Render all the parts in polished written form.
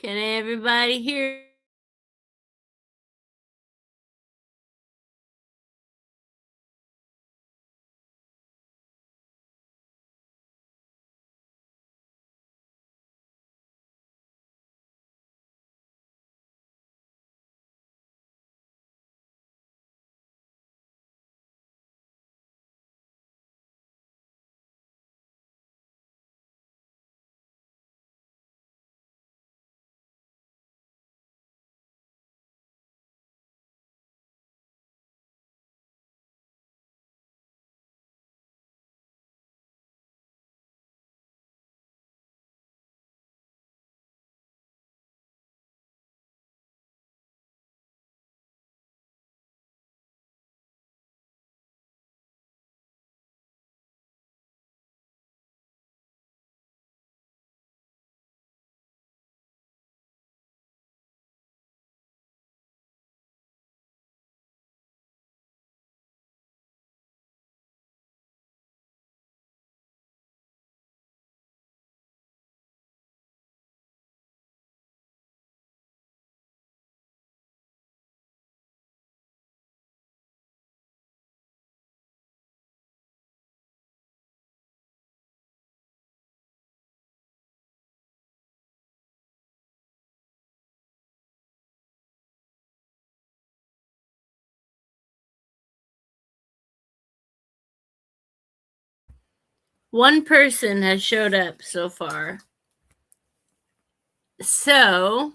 Can everybody hear? One person has showed up so far. So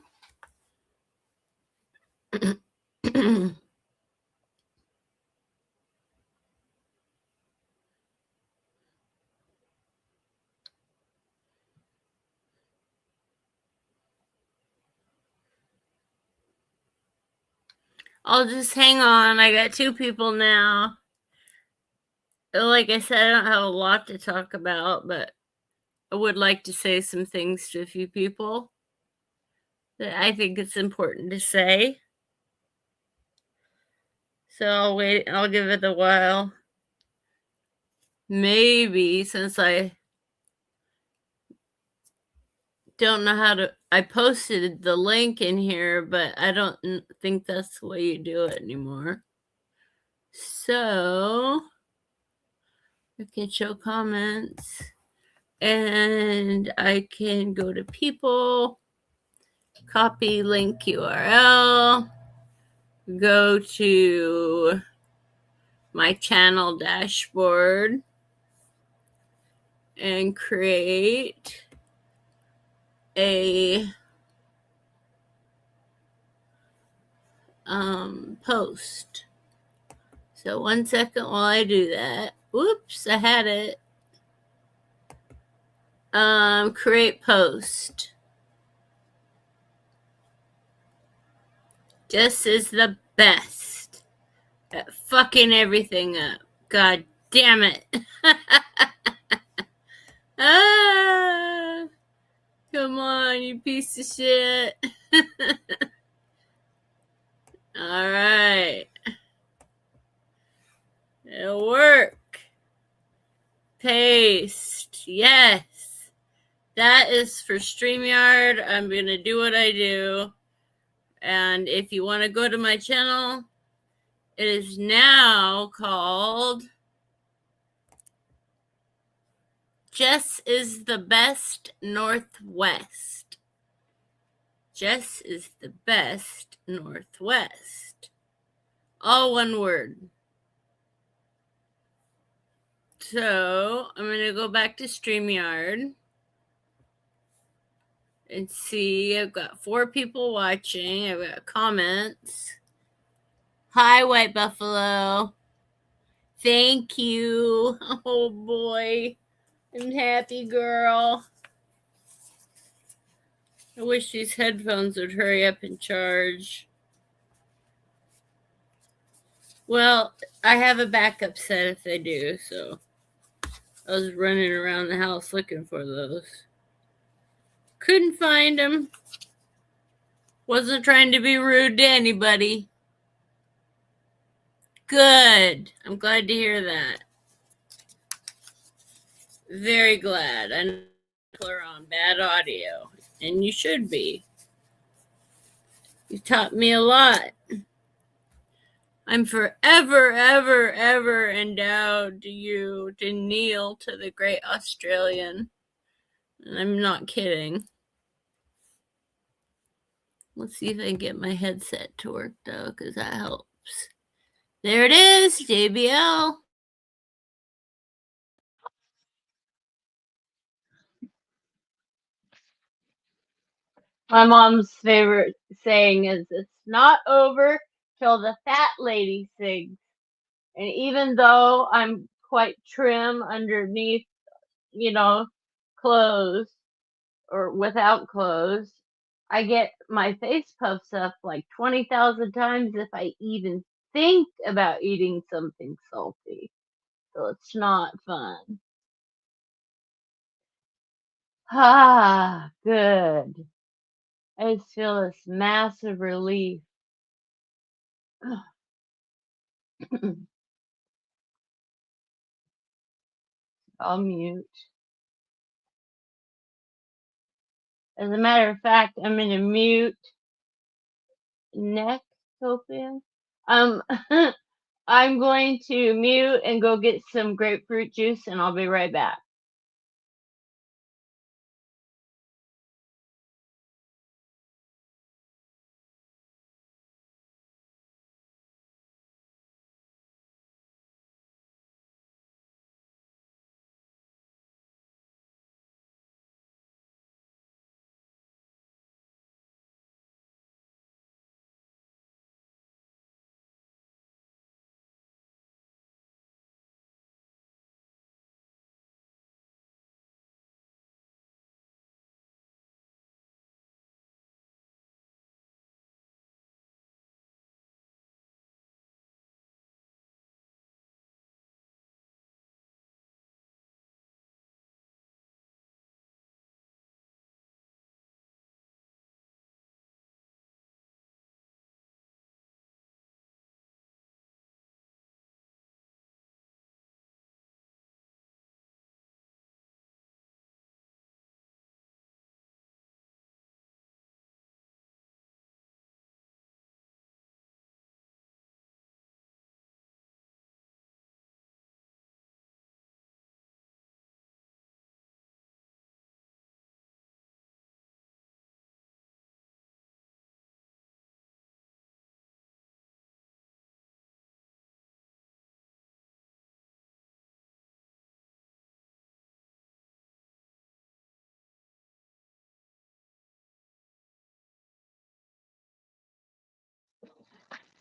I'll just hang on. I got 2 people now. Like I said, I don't have a lot to talk about, but I would like to say some things to a few people that I think it's important to say. So I'll wait. I'll give it a while. Maybe since I don't know how to, I posted the link in here, but I don't think that's the way you do it anymore. So I can show comments and I can go to people, copy link URL, go to my channel dashboard and create a post. So 1 second while I do that. Whoops, I had it. Create post. Jess is the best at fucking everything up. God damn it. Come on, you piece of shit. All right. It'll work. Paste. Yes. That is for StreamYard. I'm going to do what I do. And if you want to go to my channel, it is now called Jess is the Best Northwest. Jess is the Best Northwest. All one word. So I'm going to go back to StreamYard and see. I've got 4 people watching. I've got comments. Hi, White Buffalo. Thank you. Oh boy. I'm happy, girl. I wish these headphones would hurry up and charge. Well, I have a backup set if they do, so I was running around the house looking for those. Couldn't find them. Wasn't trying to be rude to anybody. Good. I'm glad to hear that. Very glad. I know people are on bad audio, and you should be. You taught me a lot. I'm forever, ever, ever endowed to you to kneel to the great Australian. And I'm not kidding. Let's see if I can get my headset to work though, because that helps. There it is, JBL. My mom's favorite saying is, "It's not over till the fat lady sings." And even though I'm quite trim underneath, clothes or without clothes, I get my face puffs up like 20,000 times if I even think about eating something salty. So it's not fun. Ah, good. I just feel this massive relief. I'll mute. As a matter of fact, I'm in a mute next, Sophia. Um, I'm going to mute and go get some grapefruit juice, and I'll be right back.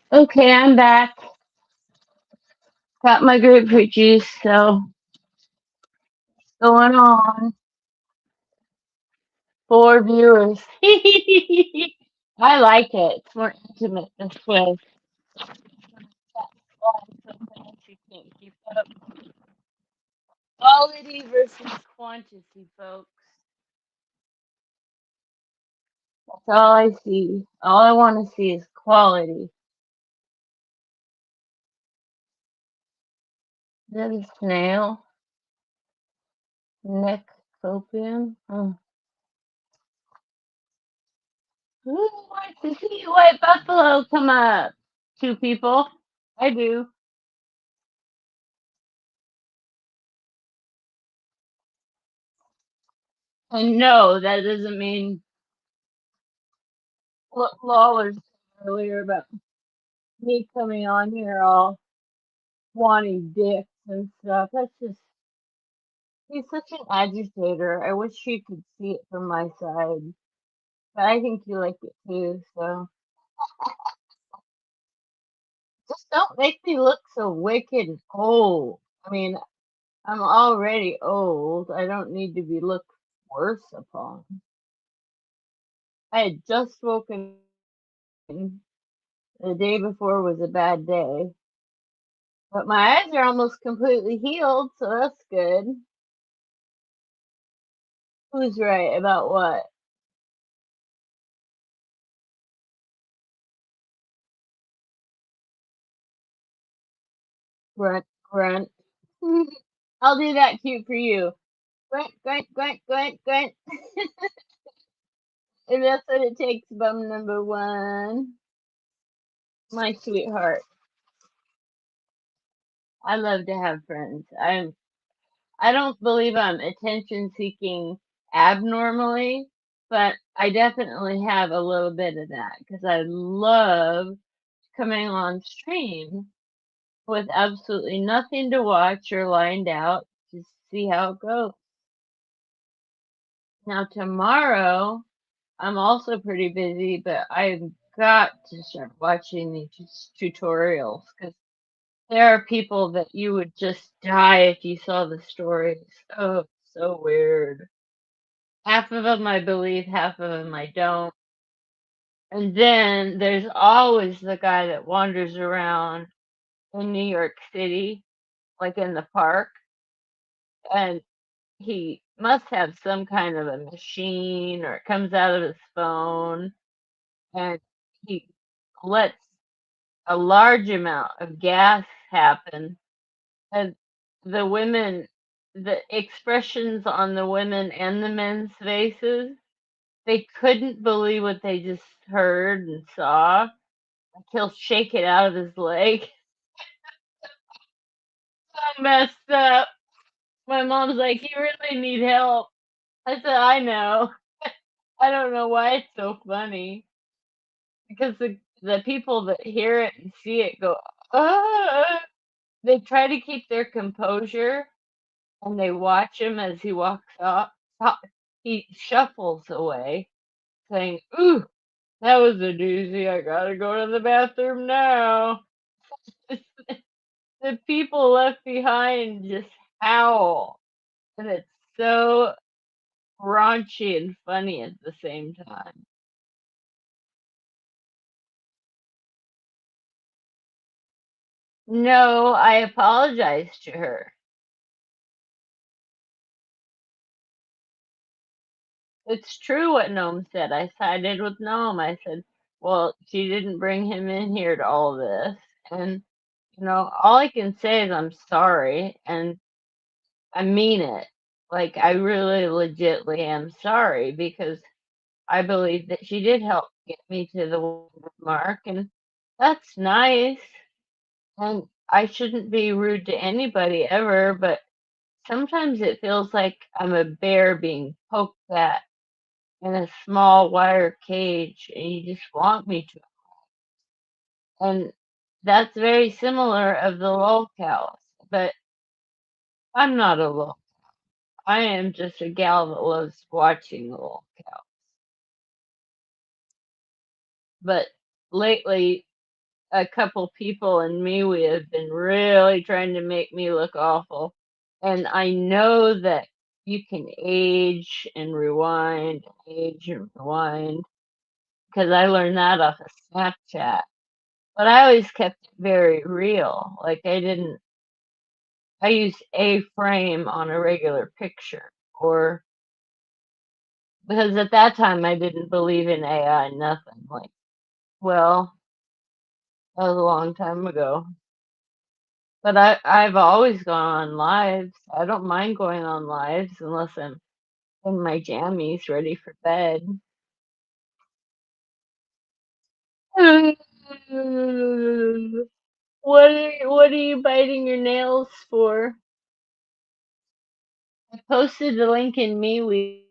Okay, I'm back. Got my grapefruit juice, so going on. 4 viewers. I like it. It's more intimate this way. Sometimes you can't keep up. Quality versus quantity, folks. That's all I see. All I want to see is quality. Is that a snail? Necropium? Oh. Who wants to see a white buffalo come up? 2 people? I do. And no, that doesn't mean what Lawler said earlier about me coming on here all wanting dicks and stuff. That's just, he's such an agitator. I wish you could see it from my side. But I think you like it too, so. Just don't make me look so wicked old. I mean, I'm already old. I don't need to be looked worse upon. I had just woken. The day before was a bad day. But my eyes are almost completely healed, so that's good. Who's right about what? Grunt, grunt. I'll do that cute for you. Grunt, grunt, grunt, grunt, grunt. And that's what it takes, bum number one. My sweetheart. I love to have friends. I don't believe I'm attention seeking abnormally, but I definitely have a little bit of that because I love coming on stream with absolutely nothing to watch or lined out, just see how it goes. Now tomorrow I'm also pretty busy, but I've got to start watching these tutorials because there are people that you would just die if you saw the stories. Oh, so weird. Half of them I believe, half of them I don't. And then there's always the guy that wanders around in New York City, like in the park, and he must have some kind of a machine or it comes out of his phone, and he lets a large amount of gas happen, and the women, the expressions on the women and the men's faces, they couldn't believe what they just heard and saw. Like he'll shake it out of his leg. So messed up. My mom's like, "You really need help." I said, "I know." I don't know why it's so funny because the people that hear it and see it go, "Ah!" They try to keep their composure and they watch him as he walks off. He shuffles away, saying, "Ooh, that was a doozy. I gotta go to the bathroom now." The people left behind just howl, and it's so raunchy and funny at the same time. No, I apologized to her. It's true what Noam said. I sided with Noam. I said, well, she didn't bring him in here to all this. And, all I can say is I'm sorry. And I mean it. Like, I really legitly am sorry because I believe that she did help get me to the 100 mark. And that's nice. And I shouldn't be rude to anybody ever, but sometimes it feels like I'm a bear being poked at in a small wire cage and you just want me to. And that's very similar of the lolcows, but I'm not a lol. I am just a gal that loves watching the lolcow. But lately, a couple people and me, we have been really trying to make me look awful. And I know that you can age and rewind, because I learned that off of Snapchat. But I always kept it very real. Like I used a frame on a regular picture, or because at that time I didn't believe in AI, nothing. Like, well, that was a long time ago. But I've always gone on lives. I don't mind going on lives unless I'm in my jammies ready for bed. What are you biting your nails for? I posted the link in MeWe.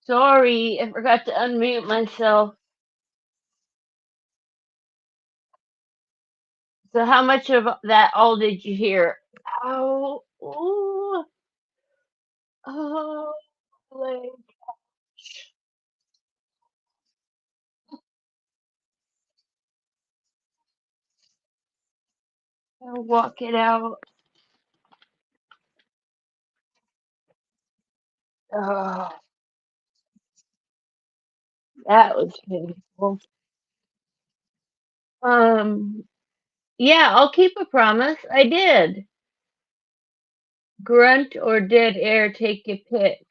Sorry, I forgot to unmute myself. So how much of that all did you hear? Ow. Ooh. Oh, leg. I'll walk it out. Oh, that was painful. Yeah, I'll keep a promise. I did. Grunt or dead air, take your pick.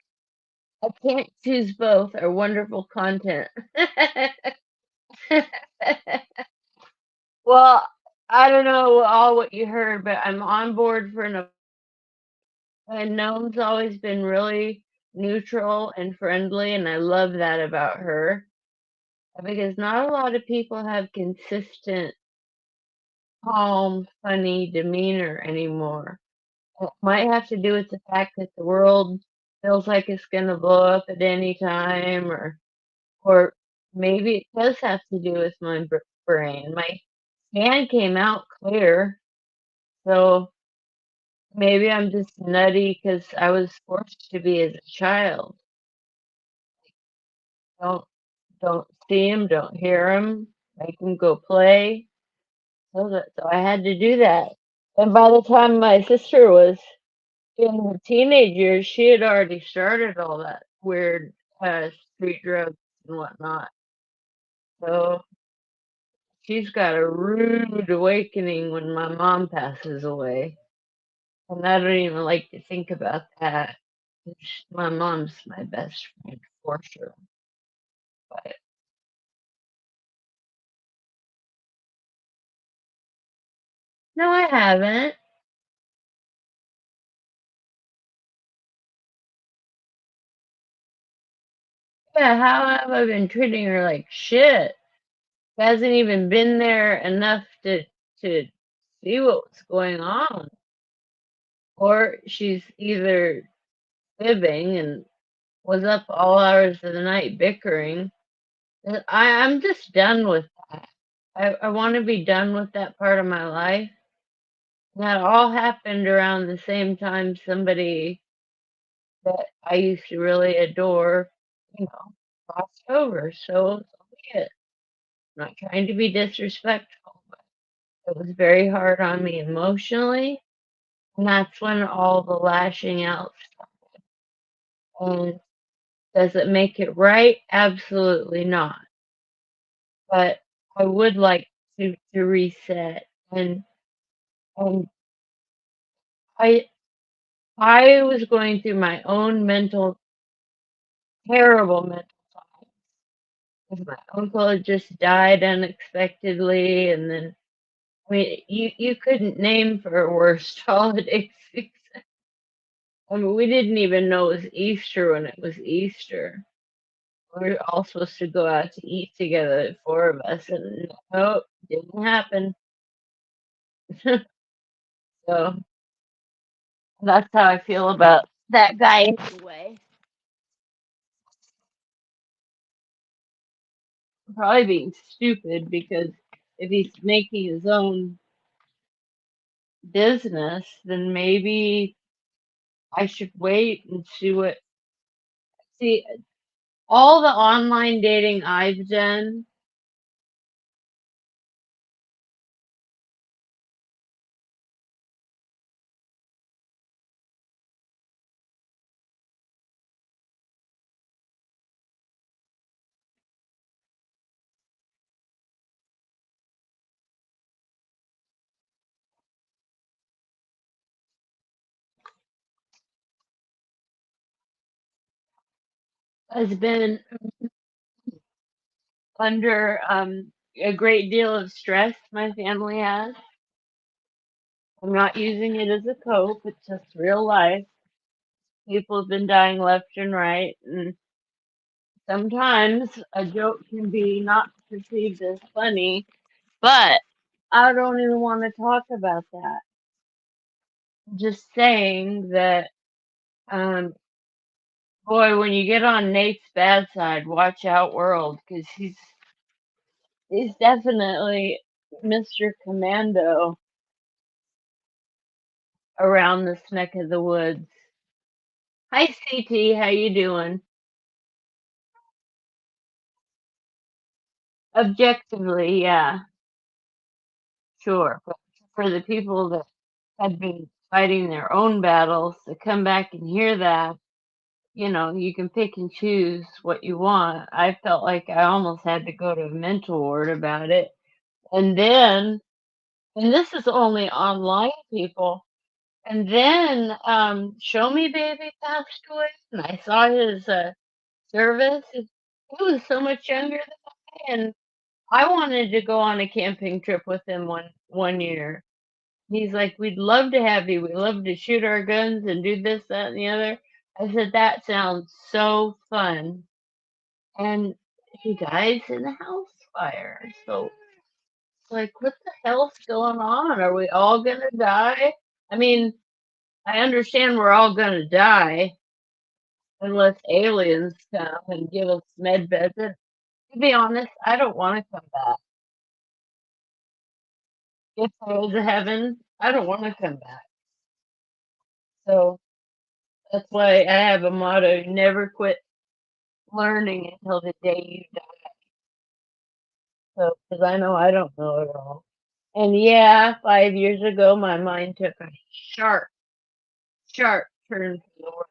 I can't choose both are wonderful content. Well, I don't know all what you heard, but I'm on board for an and Noam's always been really neutral and friendly, and I love that about her because not a lot of people have consistent, calm, funny demeanor anymore. It might have to do with the fact that the world feels like it's gonna blow up at any time, or maybe it does have to do with my brain. My scan came out clear, so maybe I'm just nutty because I was forced to be as a child. Don't don't see him, don't hear him, make him go play. So I had to do that. And by the time my sister was in her teenage years, she had already started all that weird street drugs and whatnot. So she's got a rude awakening when my mom passes away. And I don't even like to think about that. My mom's my best friend for sure. But no, I haven't. Yeah, how have I been treating her like shit? Hasn't even been there enough to see what was going on. Or she's either fibbing and was up all hours of the night bickering. I'm just done with that. I want to be done with that part of my life. That all happened around the same time somebody that I used to really adore, you know, crossed over. So be it. I'm not trying to be disrespectful, but it was very hard on me emotionally. And that's when all the lashing out started. And does it make it right? Absolutely not. But I would like to reset and I I was going through my own terrible mental time. 'Cause my uncle had just died unexpectedly, and then I mean, you couldn't name for a worse holiday season. I mean, we didn't even know it was Easter when it was Easter. We were all supposed to go out to eat together, the 4 of us, and nope, didn't happen. So, that's how I feel about that guy anyway. Probably being stupid because if he's making his own business, then maybe I should wait and see, all the online dating I've done has been under a great deal of stress my family has. I'm not using it as a cope, it's just real life. People have been dying left and right, and sometimes a joke can be not perceived as funny, but I don't even want to talk about that. Just saying that um, Boy, when you get on Nate's bad side, watch out, world, because he's definitely Mr. Commando around this neck of the woods. Hi, CT, how you doing? Objectively, yeah, sure. But for the people that had been fighting their own battles to come back and hear that, you can pick and choose what you want. I felt like I almost had to go to a mental ward about it. And then, and this is only online people. And then, Show Me Baby passed away, and I saw his service. He was so much younger than me, and I wanted to go on a camping trip with him one year. He's like, "We'd love to have you. We'd love to shoot our guns and do this, that, and the other." I said, "That sounds so fun." And he dies in a house fire. So it's like, what the hell's going on? Are we all gonna die? I mean, I understand we're all gonna die unless aliens come and give us med beds. And to be honest, I don't want to come back. If there is a heaven, I don't want to come back. So that's why I have a motto: never quit learning until the day you die. So, because I know I don't know it all. And yeah, 5 years ago, my mind took a sharp, sharp turn for the worse.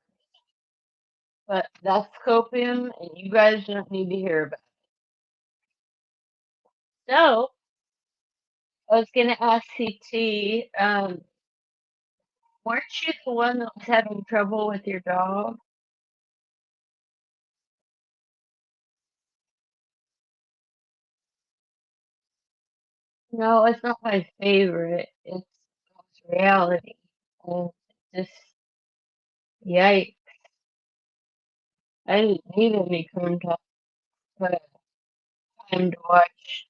But that's copium, and you guys don't need to hear about it. So, I was going to ask CT, weren't you the one that was having trouble with your dog? No, it's not my favorite. It's reality. And just, yikes. I didn't need any contact, but time to watch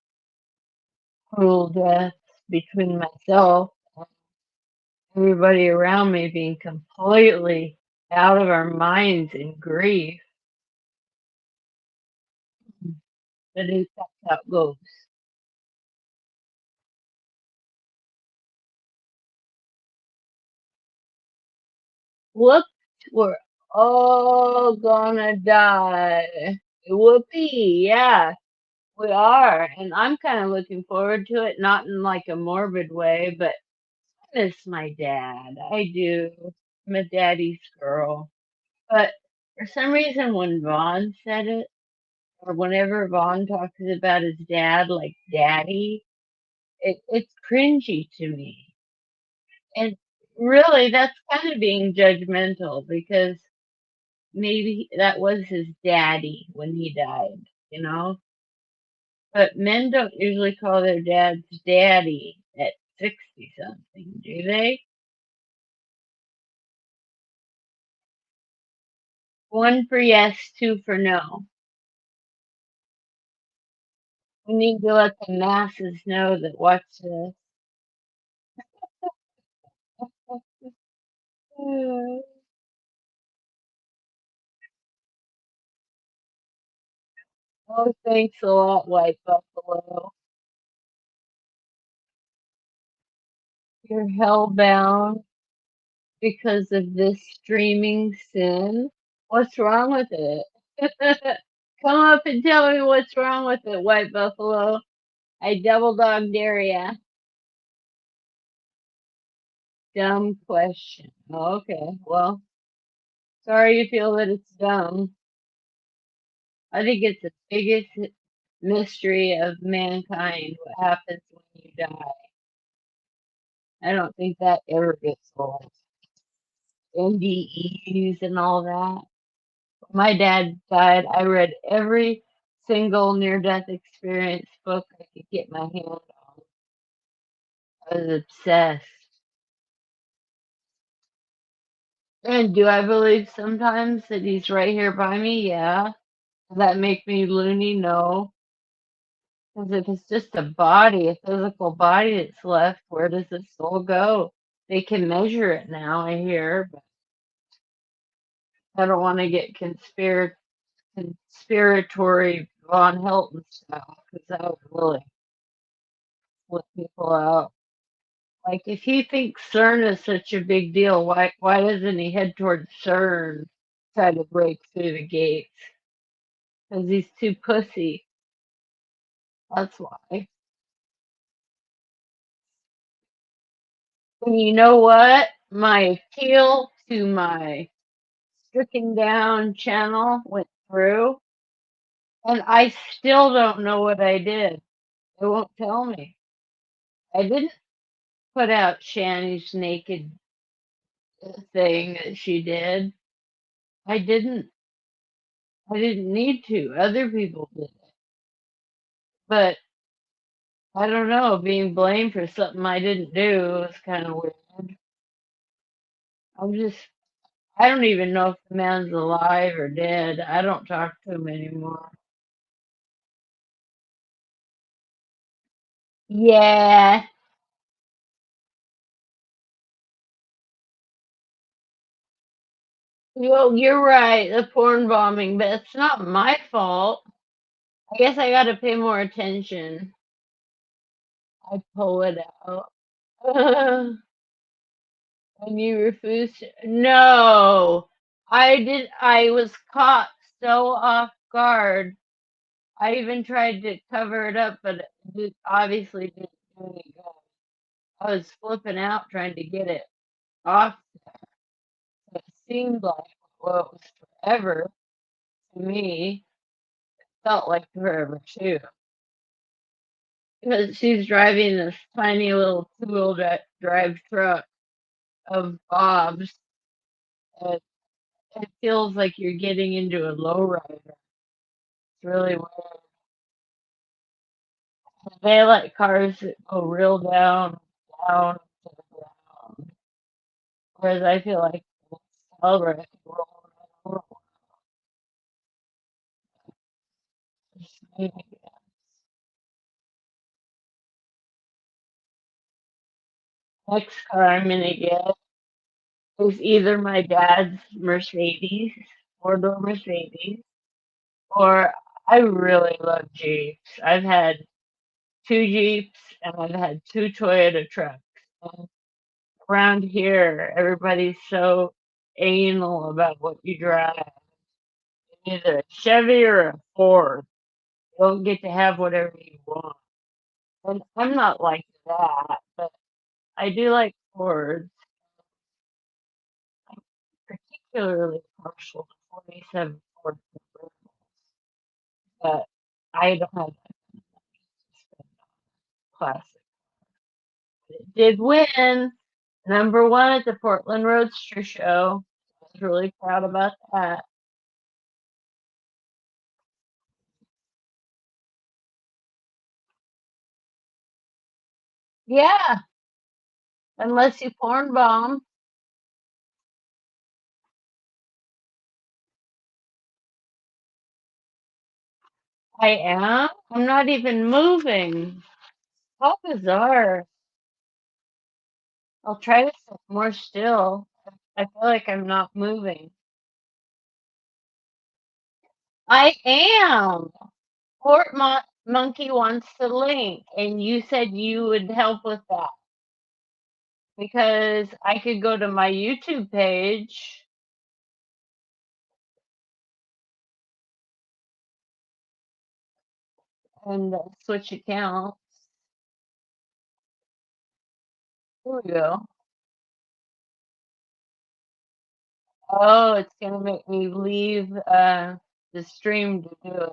cruel deaths between myself and everybody around me being completely out of our minds in grief. But that's how it goes. Whoops, we're all gonna die. Whoopee, yeah, we are. And I'm kind of looking forward to it, not in like a morbid way, but I miss my dad. I do. I'm a daddy's girl. But for some reason, when Vaughn said it, or whenever Vaughn talks about his dad, like daddy, it's cringy to me. And really, that's kind of being judgmental because maybe that was his daddy when he died. But men don't usually call their dads daddy at 60 something, do they? One for yes, two for no. We need to let the masses know that watch this. Oh, thanks a lot, White Buffalo. You're hellbound because of this streaming sin. What's wrong with it? Come up and tell me what's wrong with it, White Buffalo. I double dog dare ya. Dumb question. Okay, well, sorry you feel that it's dumb. I think it's the biggest mystery of mankind what happens when you die. I don't think that ever gets old. NDEs and all that. My dad died. I read every single near death experience book I could get my hand on. I was obsessed. And do I believe sometimes that he's right here by me? Yeah. Does that make me loony? No. Because if it's just a body, a physical body that's left, where does the soul go? They can measure it now, I hear. But I don't want to get conspiratory Von Helton style because that would really flip people out. Like if he thinks CERN is such a big deal, why doesn't he head towards CERN, try to break through the gates? Because he's too pussy. That's why. And you know what? My appeal to my stricken down channel went through, and I still don't know what I did. It won't tell me. I didn't put out Shani's naked thing that she did. I didn't. I didn't need to. Other people did it. But I don't know. Being blamed for something I didn't do is kind of weird. I'm just. I don't even know if the man's alive or dead. I don't talk to him anymore. Yeah. Well, you're right. The porn bombing, but it's not my fault. I guess I got to pay more attention. I pull it out. And you refuse to. No, I did. I was caught so off guard. I even tried to cover it up, but it obviously didn't do any good. I was flipping out trying to get it off. It seemed like, well, it was forever to me. Felt like forever too. Because she's driving this tiny little two-wheel drive truck of Bob's. And it feels like you're getting into a lowrider. It's really weird. They like cars that go real down, down to the ground. Whereas I feel like it's celebrate roll, roll, roll. Next car I'm gonna get is either my dad's Mercedes, four-door Mercedes, or I really love Jeeps. I've had two Jeeps and I've had two Toyota trucks. And around here, everybody's so anal about what you drive. Either a Chevy or a Ford. You don't get to have whatever you want. And I'm not like that, but I do like Fords. I'm particularly partial to 47 Ford convertibles, but I don't have that classic. But it did win number one at the Portland Roadster Show. I was really proud about that. Yeah, unless you porn bomb. I am. I'm not even moving. How bizarre. I'll try to sit more still. I feel like I'm not moving. I am. Monkey wants to link, and you said you would help with that because I could go to my YouTube page and switch accounts. Here we go. Oh, it's gonna make me leave the stream to do it.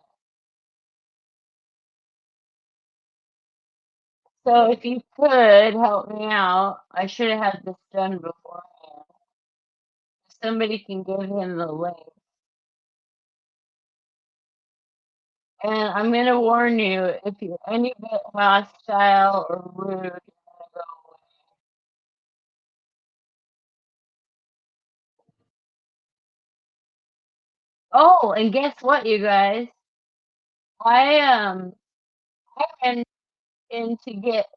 So if you could help me out, I should have had this done beforehand. Somebody can give him the link. And I'm gonna warn you, if you're any bit hostile or rude, you're gonna go away. Oh, and guess what, you guys? I went in to get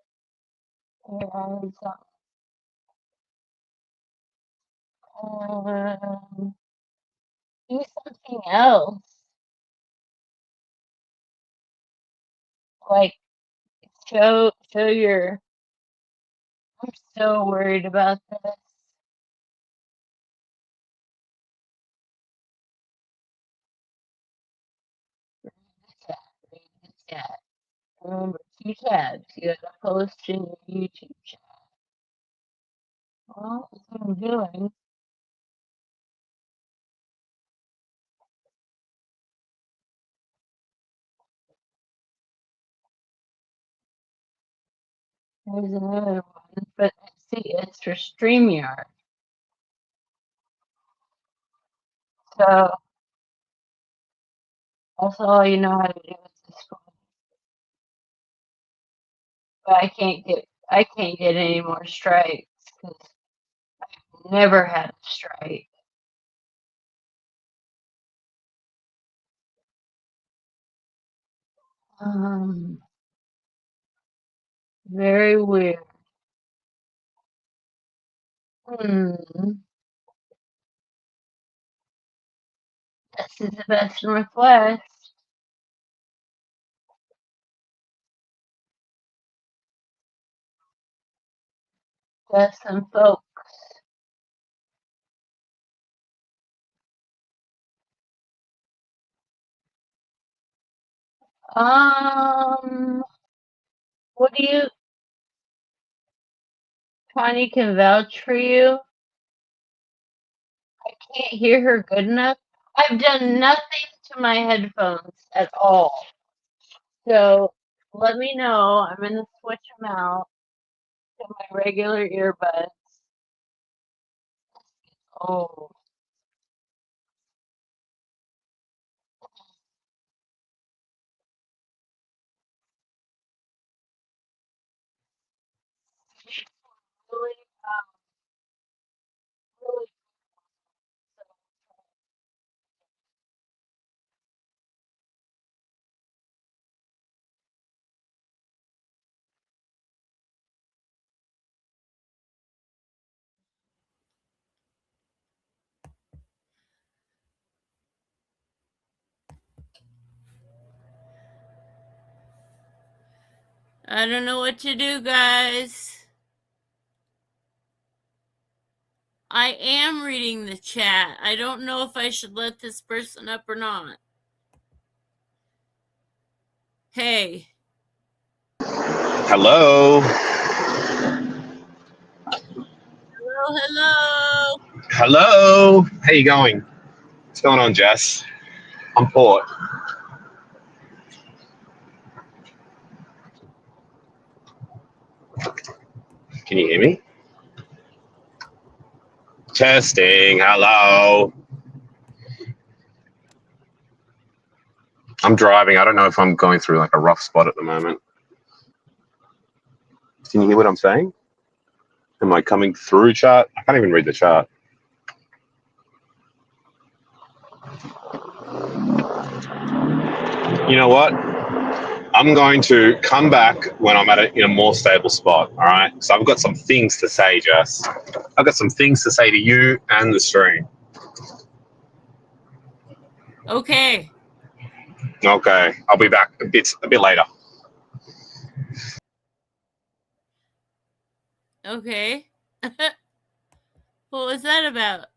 here, I heard something. do something else. Like show your. I'm so worried about this. Read the chat. Remember, 2 tabs. You gotta post in your YouTube chat. Well, that's what I'm doing. There's another one, but see, it's for StreamYard. So that's all you know how to do with this one. But I can't get any more strikes because I've never had a strike. Very weird. This is the best Northwest. Got some folks. What do you, Connie can vouch for you? I can't hear her good enough. I've done nothing to my headphones at all. So let me know. I'm going to switch them out to my regular earbuds. Oh. Really, really. I don't know what to do, guys. I am reading the chat. I don't know if I should let this person up or not. Hey. Hello. Hello. Hello. How you going? What's going on, Jess? I'm Port. Can you hear me? Testing. Hello. I'm driving. I don't know if I'm going through like a rough spot at the moment. Can you hear what I'm saying? Am I coming through chat? I can't even read the chat. You know what? I'm going to come back when I'm in a more stable spot. All right. So I've got some things to say, Jess. I've got some things to say to you and the stream. Okay. Okay. I'll be back a bit later. Okay. What was that about?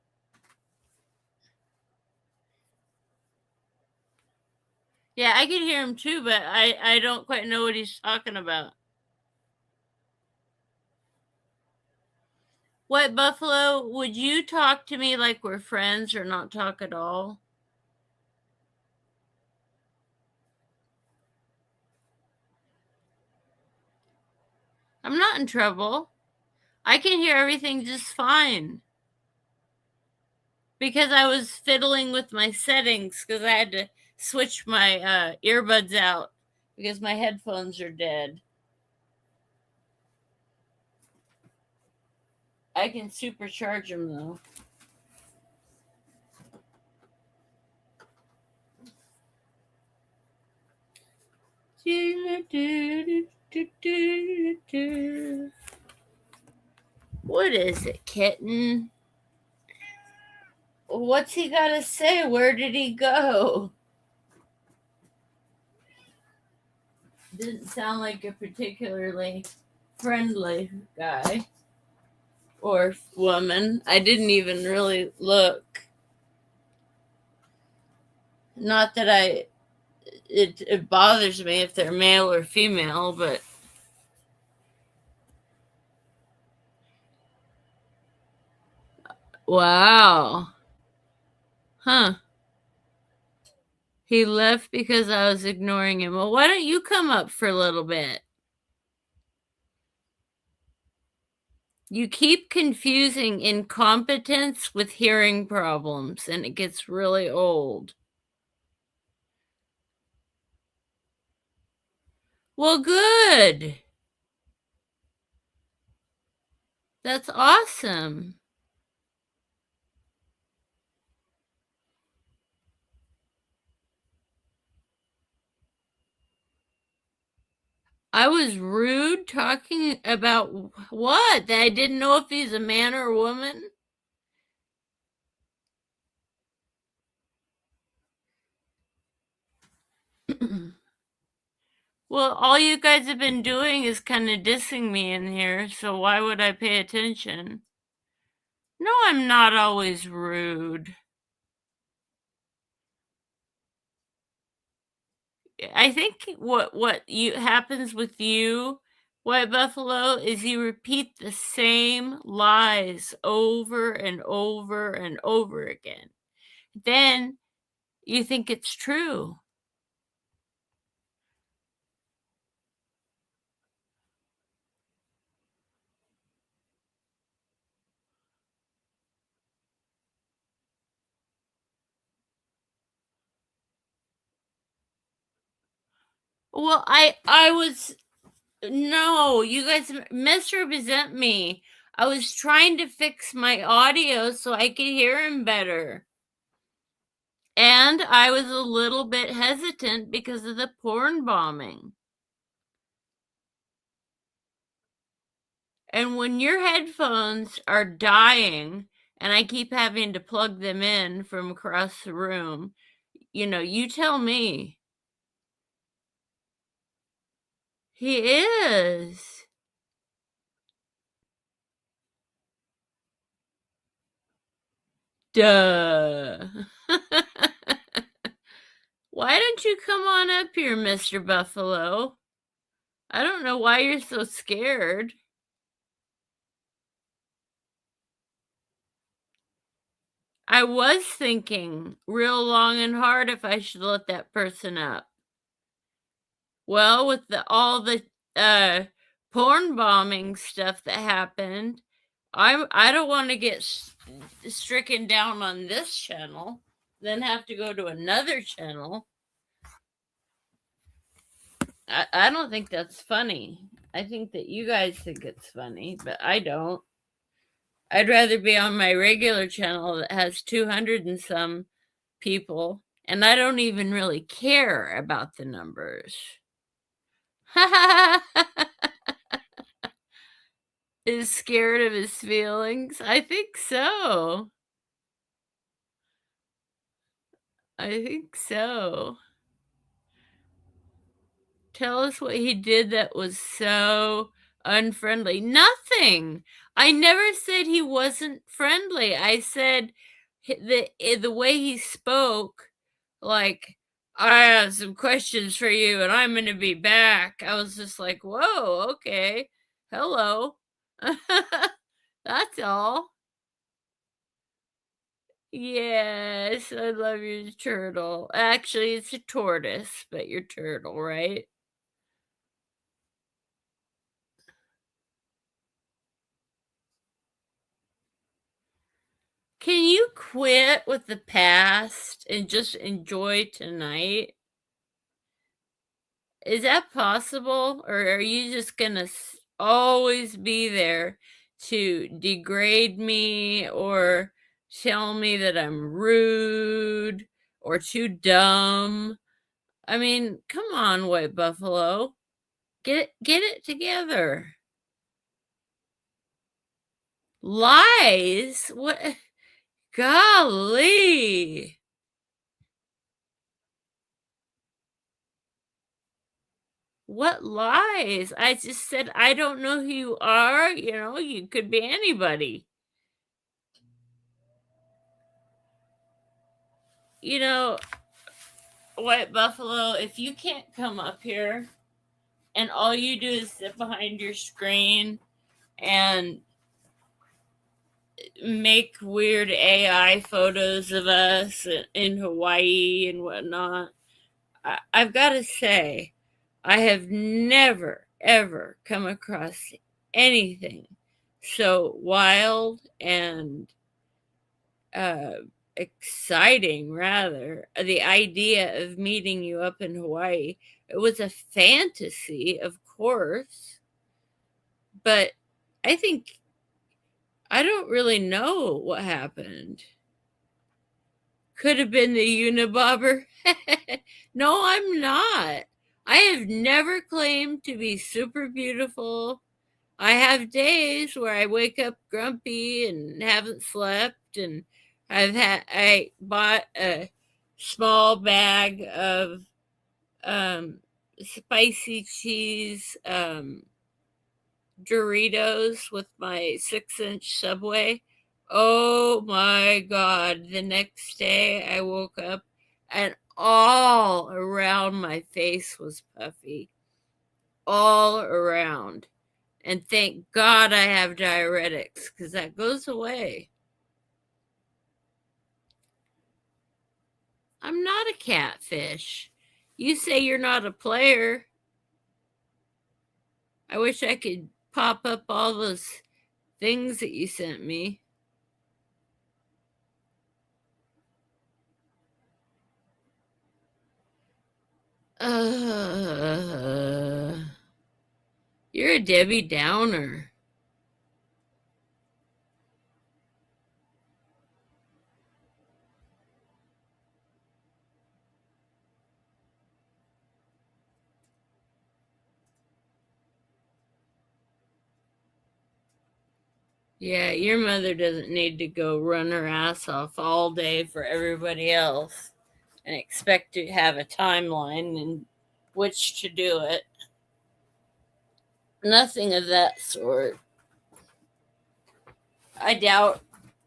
Yeah, I can hear him too, but I don't quite know what he's talking about. What, Buffalo? Would you talk to me like we're friends or not talk at all? I'm not in trouble. I can hear everything just fine. Because I was fiddling with my settings because I had to switch my earbuds out because my headphones are dead. I can supercharge them though. What is it, kitten? What's he got to say? Where did he go? Didn't sound like a particularly friendly guy or woman. I didn't even really look. Not that it bothers me if they're male or female, but wow. Huh. He left because I was ignoring him. Well, why don't you come up for a little bit? You keep confusing incompetence with hearing problems, and it gets really old. Well, good. That's awesome. I was rude talking about what? That I didn't know if he's a man or a woman? Well, all you guys have been doing is kind of dissing me in here, so why would I pay attention? No, I'm not always rude. I think what you happens with you, White Buffalo, is you repeat the same lies over and over and over again. Then you think it's true. Well, I was no, you guys misrepresent me. I was trying to fix my audio so I could hear him better. And I was a little bit hesitant because of the porn bombing. And when your headphones are dying and I keep having to plug them in from across the room, you tell me. He is. Duh. Why don't you come on up here, Mr. Buffalo? I don't know why you're so scared. I was thinking real long and hard if I should let that person up. Well, with all the porn bombing stuff that happened, I don't want to get stricken down on this channel, then have to go to another channel. I don't think that's funny. I think that you guys think it's funny, but I don't. I'd rather be on my regular channel that has 200 and some people, and I don't even really care about the numbers. Is scared of his feelings? I think so. I think so. Tell us what he did that was so unfriendly. Nothing. I never said he wasn't friendly. I said the way he spoke, like, I have some questions for you and I'm going to be back. I was just like, whoa, okay. Hello. That's all. Yes, I love your turtle. Actually, it's a tortoise, but you're turtle, right? Can you quit with the past and just enjoy tonight? Is that possible? Or are you just gonna always be there to degrade me or tell me that I'm rude or too dumb? I mean, come on, White Buffalo. Get it together. Lies? What? Golly. What lies? I just said, I don't know who you are. You know, you could be anybody. You know, White Buffalo, if you can't come up here and all you do is sit behind your screen and make weird AI photos of us in Hawaii and whatnot, I've got to say, I have never, ever come across anything so wild and exciting, rather. The idea of meeting you up in Hawaii. It was a fantasy, of course, but I think I don't really know what happened. Could have been the Unabomber. No, I'm not. I have never claimed to be super beautiful. I have days where I wake up grumpy and haven't slept, and I bought a small bag of spicy cheese Doritos with my 6-inch Subway. Oh my God. The next day I woke up and all around my face was puffy. All around. And thank God I have diuretics because that goes away. I'm not a catfish. You say you're not a player. I wish I could pop up all those things that you sent me. You're a Debbie Downer. Yeah, your mother doesn't need to go run her ass off all day for everybody else and expect to have a timeline in which to do it. Nothing of that sort. I doubt.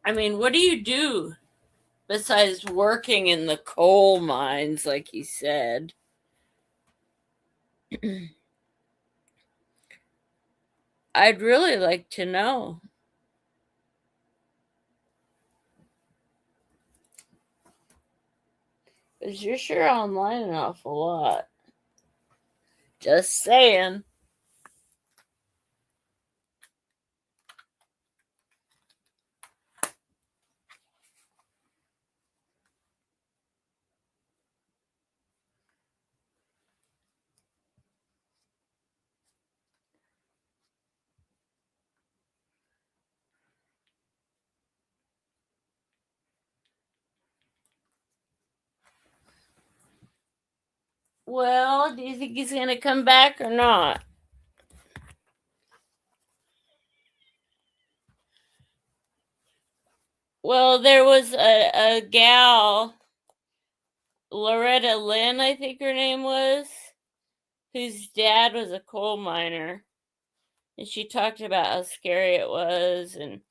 I mean, what do you do besides working in the coal mines, like he said? I'd really like to know. Because you're sure online an awful lot. Just saying. Well, do you think he's going to come back or not? Well, there was a gal, Loretta Lynn, I think her name was, whose dad was a coal miner. And she talked about how scary it was. And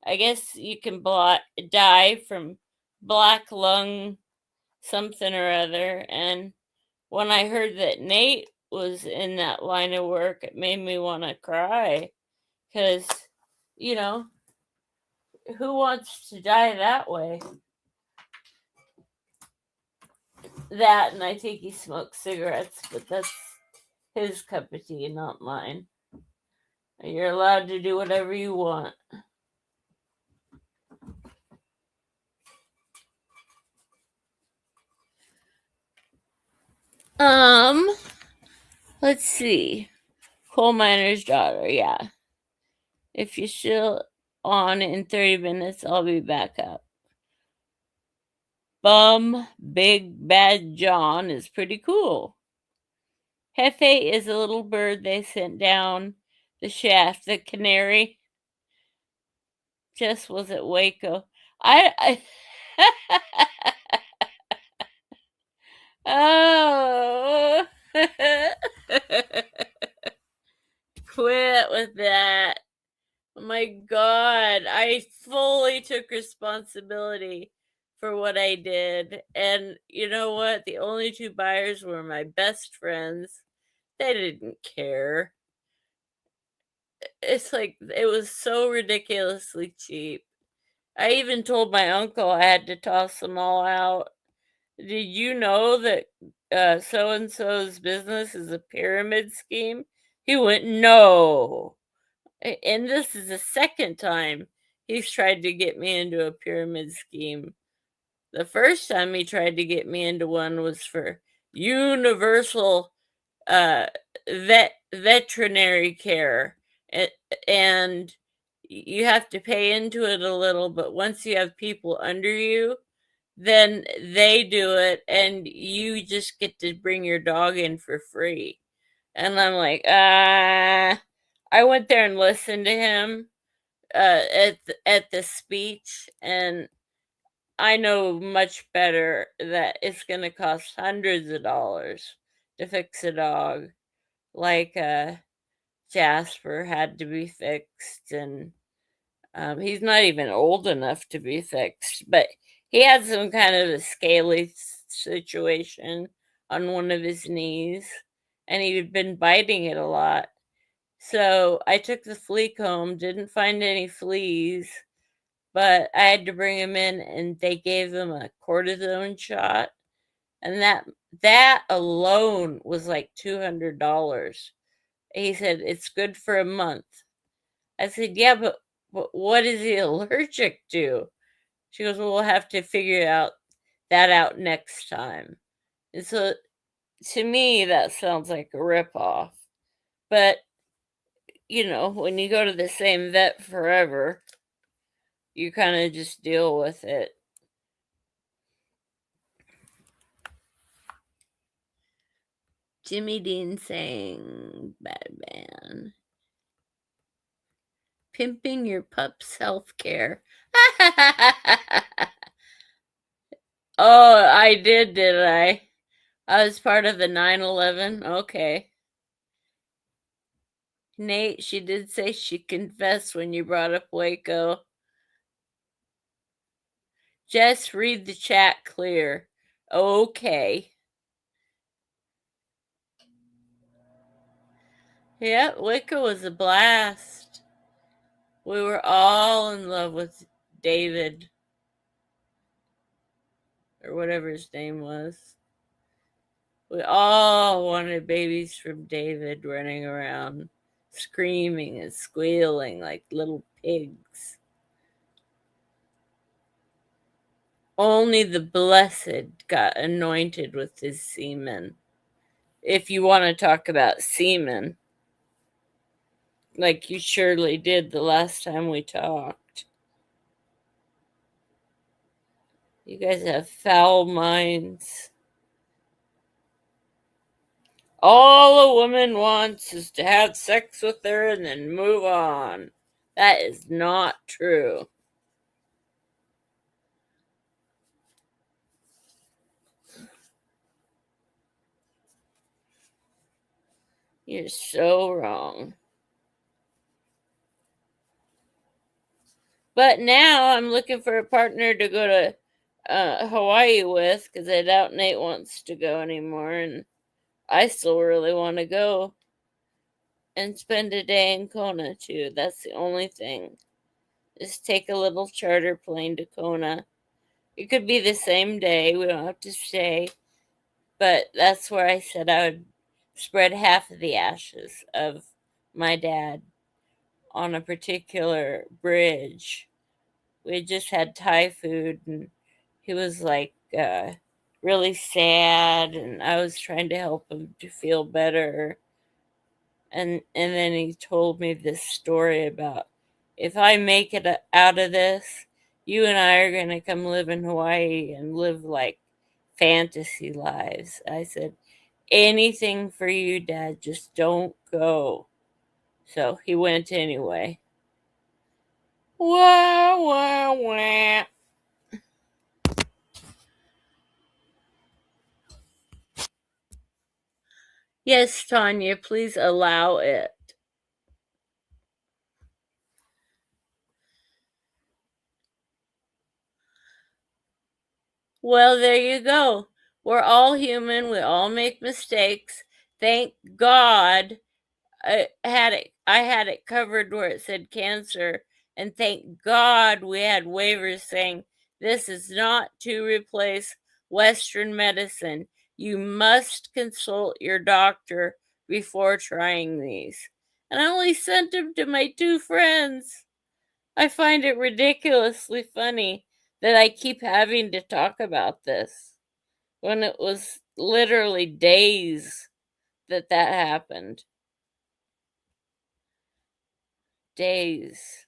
I guess you can die from black lung something or other. And when I heard that Nate was in that line of work, it made me want to cry. Because, you know, who wants to die that way? That, and I think he smokes cigarettes, but that's his cup of tea, not mine. You're allowed to do whatever you want. Let's see. Coal miner's daughter, yeah. If you're still on in 30 minutes, I'll be back up. Big Bad John is pretty cool. Hefe is a little bird they sent down the shaft. The canary just was at Waco. I oh. Quit with that. Oh my God, I fully took responsibility for what I did. And you know what? The only two buyers were my best friends. They didn't care. It's like it was so ridiculously cheap. I even told my uncle I had to toss them all out. Did you know that so and so's business is a pyramid scheme? He went, no. And this is the second time he's tried to get me into a pyramid scheme. The first time he tried to get me into one was for universal uh, veterinary care, and you have to pay into it a little. But once you have people under you, then they do it, and you just get to bring your dog in for free. And I'm like, I went there and listened to him at the speech, and I know much better that it's going to cost hundreds of dollars to fix a dog. Like Jasper had to be fixed, and he's not even old enough to be fixed, but he had some kind of a scaly situation on one of his knees, and he'd been biting it a lot. So I took the flea comb, didn't find any fleas, but I had to bring him in, and they gave him a cortisone shot, and that alone was like $200. He said it's good for a month. I said, yeah, but what is he allergic to? She goes, well, we'll have to figure that out next time. And so to me, that sounds like a ripoff. But you know, when you go to the same vet forever, you kind of just deal with it. Jimmy Dean saying, Batman. Pimping your pup's health care. Oh, I did I? I was part of the 9/11. Okay. Nate, she did say she confessed when you brought up Waco. Just read the chat clear. Okay. Yeah, Waco was a blast. We were all in love with David, or whatever his name was. We all wanted babies from David running around, screaming and squealing like little pigs. Only the blessed got anointed with his semen. If you want to talk about semen, like you surely did the last time we talked. You guys have foul minds. All a woman wants is to have sex with her and then move on. That is not true. You're so wrong. But now I'm looking for a partner to go to Hawaii with, because I doubt Nate wants to go anymore, and I still really want to go and spend a day in Kona too. That's the only thing. Just take a little charter plane to Kona. It could be the same day. We don't have to stay. But that's where I said I would spread half of the ashes of my dad on a particular bridge. We had just had Thai food, and he was like really sad, and I was trying to help him to feel better. And then he told me this story about, if I make it out of this, you and I are going to come live in Hawaii and live like fantasy lives. I said, anything for you, Dad, just don't go. So he went anyway. Wah, wah, wah. Yes, Tanya, please allow it. Well, there you go. We're all human. We all make mistakes. Thank God I had it covered where it said cancer, and thank God we had waivers saying this is not to replace Western medicine. You must consult your doctor before trying these. And I only sent them to my 2 friends. I find it ridiculously funny that I keep having to talk about this when it was literally days that happened. Days.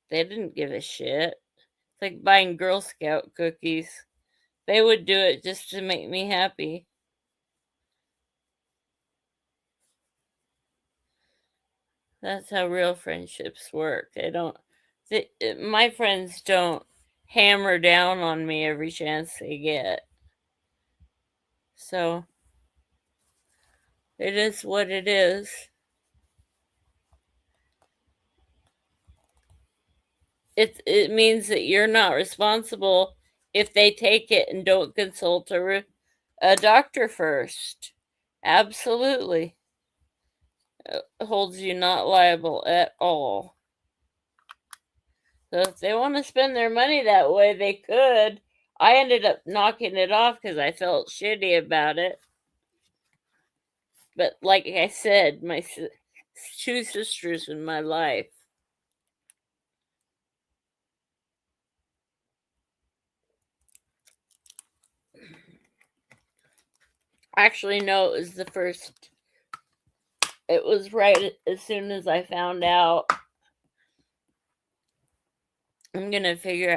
They didn't give a shit. It's like buying Girl Scout cookies. They would do it just to make me happy. That's how real friendships work. My friends don't hammer down on me every chance they get. So, it is what it is. It means that you're not responsible if they take it and don't consult a doctor first. Absolutely. Holds you not liable at all. So if they want to spend their money that way, they could. I ended up knocking it off because I felt shitty about it. But like I said, my 2 sisters in my life. Actually, no, it was the first. It was right as soon as I found out. I'm gonna figure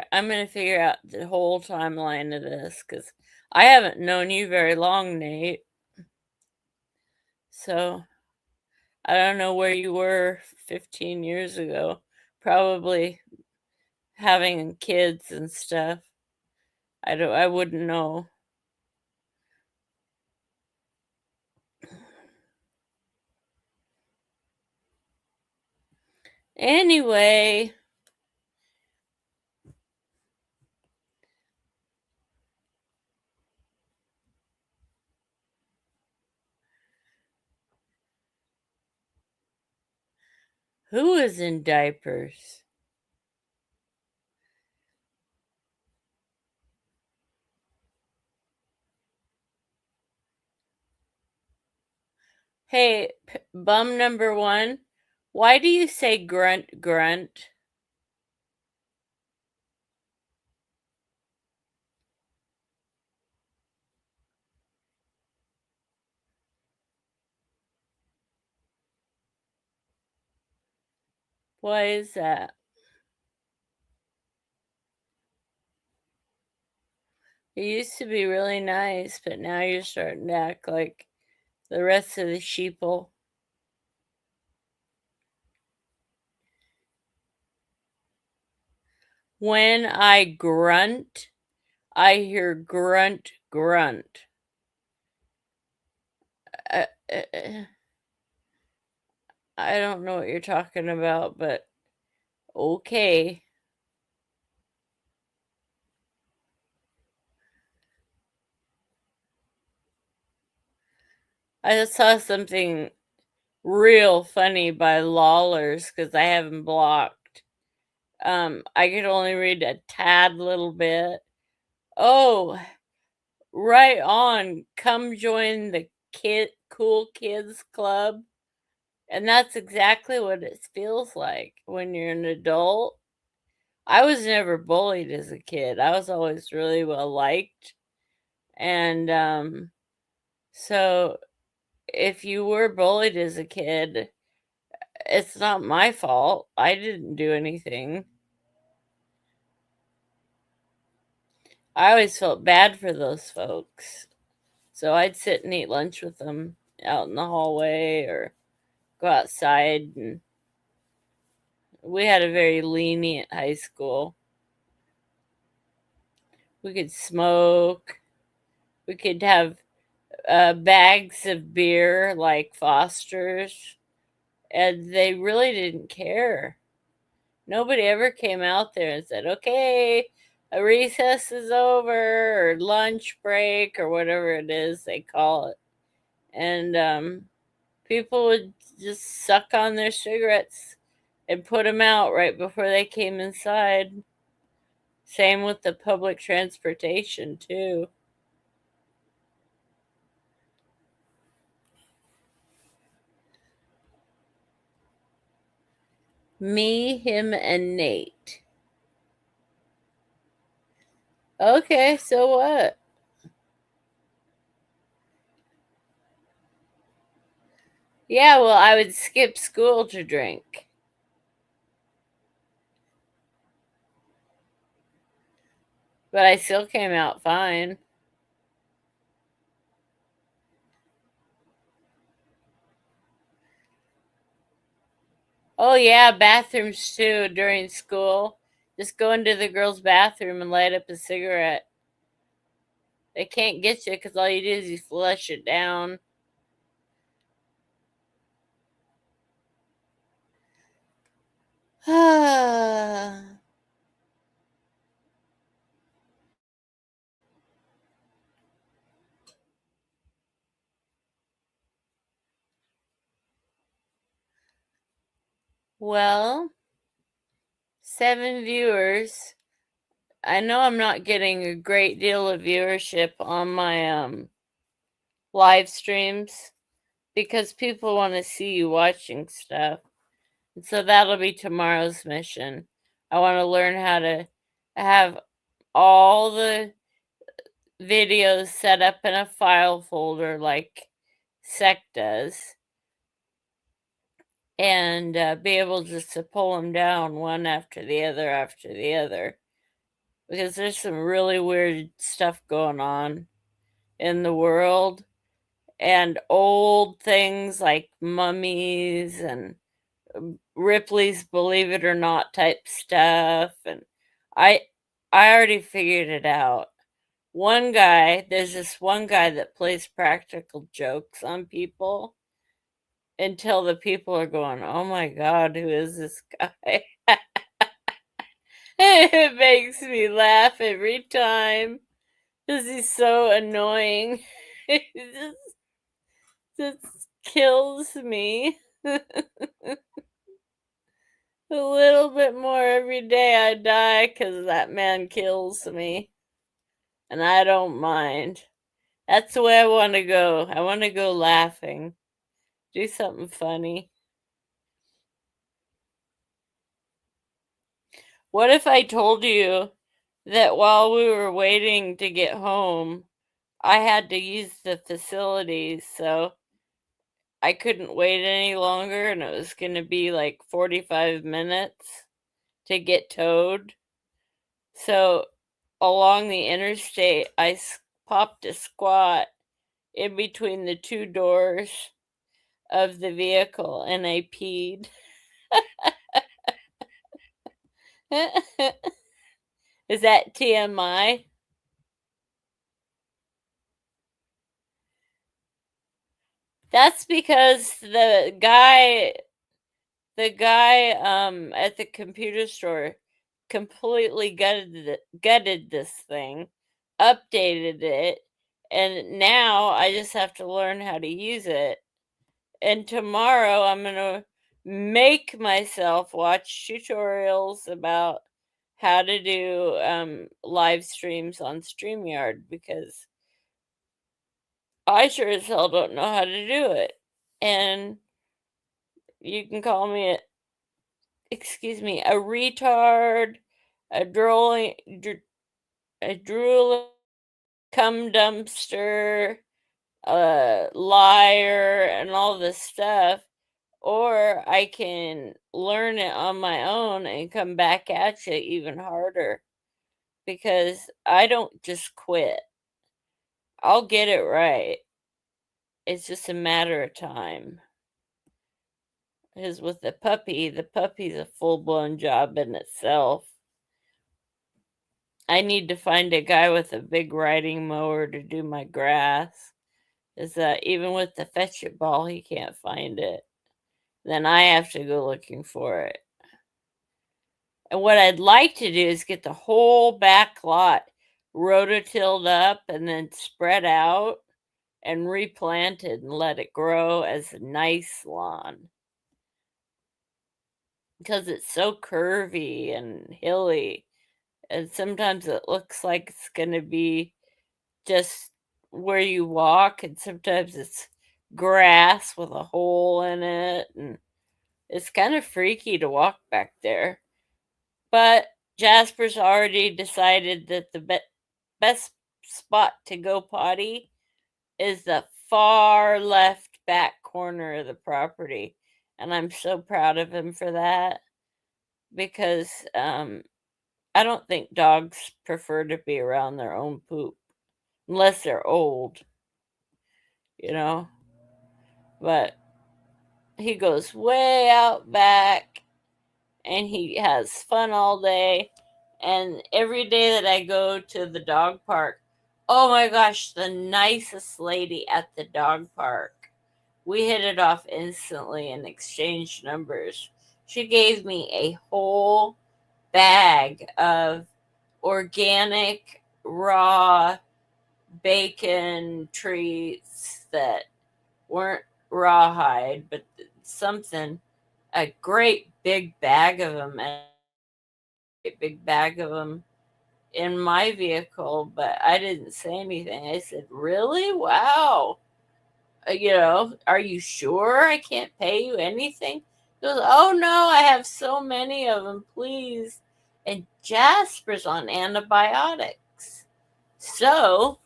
out the whole timeline of this because I haven't known you very long, Nate. So I don't know where you were 15 years ago. Probably having kids and stuff. I wouldn't know. Anyway, who is in diapers? Hey, bum number 1, why do you say grunt grunt? Why is that? You used to be really nice, but now you're starting to act like the rest of the sheeple. When I grunt, I hear grunt grunt. Uh, uh, I don't know what you're talking about, but okay. I just saw something real funny by Lawlers because I have him blocked. I could only read a tad little bit. Oh, right on. Come join the cool kids club. And that's exactly what it feels like when you're an adult. I was never bullied as a kid. I was always really well liked. And so if you were bullied as a kid, it's not my fault. I didn't do anything. I always felt bad for those folks. So I'd sit and eat lunch with them out in the hallway or go outside. And we had a very lenient high school. We could smoke. We could have bags of beer like Foster's, and they really didn't care. Nobody ever came out there and said, okay, a recess is over, or lunch break, or whatever it is they call it. And people would just suck on their cigarettes and put them out right before they came inside. Same with the public transportation, too. Me, him, and Nate. Okay, so what? Yeah, well, I would skip school to drink. But I still came out fine. Oh, yeah, bathrooms too during school. Just go into the girls' bathroom and light up a cigarette. They can't get you because all you do is you flush it down. Well, 7 viewers. I know I'm not getting a great deal of viewership on my live streams because people want to see you watching stuff. And so that'll be tomorrow's mission. I want to learn how to have all the videos set up in a file folder like Sec does, and be able just to pull them down one after the other, because there's some really weird stuff going on in the world, and old things like mummies and Ripley's Believe It or Not type stuff, and I already figured it out. There's this one guy that plays practical jokes on people until the people are going, oh my God, who is this guy? It makes me laugh every time because he's so annoying. It just kills me. A little bit more every day I die because that man kills me. And I don't mind. That's the way I want to go. I want to go laughing. Do something funny. What if I told you that while we were waiting to get home, I had to use the facilities, so I couldn't wait any longer, and it was going to be like 45 minutes to get towed? So along the interstate, I popped a squat in between the two doors of the vehicle and I peed. Is that TMI? That's because the guy at the computer store completely gutted this thing, updated it, and now I just have to learn how to use it. And tomorrow I'm going to make myself watch tutorials about how to do live streams on StreamYard, because I sure as hell don't know how to do it. And you can call me a retard, a drooling, cum dumpster, a liar, and all this stuff, or I can learn it on my own and come back at you even harder, because I don't just quit. I'll get it right. It's just a matter of time. Because with the puppy's a full-blown job in itself. I need to find a guy with a big riding mower to do my grass, is that even with the fetch it ball, he can't find it. Then I have to go looking for it. And what I'd like to do is get the whole back lot rototilled up and then spread out and replanted and let it grow as a nice lawn. Because it's so curvy and hilly. And sometimes it looks like it's going to be just where you walk, and sometimes it's grass with a hole in it. And it's kind of freaky to walk back there. But Jasper's already decided that the best spot to go potty is the far left back corner of the property. And I'm so proud of him for that, because I don't think dogs prefer to be around their own poop unless they're old, you know. But he goes way out back and he has fun all day. And every day that I go to the dog park, oh my gosh, the nicest lady at the dog park. We hit it off instantly and exchanged numbers. She gave me a whole bag of organic raw bacon treats that weren't rawhide, but something, a great big bag of them, and a big bag of them in my vehicle. But I didn't say anything. I said, really? Wow. Are you sure I can't pay you anything? He goes, oh no, I have so many of them, please. And Jasper's on antibiotics. So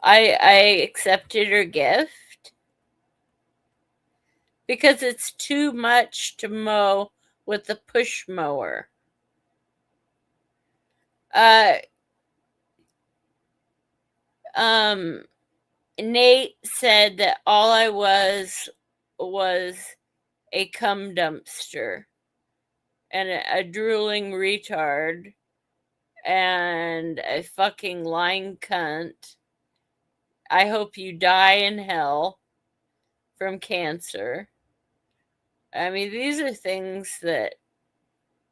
I accepted her gift because it's too much to mow with the push mower. Nate said that all I was a cum dumpster and a drooling retard and a fucking lying cunt. I hope you die in hell from cancer. I mean, these are things that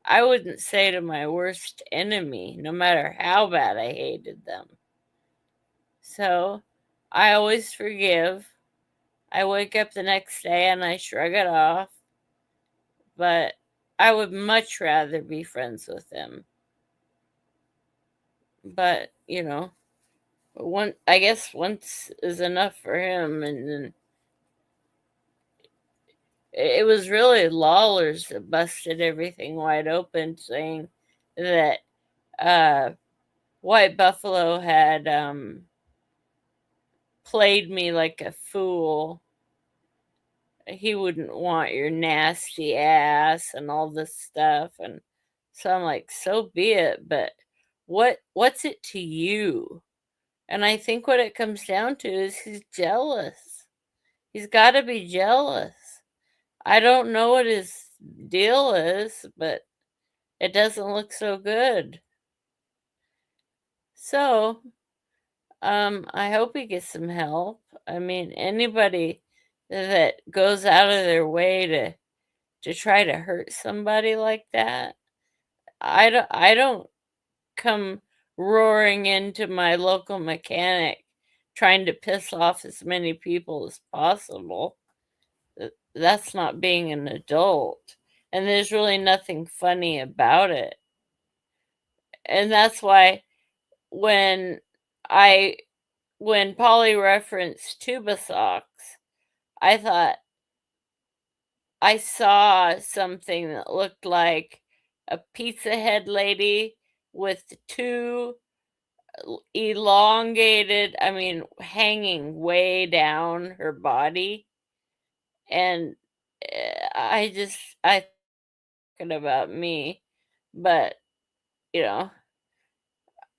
I wouldn't say to my worst enemy, no matter how bad I hated them. So I always forgive. I wake up the next day and I shrug it off. But I would much rather be friends with him. But, I guess once is enough for him. And then it was really Lawlers that busted everything wide open, saying that White Buffalo had played me like a fool. He wouldn't want your nasty ass and all this stuff. And so I'm like, so be it. But what's it to you? And I think what it comes down to is he's jealous. He's got to be jealous. I don't know what his deal is, but it doesn't look so good. So, I hope he gets some help. I mean, anybody that goes out of their way to try to hurt somebody like that, I don't come roaring into my local mechanic trying to piss off as many people as possible. That's not being an adult. And there's really nothing funny about it. And that's why when Polly referenced tuba socks, I thought I saw something that looked like a Pizza Head lady with two elongated, hanging way down her body. And I talking about me, but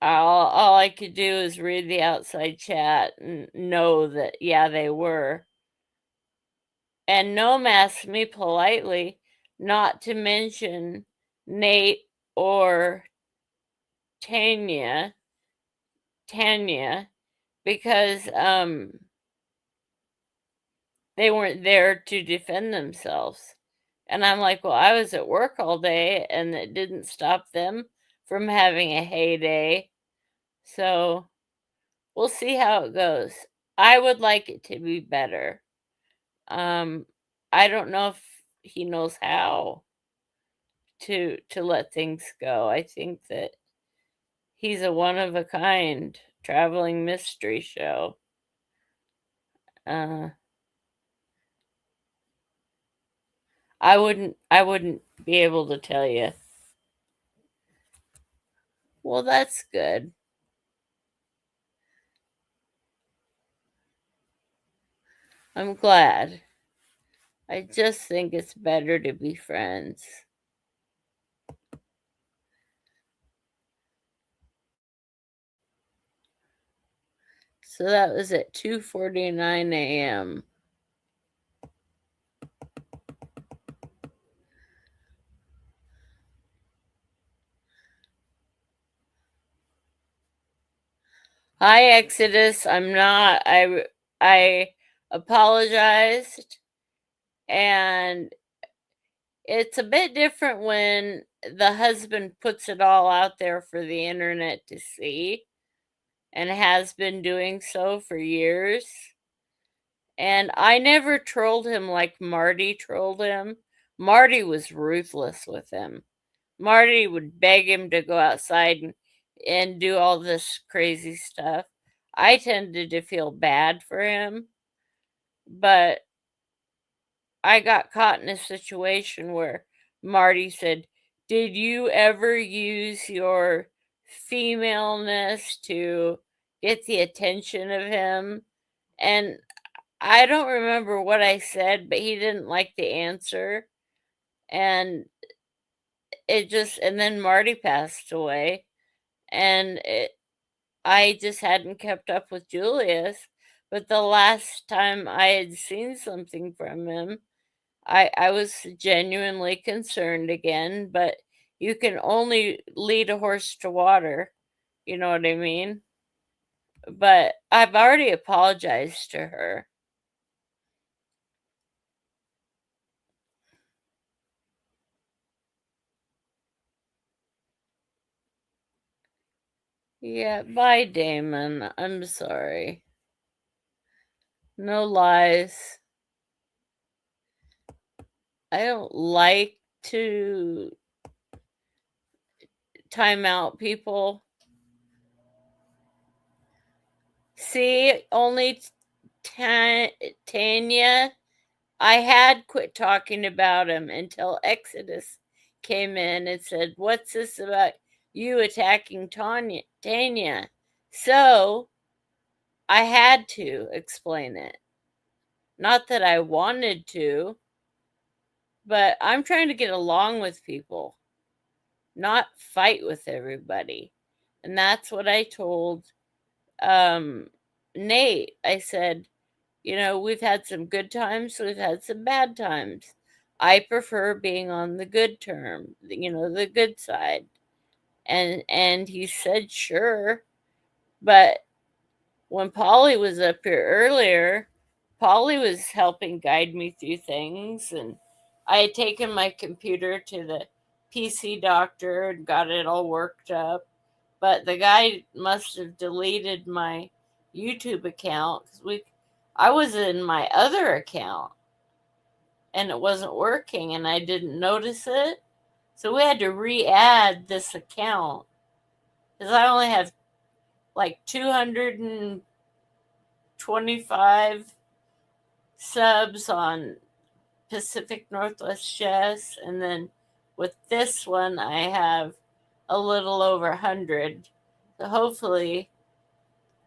all I could do is read the outside chat and know that, yeah, they were. And Noam asked me politely not to mention Nate or Tanya because they weren't there to defend themselves. And I'm like, well, I was at work all day and it didn't stop them from having a heyday. So we'll see how it goes. I would like it to be better. Um, I don't know if he knows how to let things go. I think that he's a one of a kind traveling mystery show. Uh, I wouldn't be able to tell you. Well, that's good. I'm glad. I just think it's better to be friends. So that was at 2:49 a.m. Hi, Exodus. I'm not. I apologized, and it's a bit different when the husband puts it all out there for the internet to see, and has been doing so for years. And I never trolled him like Marty trolled him. Marty was ruthless with him. Marty would beg him to go outside and do all this crazy stuff. I tended to feel bad for him, but I got caught in a situation where Marty said, "Did you ever use your femaleness to get the attention of him?" And I don't remember what I said, but he didn't like the answer. And and then Marty passed away. And I just hadn't kept up with Julius. But the last time I had seen something from him, I was genuinely concerned again. But you can only lead a horse to water. You know what I mean? But I've already apologized to her. Yeah, bye, Damon. I'm sorry. No lies. I don't like to time out people. See, only Tanya. I had quit talking about him until Exodus came in and said, "What's this about you attacking Tanya?" So I had to explain it. Not that I wanted to, but I'm trying to get along with people, not fight with everybody. And that's what I told Nate. I said, we've had some good times, we've had some bad times. I prefer being on the good term, the good side. And he said, sure. But when Polly was up here earlier, Polly was helping guide me through things, and I had taken my computer to the PC doctor and got it all worked up. But the guy must have deleted my YouTube account because I was in my other account and it wasn't working, and I didn't notice it. So we had to re-add this account because I only have like 225 subs on Pacific Northwest Chess, and then with this one I have a little over 100. So hopefully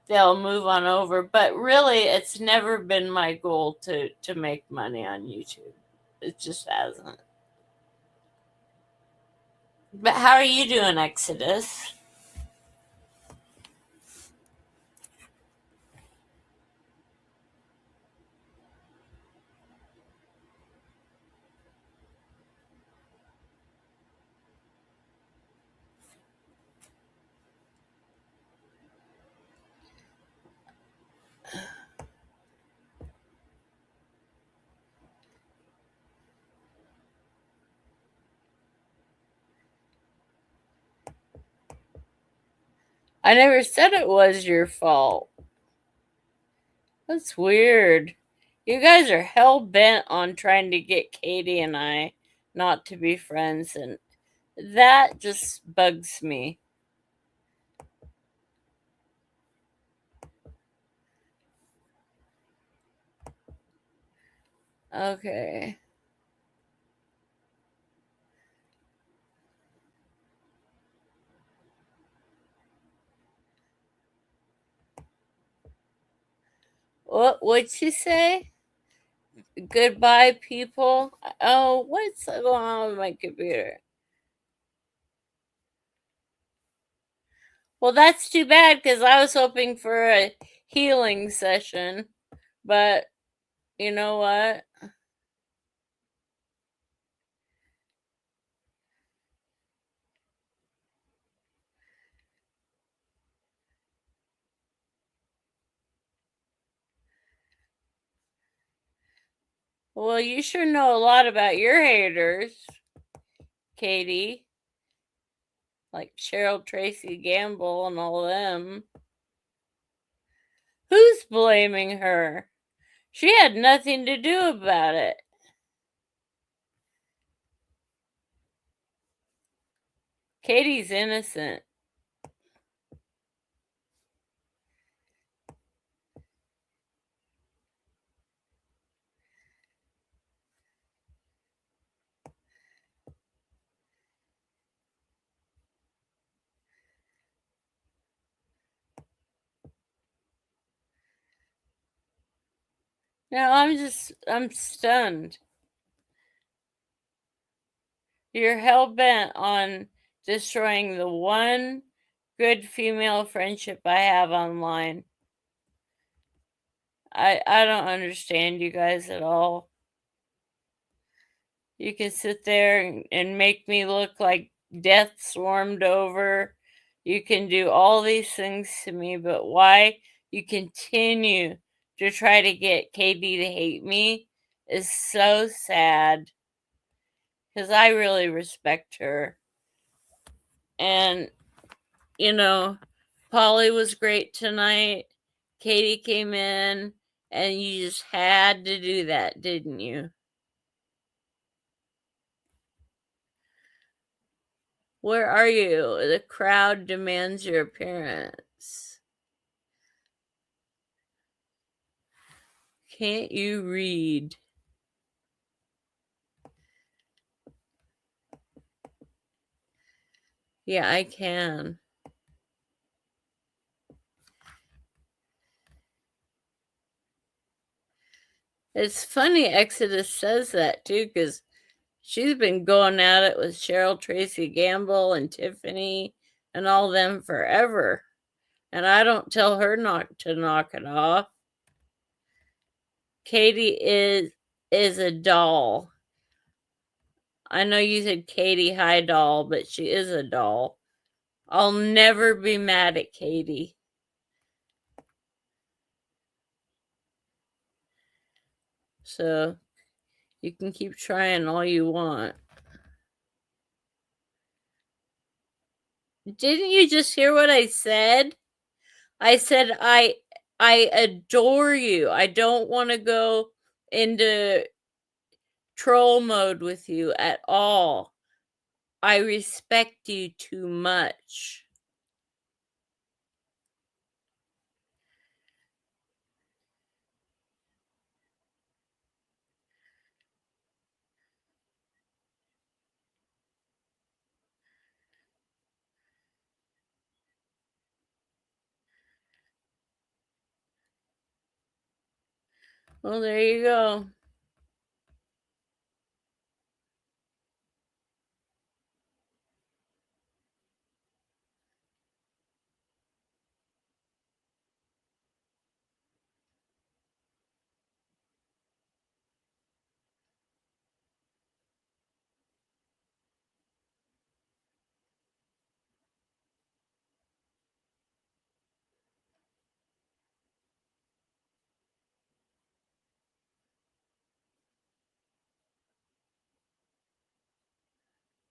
they'll move on over. But really, it's never been my goal to make money on YouTube. It just hasn't. But how are you doing, Exodus? I never said it was your fault. That's weird. You guys are hell bent on trying to get Katie and I not to be friends, and that just bugs me. Okay. What'd she say? Goodbye, people. Oh, what's going on with my computer? Well, that's too bad because I was hoping for a healing session, but you know what? Well, you sure know a lot about your haters, Katie. Like Cheryl Tracy Gamble and all them. Who's blaming her? She had nothing to do about it. Katie's innocent. No, I'm stunned. You're hell bent on destroying the one good female friendship I have online. I don't understand you guys at all. You can sit there and make me look like death swarmed over. You can do all these things to me, but why you continue to try to get Katie to hate me is so sad because I really respect her. And, you know, Polly was great tonight. Katie came in, and you just had to do that, didn't you? Where are you? The crowd demands your appearance. Can't you read? Yeah, I can. It's funny Exodus says that too, because she's been going at it with Cheryl Tracy Gamble and Tiffany and all them forever. And I don't tell her not to knock it off. Katie is a doll. I know you said Katie High doll, but she is a doll. I'll never be mad at Katie. So you can keep trying all you want. Didn't you just hear what I said? I said I adore you. I don't want to go into troll mode with you at all. I respect you too much. Well, there you go.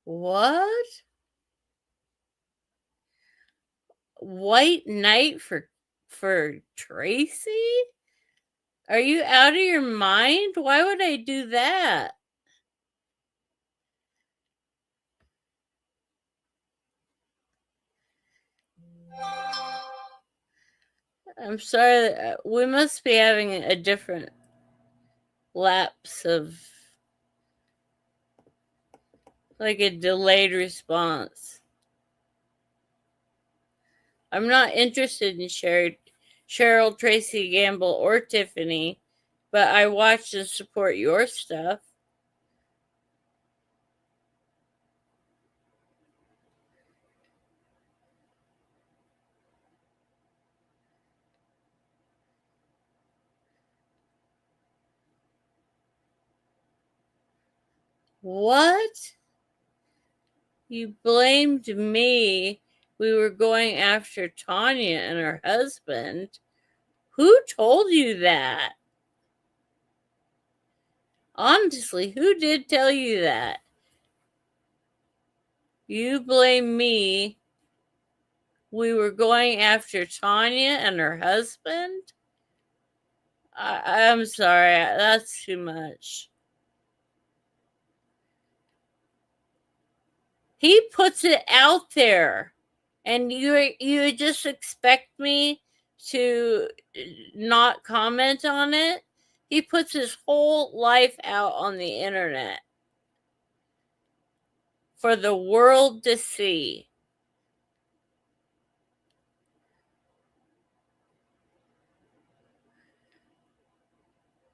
What? White Knight for Tracy? Are you out of your mind? Why would I do that? I'm sorry. We must be having a different lapse of, like, a delayed response. I'm not interested in Cheryl, Tracy Gamble, or Tiffany, but I watch and support your stuff. What? You blamed me. We were going after Tanya and her husband. Who told you that? Honestly, who did tell you that? You blame me. We were going after Tanya and her husband? I'm sorry. That's too much. He puts it out there, and you just expect me to not comment on it? He puts his whole life out on the internet for the world to see.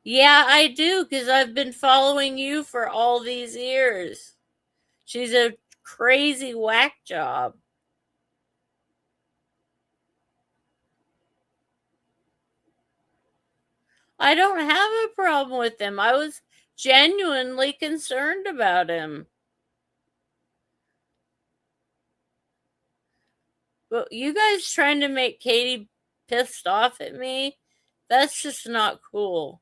Yeah, I do, because I've been following you for all these years. She's a crazy whack job. I don't have a problem with him. I was genuinely concerned about him. But you guys trying to make Katie pissed off at me, that's just not cool.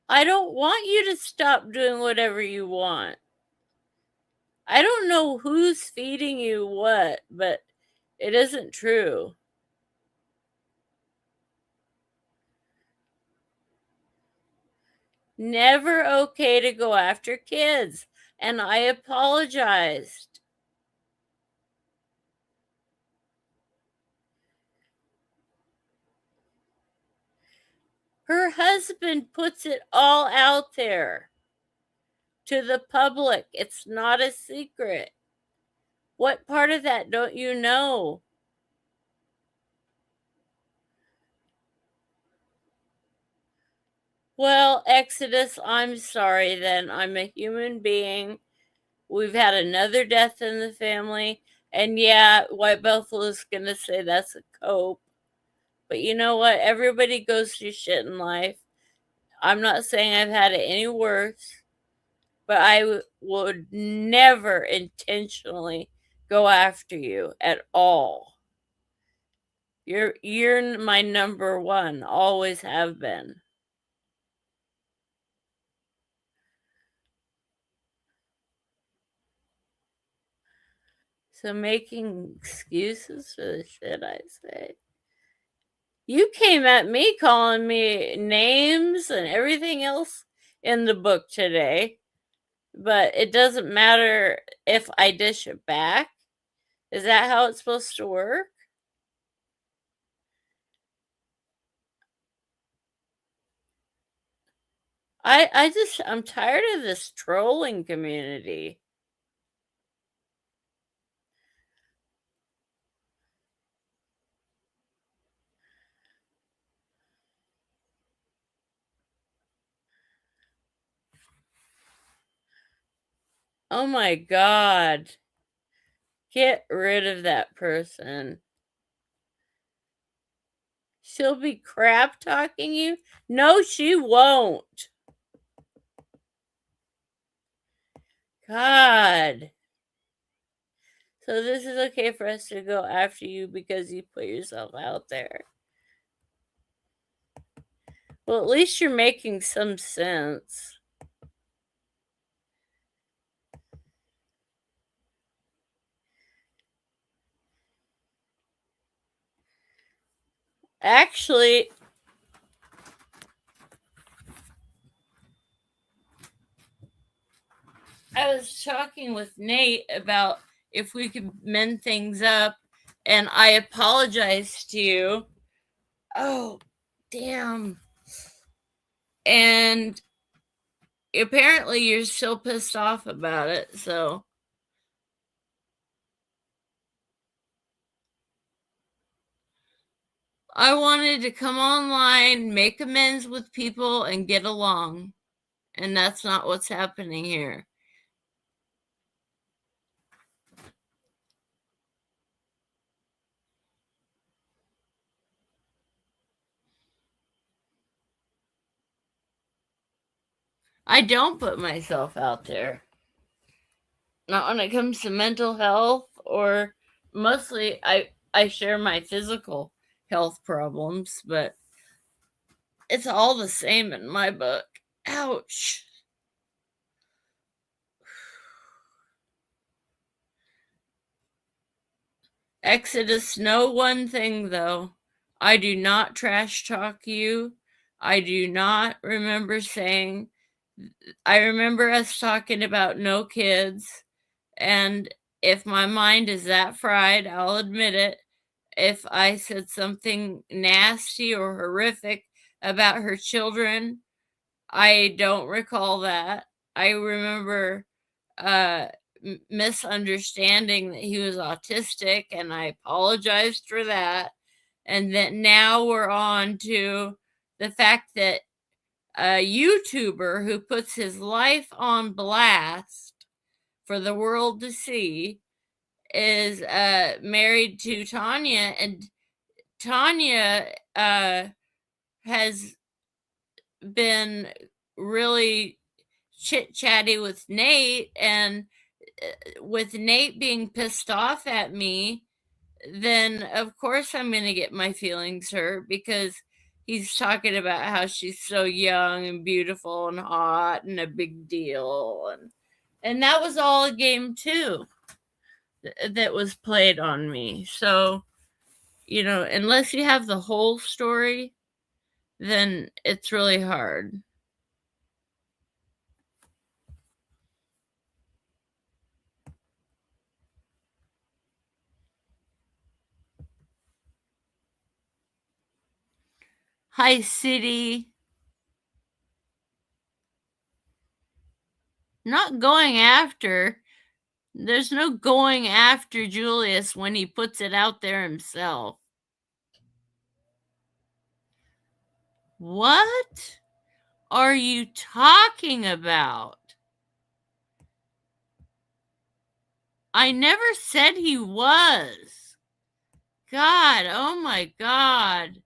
I don't want you to stop doing whatever you want. I don't know who's feeding you what, but it isn't true. Never okay to go after kids. And I apologized. Her husband puts it all out there to the public. It's not a secret. What part of that don't you know? Well, Exodus, I'm sorry then. I'm a human being. We've had another death in the family. And yeah, White Buffalo's going to say that's a cope. But you know what? Everybody goes through shit in life. I'm not saying I've had it any worse, but I would never intentionally go after you at all. You're my number one, always have been. So making excuses for the shit I say. You came at me calling me names and everything else in the book today, but it doesn't matter if I dish it back. Is that how it's supposed to work? I'm tired of this trolling community. Oh my God. Get rid of that person. She'll be crap talking you? No, she won't. God. So this is okay for us to go after you because you put yourself out there. Well, at least you're making some sense. Actually, I was talking with Nate about if we could mend things up, and I apologized to you. Oh, damn. And apparently you're still pissed off about it, so. I wanted to come online, make amends with people, and get along. And that's not what's happening here. I don't put myself out there. Not when it comes to mental health, or mostly I share my physical health problems, but it's all the same in my book. Ouch. Exodus, know one thing though. I do not trash talk you. I do not remember saying, I remember us talking about no kids. And if my mind is that fried, I'll admit it. If I said something nasty or horrific about her children, I don't recall that. I remember misunderstanding that he was autistic, and I apologized for that. And that now we're on to the fact that a YouTuber who puts his life on blast for the world to see is married to Tanya, and Tanya has been really chit-chatty with Nate, and with Nate being pissed off at me, then of course I'm going to get my feelings hurt, because he's talking about how she's so young and beautiful and hot and a big deal, and that was all a game too that was played on me. So, you know, unless you have the whole story, then it's really hard. Hi, City. Not going after. There's no going after Julius when he puts it out there himself. What are you talking about? I never said he was. God, oh my God.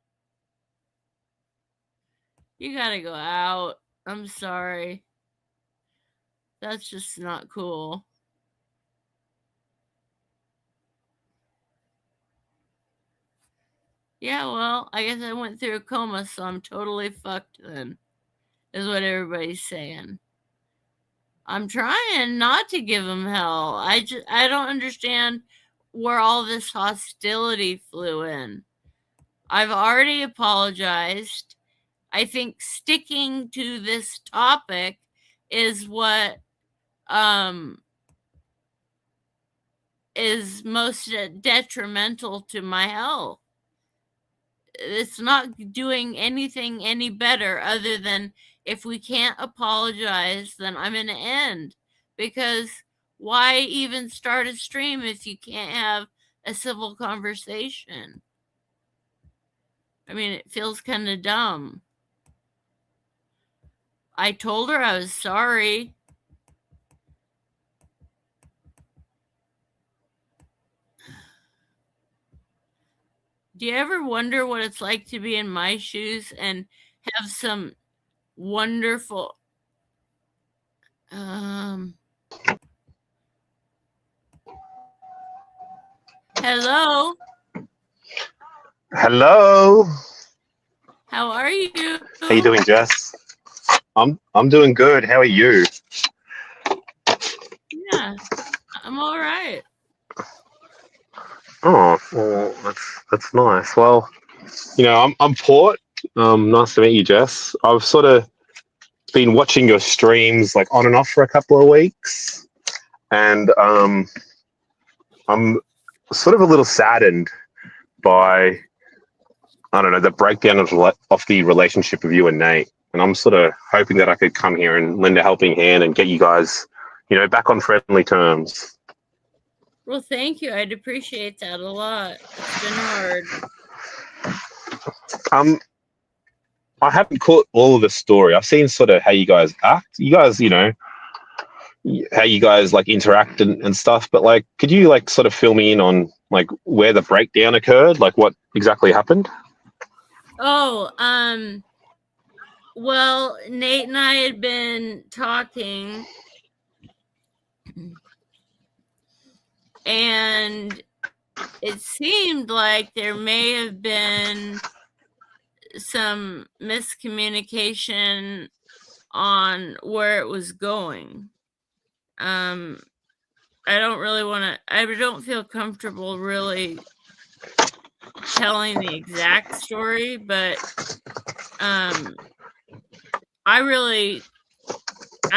You gotta go out. I'm sorry. That's just not cool. Yeah, well, I guess I went through a coma, so I'm totally fucked then, is what everybody's saying. I'm trying not to give him hell. I don't understand where all this hostility flew in. I've already apologized. I think sticking to this topic is what is most detrimental to my health. It's not doing anything any better, other than if we can't apologize, then I'm going to end. Because why even start a stream if you can't have a civil conversation? I mean, it feels kind of dumb. I told her I was sorry. Do you ever wonder what it's like to be in my shoes and have some wonderful hello? Hello. How are you? How you doing, Jess? I'm doing good. How are you? Yeah, I'm all right. Oh, well, that's nice. Well, I'm Port. Nice to meet you, Jess. I've sort of been watching your streams like on and off for a couple of weeks, and I'm sort of a little saddened by I don't know the breakdown of the relationship of you and Nate. And I'm sort of hoping that I could come here and lend a helping hand and get you guys, back on friendly terms. Well, thank you. I'd appreciate that a lot. It's been hard. I haven't caught all of the story. I've seen sort of how you guys act. You guys, how you guys like interact and stuff. But like, could you like sort of fill me in on like where the breakdown occurred? Like what exactly happened? Oh, well, Nate and I had been talking, and it seemed like there may have been some miscommunication on where it was going. I don't feel comfortable really telling the exact story, but I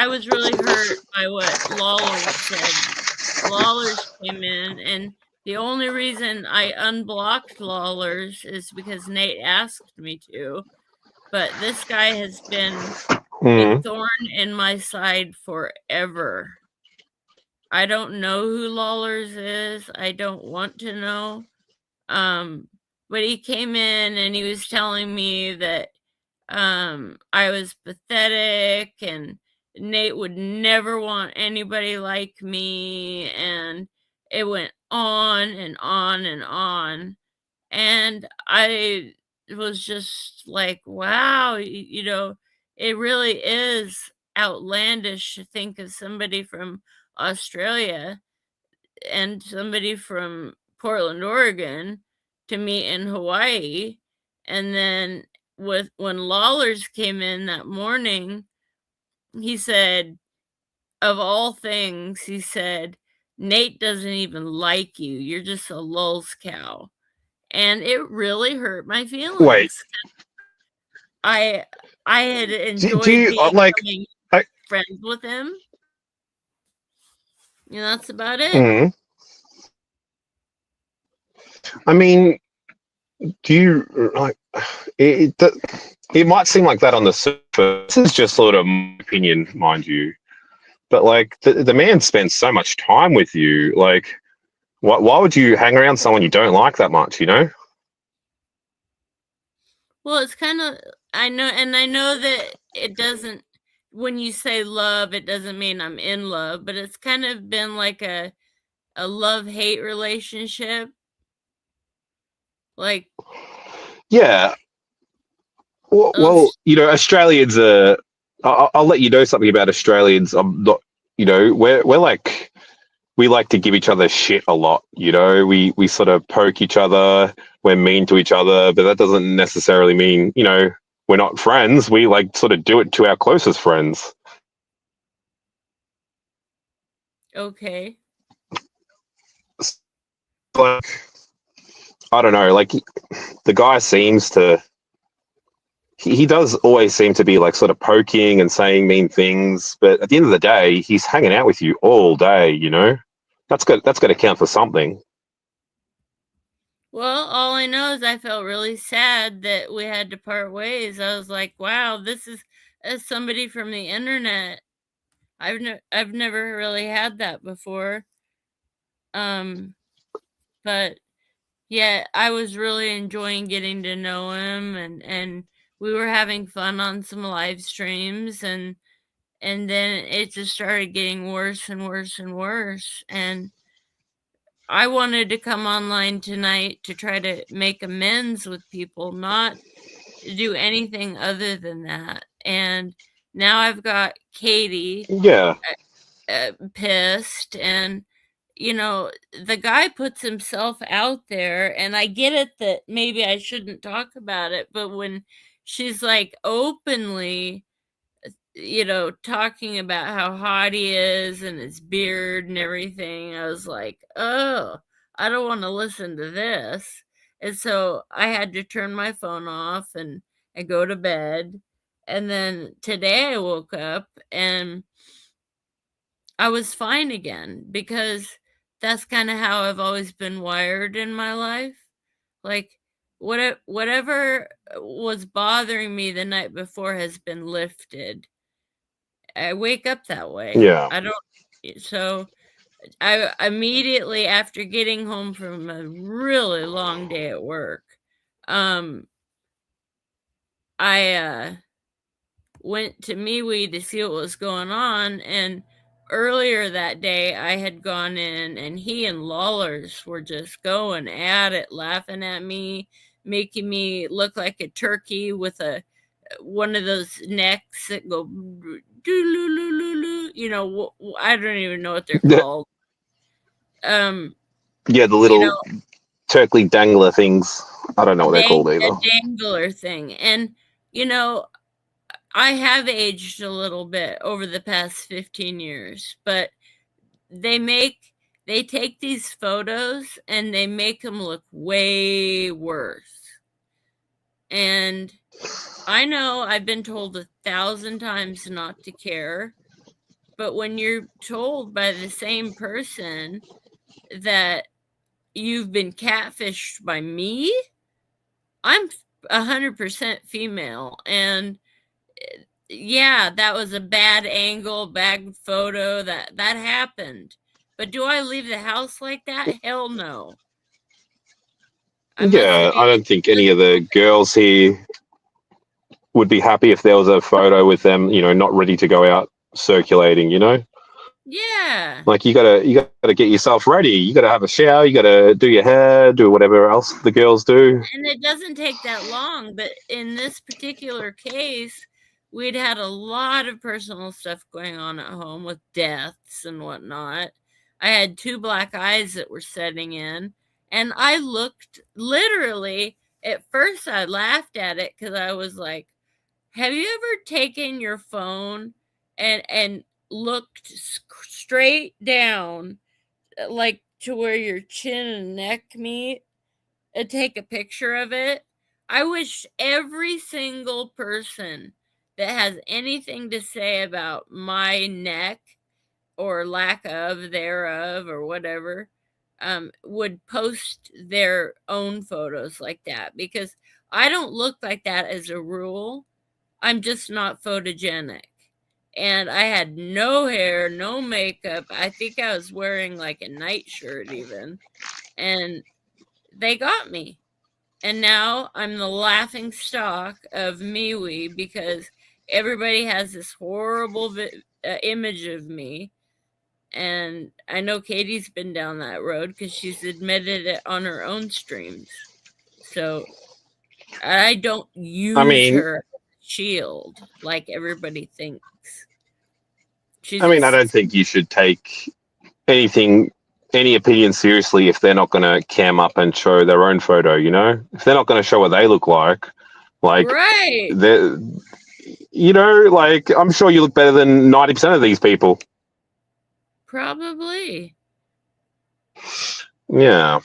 was really hurt by what Lawler said. Lawler's came in, and the only reason I unblocked Lawler's is because Nate asked me to. But this guy has been a thorn in my side forever. I don't know who Lawler's is. I don't want to know. But he came in and he was telling me that I was pathetic and Nate would never want anybody like me, and it went on and on and on. And I was just like, wow, it really is outlandish to think of somebody from Australia and somebody from Portland, Oregon to meet in Hawaii. And then when Lawler's came in that morning, he said, of all things, he said, Nate doesn't even like you. You're just a lulz cow. And it really hurt my feelings. Wait. I had enjoyed being friends with him. That's about it. I mean, do you like it? It might seem like that on the surface. This is just sort of my opinion, mind you. But like the man spends so much time with you. Like, why would you hang around someone you don't like that much? Well, it's kind of I know that it doesn't. When you say love, it doesn't mean I'm in love, but it's kind of been like a love-hate relationship. Like, yeah. Well, Australians are. I'll let you know something about Australians. I'm not. We're like we like to give each other shit a lot. We sort of poke each other. We're mean to each other, but that doesn't necessarily mean we're not friends. We like sort of do it to our closest friends. Okay. Like, I don't know. Like the guy seems to. He does always seem to be like sort of poking and saying mean things, but at the end of the day, he's hanging out with you all day. That's got to count for something. Well, all I know is I felt really sad that we had to part ways. I was like, wow, this is as somebody from the internet. I've never really had that before. But yeah, I was really enjoying getting to know him, and we were having fun on some live streams, and then it just started getting worse and worse and worse. And I wanted to come online tonight to try to make amends with people, not do anything other than that. And now I've got Katie pissed, and the guy puts himself out there, and I get it that maybe I shouldn't talk about it, but when she's like openly talking about how hot he is and his beard and everything, I was like, oh, I don't want to listen to this. And so I had to turn my phone off and go to bed. And then today I woke up and I was fine again because that's kind of how I've always been wired in my life. Like whatever was bothering me the night before has been lifted. I wake up that way. Yeah. I don't so I immediately after getting home from a really long day at work, I went to MeWe to see what was going on, and earlier that day I had gone in and he and Lawlers were just going at it, laughing at me, making me look like a turkey with one of those necks that go I don't even know what they're called. Yeah, the little turkey dangler things. I don't know what they're called either. A dangler thing. And I have aged a little bit over the past 15 years, but they take these photos and they make them look way worse. And I know I've been told 1,000 times not to care, but when you're told by the same person that you've been catfished by me, I'm 100% female, and yeah, that was a bad angle, bad photo, that happened. But do I leave the house like that? Hell no. I don't think any of the girls here would be happy if there was a photo with them, not ready to go out circulating, Yeah. Like you gotta get yourself ready. You gotta have a shower. You gotta do your hair, do whatever else the girls do. And it doesn't take that long. But in this particular case, we'd had a lot of personal stuff going on at home with deaths and whatnot. I had 2 black eyes that were setting in, and I looked literally. At first, I laughed at it because I was like, "Have you ever taken your phone and looked straight down, like to where your chin and neck meet, and take a picture of it?" I wish every single person that has anything to say about my neck or lack of thereof or whatever would post their own photos like that, because I don't look like that as a rule. I'm just not photogenic. And I had no hair, no makeup. I think I was wearing like a nightshirt even. And they got me. And now I'm the laughing stock of MeWe because everybody has this horrible image of me. And I know Katie's been down that road because she's admitted it on her own streams. So I don't use her shield like everybody thinks. I don't think you should take any opinion seriously if they're not going to cam up and show their own photo, if they're not going to show what they look like right, like I'm sure you look better than 90% of these people. Probably. Yeah.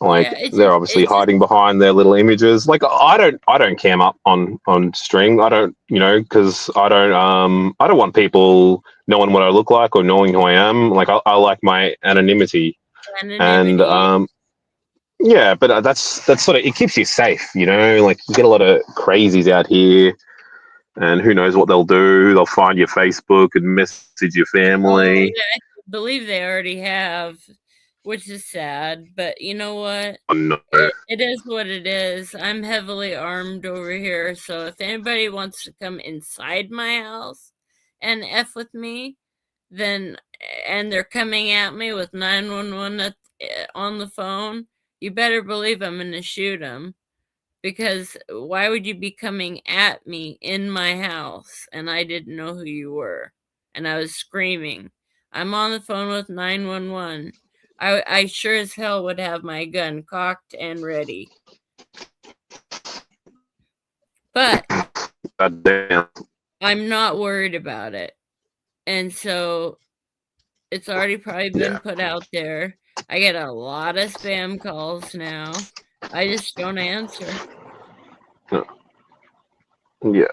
They're obviously hiding behind their little images. Like I don't cam up on stream. I don't, because I don't want people knowing what I look like or knowing who I am. Like I like my anonymity. And yeah, but that's sort of, it keeps you safe, like you get a lot of crazies out here and who knows what they'll do. They'll find your Facebook and message your family. Oh, yeah, I believe they already have, which is sad, but you know what? Oh, no. It is what it is. I'm heavily armed over here, so if anybody wants to come inside my house and F with me, and they're coming at me with 911 on the phone, you better believe I'm going to shoot them, because why would you be coming at me in my house and I didn't know who you were? And I was screaming. I'm on the phone with 911. I sure as hell would have my gun cocked and ready. But I'm not worried about it. And so it's already probably been put out there. I get a lot of spam calls now. I just don't answer. Yeah,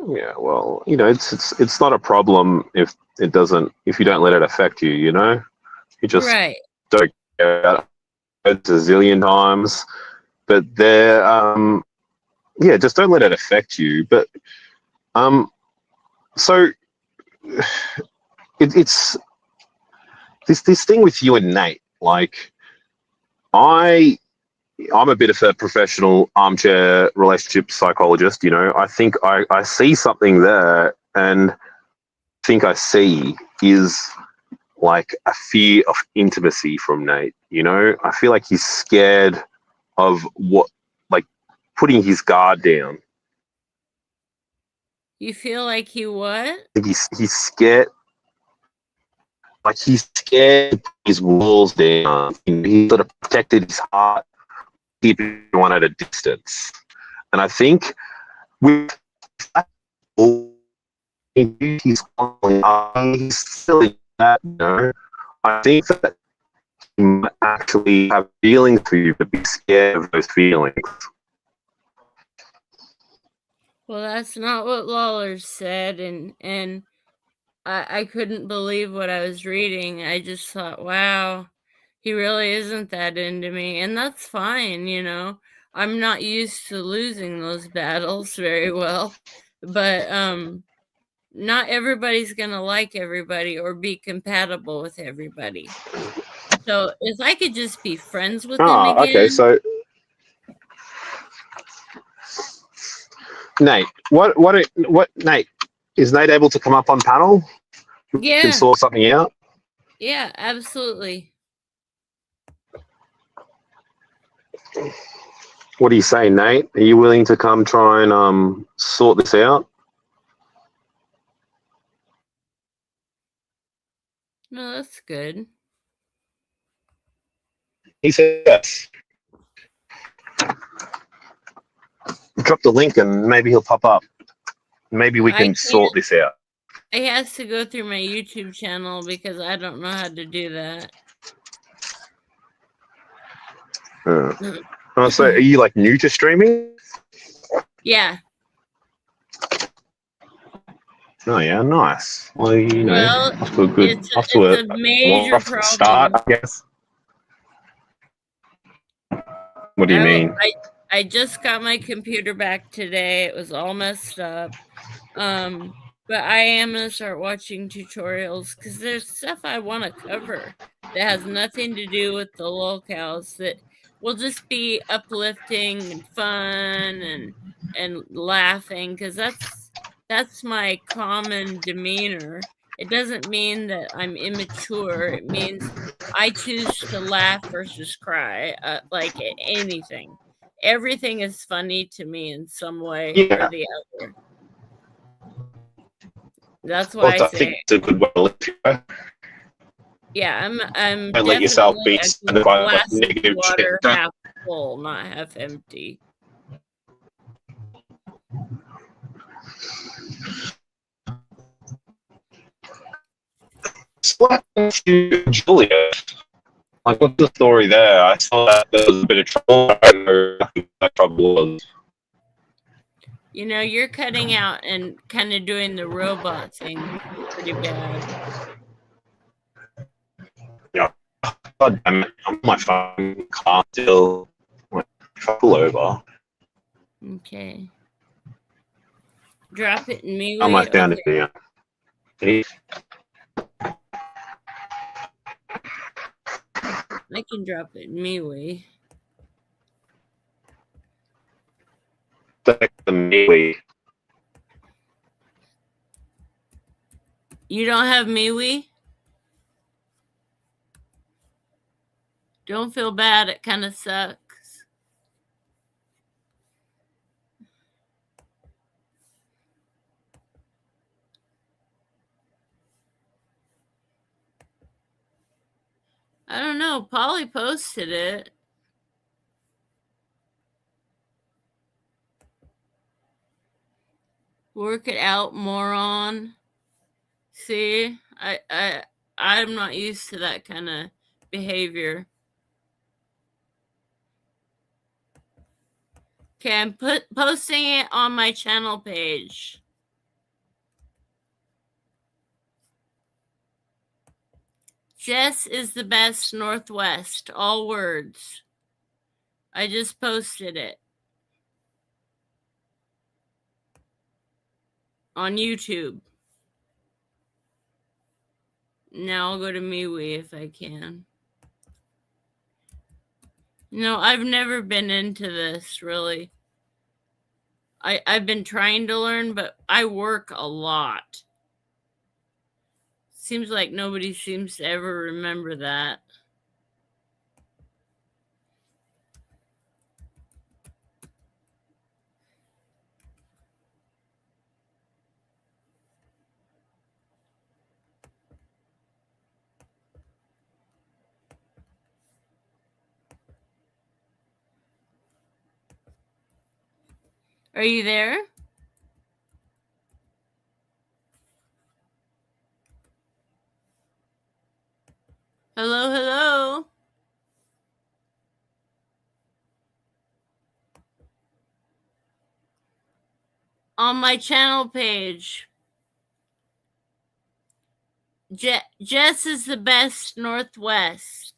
yeah. Well, it's not a problem if you don't let it affect you. You just Right. don't care about it a zillion times. But yeah, just don't let it affect you. But so it's this thing with you and Nate. Like, I I'm a bit of a professional armchair relationship psychologist. I think I see something there, and think I see is like a fear of intimacy from Nate. I feel like he's scared of like putting his guard down. You feel like he what? I think he's scared. Like he's scared to put his walls down. He sort of protected his heart, keeping everyone at a distance. And I think with that, he's silly. I think that he might actually have feelings for you, but be scared of those feelings. Well, that's not what Lawler said, and I couldn't believe what I was reading. I just thought, wow, he really isn't that into me, and that's fine. I'm not used to losing those battles very well, but not everybody's gonna like everybody or be compatible with everybody. So if I could just be friends with him Okay. again. So, Nate, Nate, is Nate able to come up on panel? Yeah. Can sort something out? Yeah, absolutely. What do you say, Nate? Are you willing to come try and sort this out? No, that's good. He said yes. Drop the link and maybe he'll pop up. Maybe we can sort this out. It has to go through my YouTube channel because I don't know how to do that. So are you like new to streaming? Yeah. Oh yeah, nice. Well, off to a good, it's a major problem. Start, I guess. What do you mean? I just got my computer back today. It was all messed up. But I am gonna start watching tutorials because there's stuff I want to cover that has nothing to do with the locales that will just be uplifting and fun and laughing because that's my common demeanor. It doesn't mean that I'm immature. It means I choose to laugh versus cry, like at anything. Everything is funny to me in some way or the other. That's why I think it's a good way to live. Yeah, I'm Don't let yourself be definitely a glass of water half full, not half empty. What happened to Julia? Like, what's the story there? I saw that there was a bit of trouble. I don't know what that trouble was. You're cutting out and kind of doing the robot thing pretty bad. Yeah. God damn it. I'm on my phone. Can't still pull over. Okay. Drop it in me. I found it here. I can drop it in MeWe. The MeWe. You don't have MeWe? Don't feel bad. It kind of sucks. I don't know. Polly posted it. Work it out, moron. See, I'm not used to that kind of behavior. Okay, I'm posting it on my channel page. Jess is the best Northwest. All words. I just posted it. On YouTube. Now I'll go to MeWe if I can. No, I've never been into this, really. I've been trying to learn, but I work a lot. Seems like nobody seems to ever remember that. Are you there? Hello, hello. On my channel page. Jess is the best Northwest.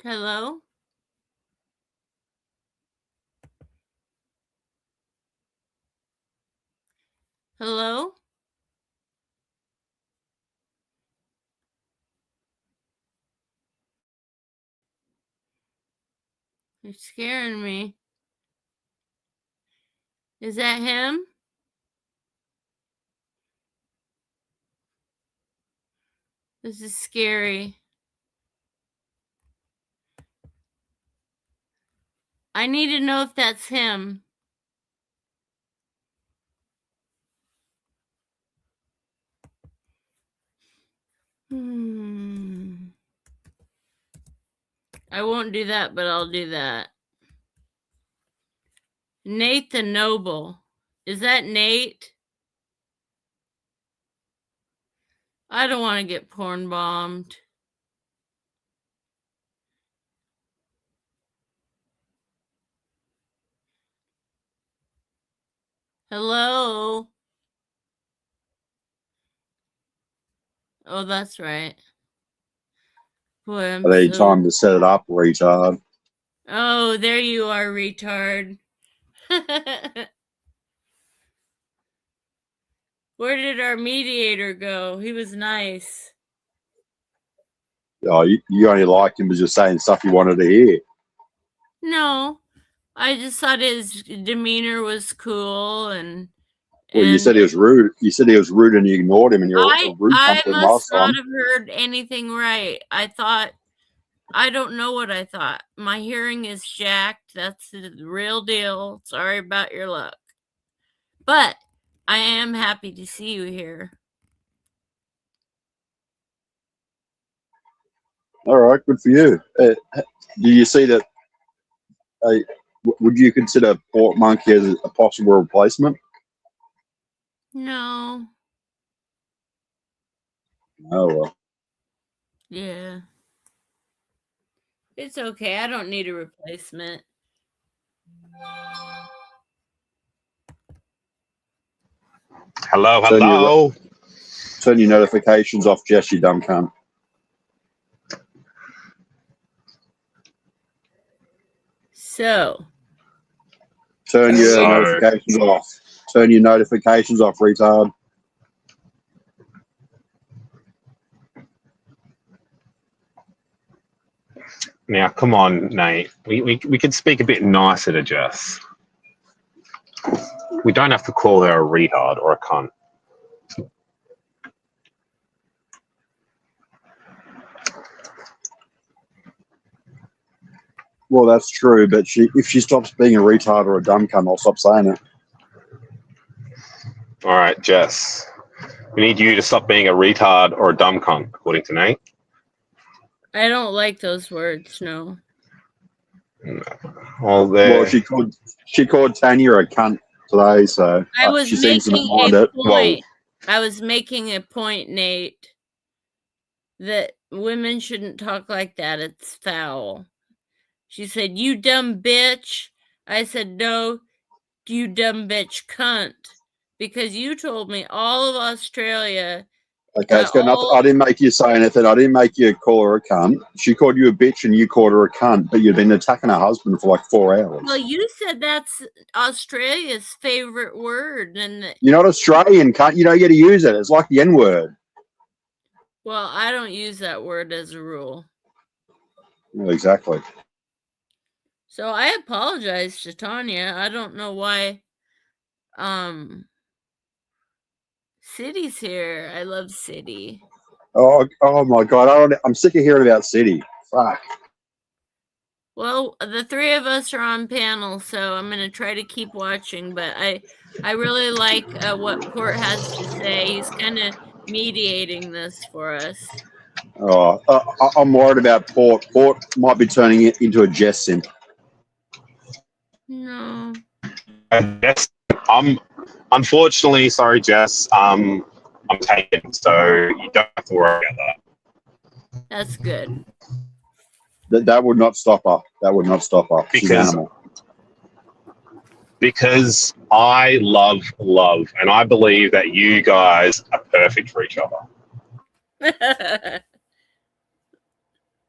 Hello? Hello? You're scaring me. Is that him? This is scary. I need to know if that's him. I won't do that, but I'll do that. Nathan Noble. Is that Nate? I don't want to get porn bombed. Hello? Oh, that's right. Boy, I need time to set it up, retard. Oh, there you are, retard. Where did our mediator go? He was nice. Oh, you only liked him because you're saying stuff you wanted to hear. No, I just thought his demeanor was cool and. Well, you said he was rude. You said he was rude, and you ignored him, and you're a rude I cunt must last time. not have heard anything right. I don't know what I thought. My hearing is jacked. That's the real deal. Sorry about your luck. But I am happy to see you here. All right, good for you. Do you see that? Would you consider Port Monkey as a possible replacement? No. Oh well. Yeah. It's okay. I don't need a replacement. Hello, hello. Turn your notifications off, Jess, you dumb cunt. So. Turn your notifications off. Turn your notifications off, retard. Now, come on, Nate. We could speak a bit nicer to Jess. We don't have to call her a retard or a cunt. Well, that's true, but if she stops being a retard or a dumb cunt, I'll stop saying it. All right, Jess. We need you to stop being a retard or a dumb cunt, according to Nate. I don't like those words, no. Well, Well, she called Tanya a cunt today, so I was she seems to not making mind a it. Well, point. I was making a point, Nate, that women shouldn't talk like that. It's foul. She said, "You dumb bitch." I said, "No, you dumb bitch cunt." Because you told me all of Australia. okay, it's got nothing. I didn't make you say anything. I didn't make you call her a cunt. She called you a bitch and you called her a cunt, but you've been attacking her husband for like 4 hours. Well, you said that's Australia's favorite word, and You're not Australian, cunt. You don't get to use it. It's like the N word. well, I don't use that word as a rule. Well, exactly. So I apologize to Tanya. I don't know why. City's here. I love City. Oh my God. I'm sick of hearing about City. Fuck. Well, the three of us are on panel, so I'm going to try to keep watching, but I really like what Port has to say. He's kind of mediating this for us. Oh, I'm worried about Port. Port might be turning it into a Jess simp. No. Jess, unfortunately, sorry, Jess. I'm taken, so you don't have to worry about that. That's good. That would not stop her. That would not stop her. She's an animal. Because I love, and I believe that you guys are perfect for each other.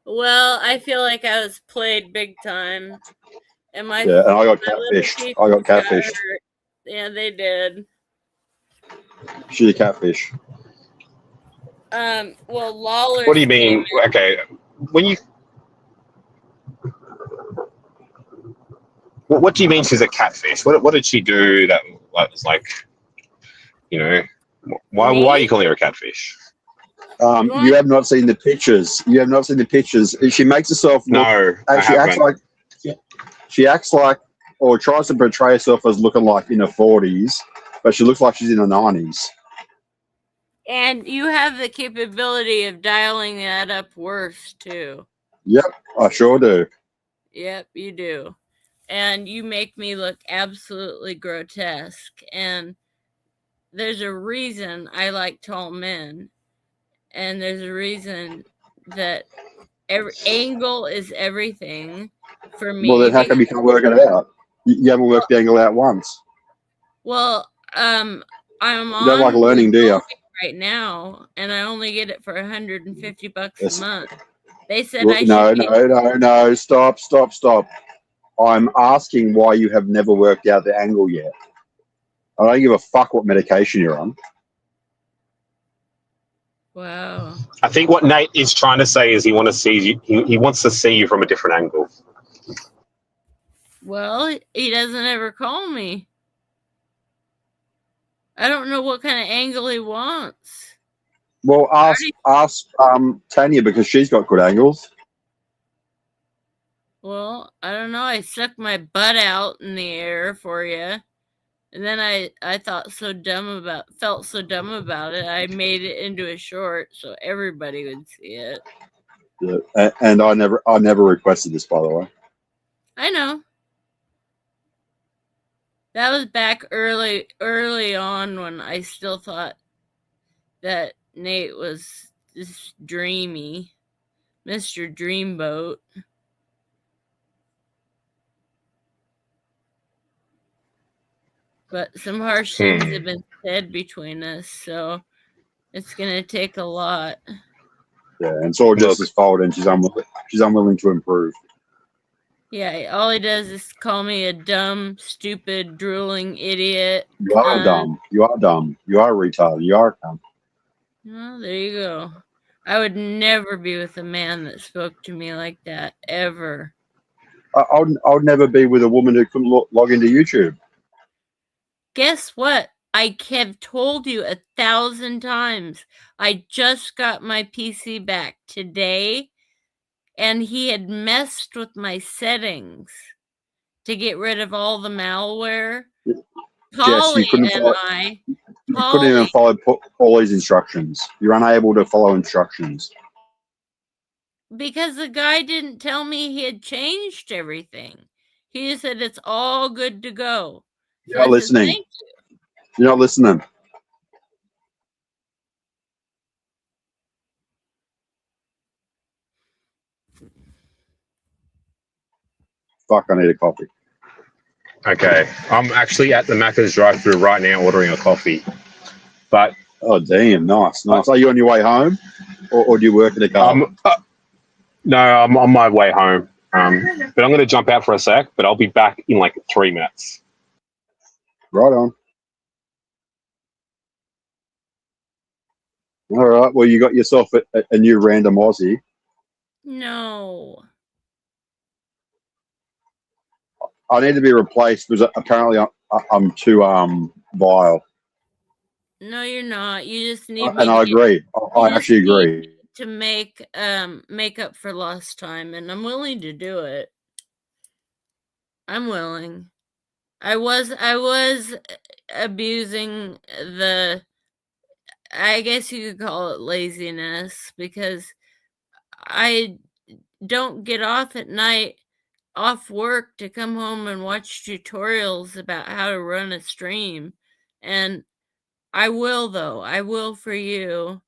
Well, I feel like I was played big time. And and I got catfished. I got catfished. Yeah, they did. She's a catfish. Well, Lawler. What do you mean? Okay, when you. What do you mean she's a catfish? What did she do that was like, you know, why are you calling her a catfish? You have not seen the pictures. You have not seen the pictures. She makes herself look. No, she acts like, or tries to portray herself as looking like in her 40s, but she looks like she's in her 90s. And you have the capability of dialing that up worse too. Yep, I sure do. Yep, you do. And you make me look absolutely grotesque. And there's a reason I like tall men. And there's a reason that every angle is everything for me. Well, then how come you can't work it out? You haven't worked the angle out once. Well, I'm on. You don't like learning, do you? Right now, and I only get it for $150 a month. They said No, stop. I'm asking why you have never worked out the angle yet. I don't give a fuck what medication you're on. Wow. I think what Nate is trying to say is he wants to see you from a different angle. Well, he doesn't ever call me. I don't know what kind of angle he wants. Well, ask Tanya, because she's got good angles. Well, I don't know. I stuck my butt out in the air for you. And then I felt so dumb about it. I made it into a short so everybody would see it. Yeah, and I never requested this, by the way. I know. That was back early on when I still thought that Nate was just dreamy, Mr. Dreamboat. But some harsh things have been said between us, so it's gonna take a lot. Yeah, and it's all just his fault, and she's unwilling to improve. Yeah, all he does is call me a dumb, stupid, drooling idiot. You are dumb. You are dumb. You are retarded. You are dumb. Well, there you go. I would never be with a man that spoke to me like that, ever. I would never be with a woman who couldn't log into YouTube. Guess what? I have told you 1,000 times. I just got my PC back today, and he had messed with my settings to get rid of all the malware. Polly you couldn't even follow Paulie's instructions. You're unable to follow instructions. Because the guy didn't tell me he had changed everything. He just said it's all good to go. So You're not I said, listening. thank you. You're not listening. Fuck, I need a coffee. Okay, I'm actually at the Macca's drive-through right now ordering a coffee. But Oh, damn. Nice. Are you on your way home or do you work at a car? no, I'm on my way home. But I'm going to jump out for a sec, but I'll be back in like 3 minutes. Right on. All right. Well, you got yourself a new random Aussie. No. I need to be replaced because apparently I'm too vile. No, you're not. You just need me And I agree. I actually agree. to make up for lost time, and I'm willing to do it. I'm willing. I was abusing the, I guess you could call it laziness, because I don't get off at night off work to come home and watch tutorials about how to run a stream. And I will, though. I will for you.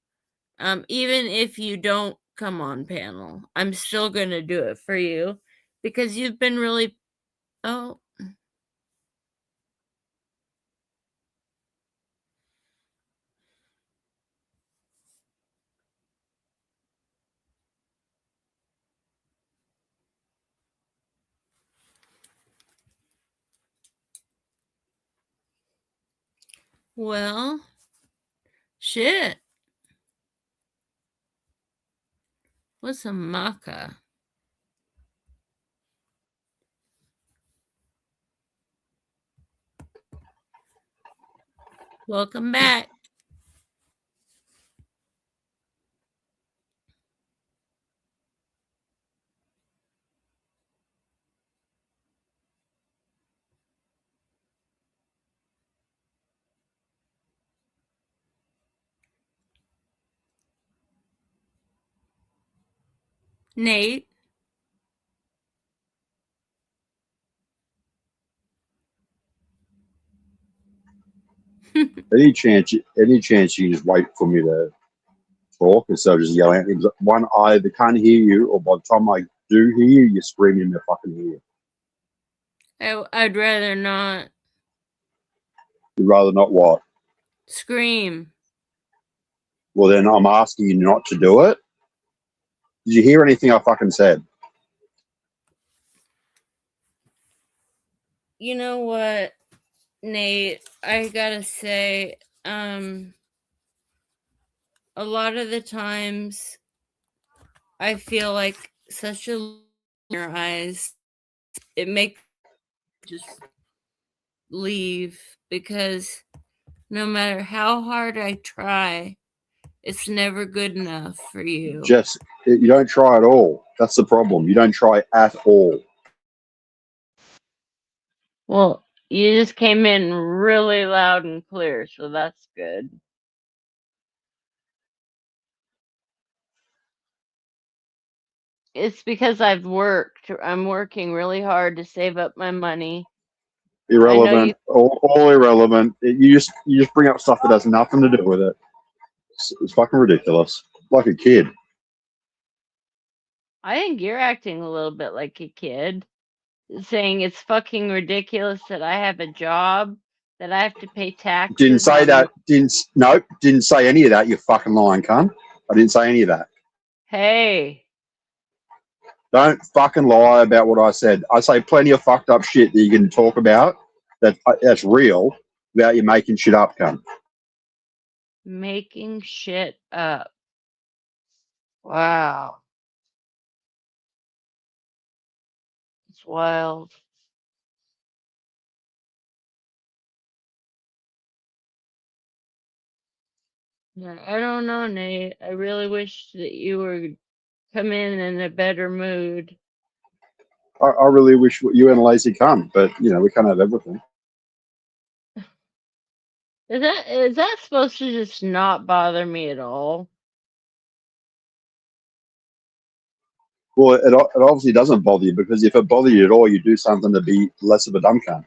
Even if you don't come on panel, I'm still going to do it for you because you've been really, oh. Well, shit. What's a maca? Welcome back. Nate. Any chance you can just wait for me to talk instead of just yelling at me? One, I either can't hear you, or by the time I do hear you, you're screaming in the fucking ear. I'd rather not. You'd rather not what? Scream. Well, then I'm asking you not to do it. Did you hear anything I fucking said? You know what, Nate? I gotta say, a lot of the times I feel like such a in your eyes. It makes just leave, because no matter how hard I try, it's never good enough for you. Jess, you don't try at all. That's the problem. You don't try at all. Well, you just came in really loud and clear, so that's good. It's because I've worked. I'm working really hard to save up my money. Irrelevant. All irrelevant. You just bring up stuff that has nothing to do with it. It's fucking ridiculous. Like a kid. I think you're acting a little bit like a kid, saying it's fucking ridiculous that I have a job, that I have to pay taxes. Didn't say that. Didn't say any of that, you fucking lying cunt. I didn't say any of that. Hey. Don't fucking lie about what I said. I say plenty of fucked up shit that you can talk about that's real without you making shit up, cunt. Making shit up. Wow. It's wild. Yeah, I don't know, Nate. I really wish that you were come in a better mood. I really wish you and lazy cunt, but you know we can't have everything. Is that supposed to just not bother me at all? Well, it obviously doesn't bother you, because if it bothered you at all, you do something to be less of a dumb cunt.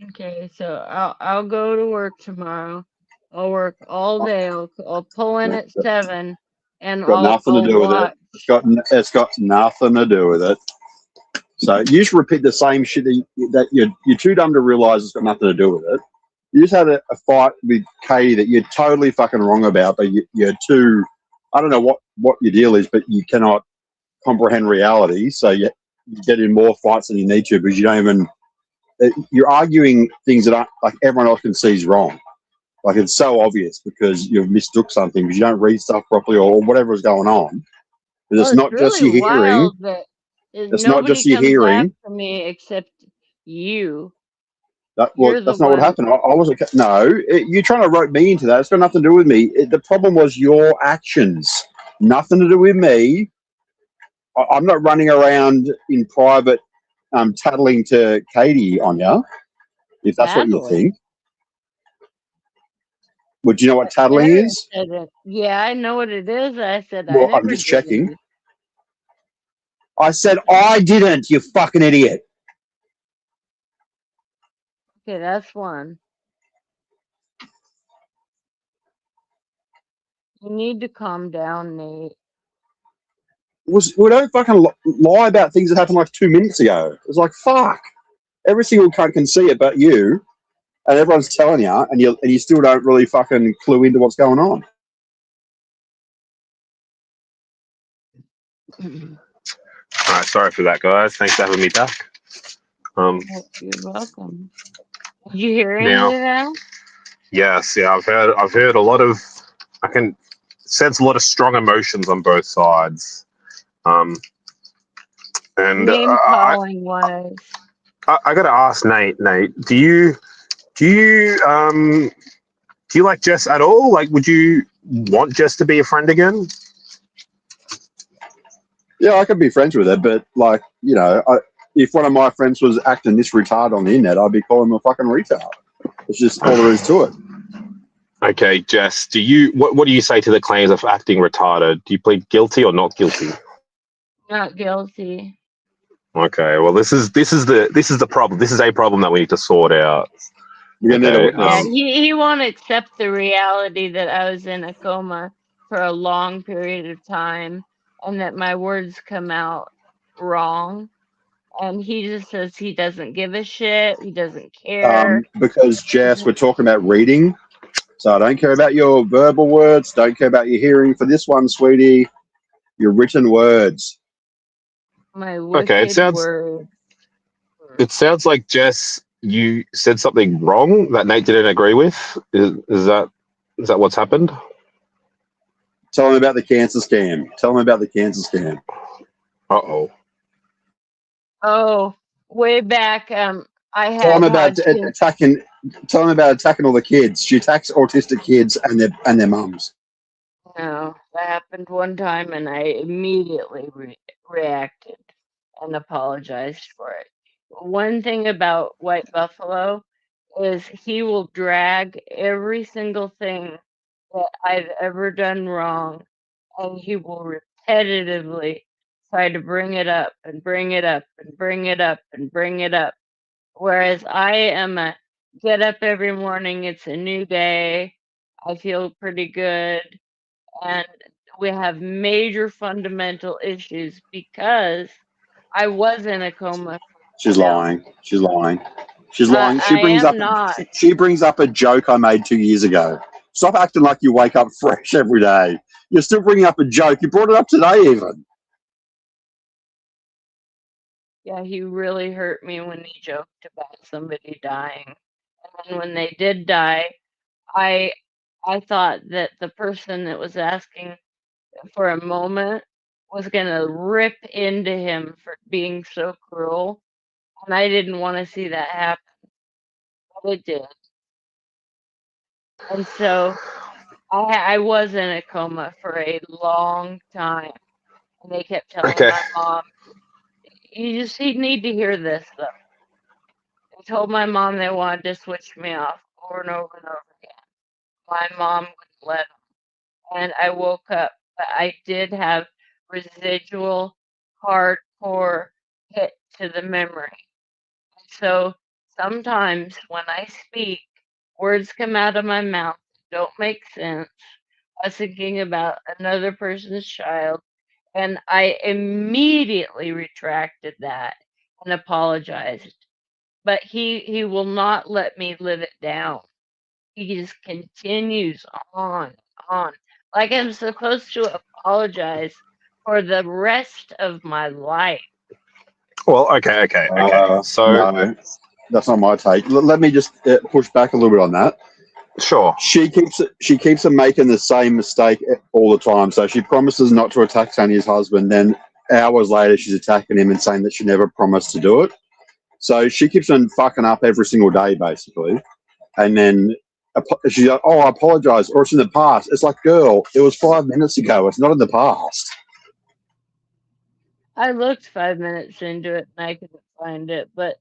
Okay, so I'll go to work tomorrow. I'll work all day. I'll pull in at 7, and Got nothing to do with it. It's got nothing to do with it. So you just repeat the same shit that you're too dumb to realize it's got nothing to do with it. You just had a fight with Katie that you're totally fucking wrong about, but you're too. I don't know what your deal is, but you cannot comprehend reality. So you get in more fights than you need to, because you don't even. You're arguing things that aren't, like, everyone else can see is wrong. Like, it's so obvious because you've mistook something because you don't read stuff properly or whatever is going on. And it's not just your hearing. It's not just your hearing. For me, except you. That's not what happened. I wasn't. No, you're trying to rope me into that. It's got nothing to do with me. The problem was your actions. Nothing to do with me. I'm not running around in private, tattling to Katie on you. If that's what you think. Would you know what tattling is? Yeah, I know what it is. I said. Well, I'm just checking. I said I didn't. You fucking idiot. Okay, that's one. You need to calm down, Nate. We don't fucking lie about things that happened like 2 minutes ago. It's like, fuck. Every single cunt can see it but you, and everyone's telling you, and you still don't really fucking clue into what's going on. All right, sorry for that, guys. Thanks for having me back. You're welcome. Did you hear any of that? Yes, yeah, I've heard a lot of. I can sense a lot of strong emotions on both sides. And name calling wise. I got to ask Nate. Do you like Jess at all? Like, would you want Jess to be a friend again? Yeah, I could be friends with her, but, like, you know, if one of my friends was acting this retard on the internet, I'd be calling him a fucking retard. It's just all there is to it. Okay, Jess, what do you say to the claims of acting retarded? Do you plead guilty or not guilty? Not guilty. Okay, well, this is the problem. This is a problem that we need to sort out. He won't accept the reality that I was in a coma for a long period of time, and that my words come out wrong. And he just says he doesn't give a shit. He doesn't care. Because, Jess, we're talking about reading. So I don't care about your verbal words. Don't care about your hearing. For this one, sweetie, your written words. My wicked words. It sounds like, Jess, you said something wrong that Nate didn't agree with. Is that what's happened? Tell him about the cancer scam. Uh-oh. Oh, way back, I had. Tell him about attacking. Tell him about attacking all the kids. She attacks autistic kids and their mums. No, that happened one time, and I immediately reacted and apologized for it. One thing about White Buffalo is he will drag every single thing that I've ever done wrong, and he will repetitively try to bring it up and bring it up and bring it up and bring it up. Whereas I am a get up every morning, it's a new day, I feel pretty good, and we have major fundamental issues because I was in a coma. She's lying. She brings up a joke I made 2 years ago. Stop acting like you wake up fresh every day. You're still bringing up a joke. You brought it up today even. Yeah, he really hurt me when he joked about somebody dying. And when they did die, I thought that the person that was asking for a moment was going to rip into him for being so cruel. And I didn't want to see that happen. But it did. And so I was in a coma for a long time. And they kept telling my mom, you need to hear this, though. They told my mom they wanted to switch me off over and over and over again. My mom wouldn't let them. and I woke up, but I did have residual hardcore hit to the memory. So sometimes when I speak, words come out of my mouth that don't make sense. I was thinking about another person's child, and I immediately retracted that and apologized. But he will not let me live it down. He just continues on, on, like I'm supposed to apologize for the rest of my life. Well, okay. So no, that's not my take. Let me just push back a little bit on that. sure. She keeps on making the same mistake all the time. So she promises not to attack Tanya's husband. Then hours later, she's attacking him and saying that she never promised to do it. So she keeps on fucking up every single day, basically. And then she's like, "Oh, I apologize," or it's in the past. It's like, girl, it was 5 minutes ago. It's not in the past. I looked 5 minutes into it and I couldn't find it, but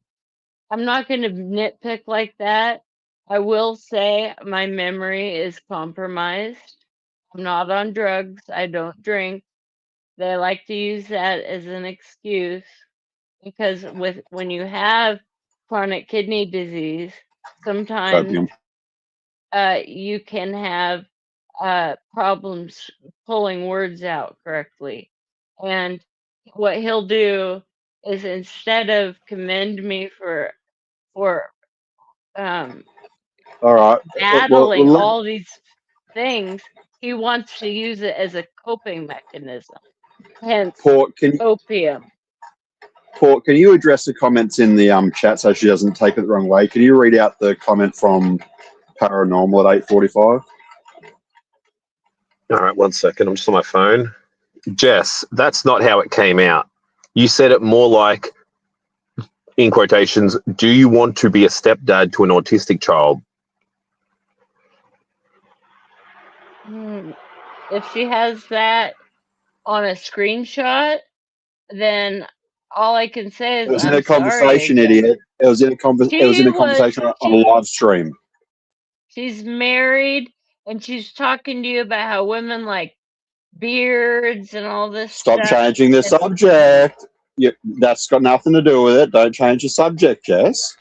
I'm not going to nitpick like that. I will say my memory is compromised. I'm not on drugs. I don't drink. They like to use that as an excuse because when you have chronic kidney disease, sometimes Opium. you can have problems pulling words out correctly. And what he'll do is instead of commend me for um, All right. battling all these things, he wants to use it as a coping mechanism. Hence, opium. Port, can you address the comments in the chat so she doesn't take it the wrong way? Can you read out the comment from Paranormal at 8:45? All right, 1 second. I'm just on my phone. Jess, that's not how it came out. You said it more like, in quotations, do you want to be a stepdad to an autistic child? If she has that on a screenshot, then all I can say is it was in a conversation, sorry, idiot. It was in a conversation on a live stream. She's married and she's talking to you about how women like beards and all this Stop stuff. changing the subject. That's got nothing to do with it. Don't change the subject, Jess.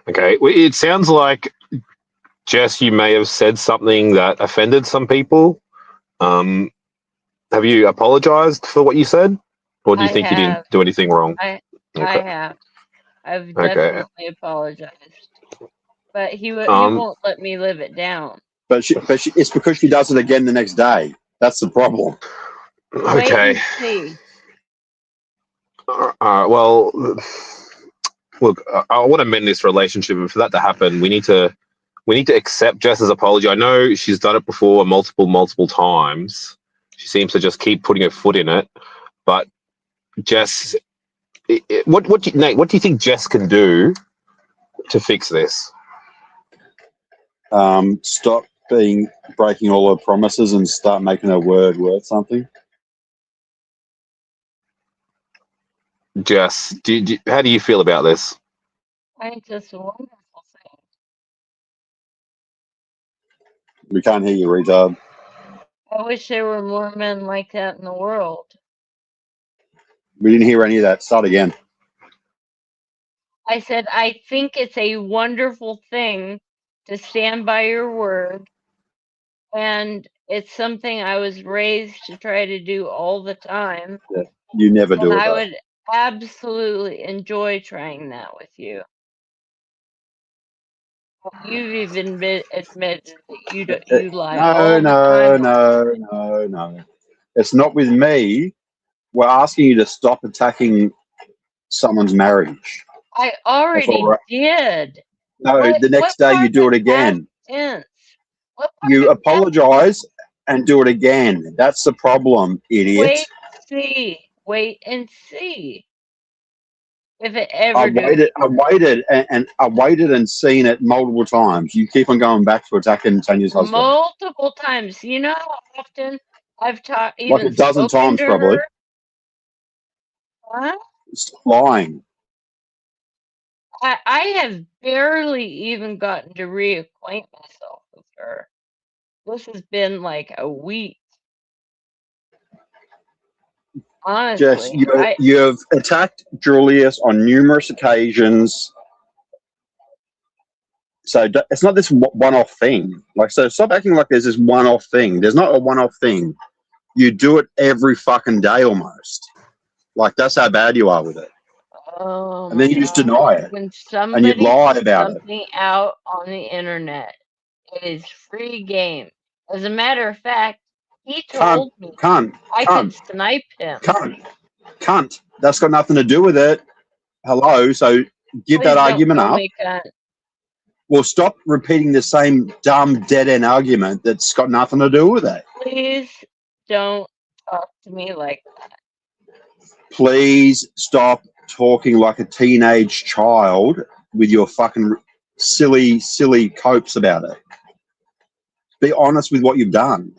Okay. Well, it sounds like, Jess, you may have said something that offended some people. Have you apologized for what you said? Or do you think you didn't do anything wrong? I have. I've definitely apologized. But he won't let me live it down. But it's because she does it again the next day. That's the problem. Okay. Wait and see. Well, look, I want to mend this relationship, and for that to happen, we need to accept Jess's apology. I know she's done it before multiple times. She seems to just keep putting her foot in it. But Jess, what do you think Jess can do to fix this? Stop breaking all her promises and start making her word worth something. Jess, how do you feel about this? I think that's a wonderful thing. We can't hear you, retard. I wish there were more men like that in the world. We didn't hear any of that. Start again. I said, I think it's a wonderful thing to stand by your word. And it's something I was raised to try to do all the time. Yeah, you never do it. I would absolutely enjoy trying that with you. You've even admitted that you lie all the time. No. It's not with me. We're asking you to stop attacking someone's marriage. I already did. No, the next day you do it again. You apologize and do it again. That's the problem, idiot. Wait and see. If it ever I waited and seen it multiple times. You keep on going back to attacking Tanya's husband. Multiple times. You know how often I've talked, like a dozen times probably. Huh? Stop lying. I have barely even gotten to reacquaint myself with her. this has been like a week. Honestly, Jess, you have attacked Julius on numerous occasions. So it's not this one-off thing. Like, so stop acting like there's this one-off thing. There's not a one-off thing. You do it every fucking day almost. Like, that's how bad you are with it. Oh, and then you just deny it. When And somebody you lie puts about it. something out on the internet, it is free game. As a matter of fact, he told me I could snipe him. Cunt. That's got nothing to do with it. Hello. So give Please that don't argument call up. me cunt. Well, stop repeating the same dumb dead-end argument that's got nothing to do with it. Please don't talk to me like that. Please stop talking like a teenage child with your fucking silly copes about it. Be honest with what you've done.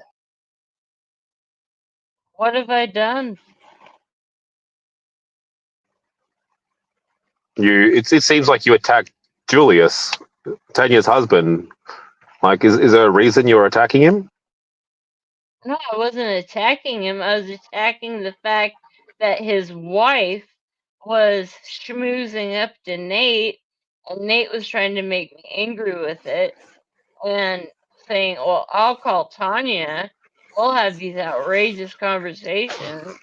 What have I done? It seems like you attacked Julius, Tanya's husband. Like, is there a reason you're attacking him? No, I wasn't attacking him. I was attacking the fact that his wife was schmoozing up to Nate, and Nate was trying to make me angry with it, and saying, well, I'll call Tanya. We'll have these outrageous conversations,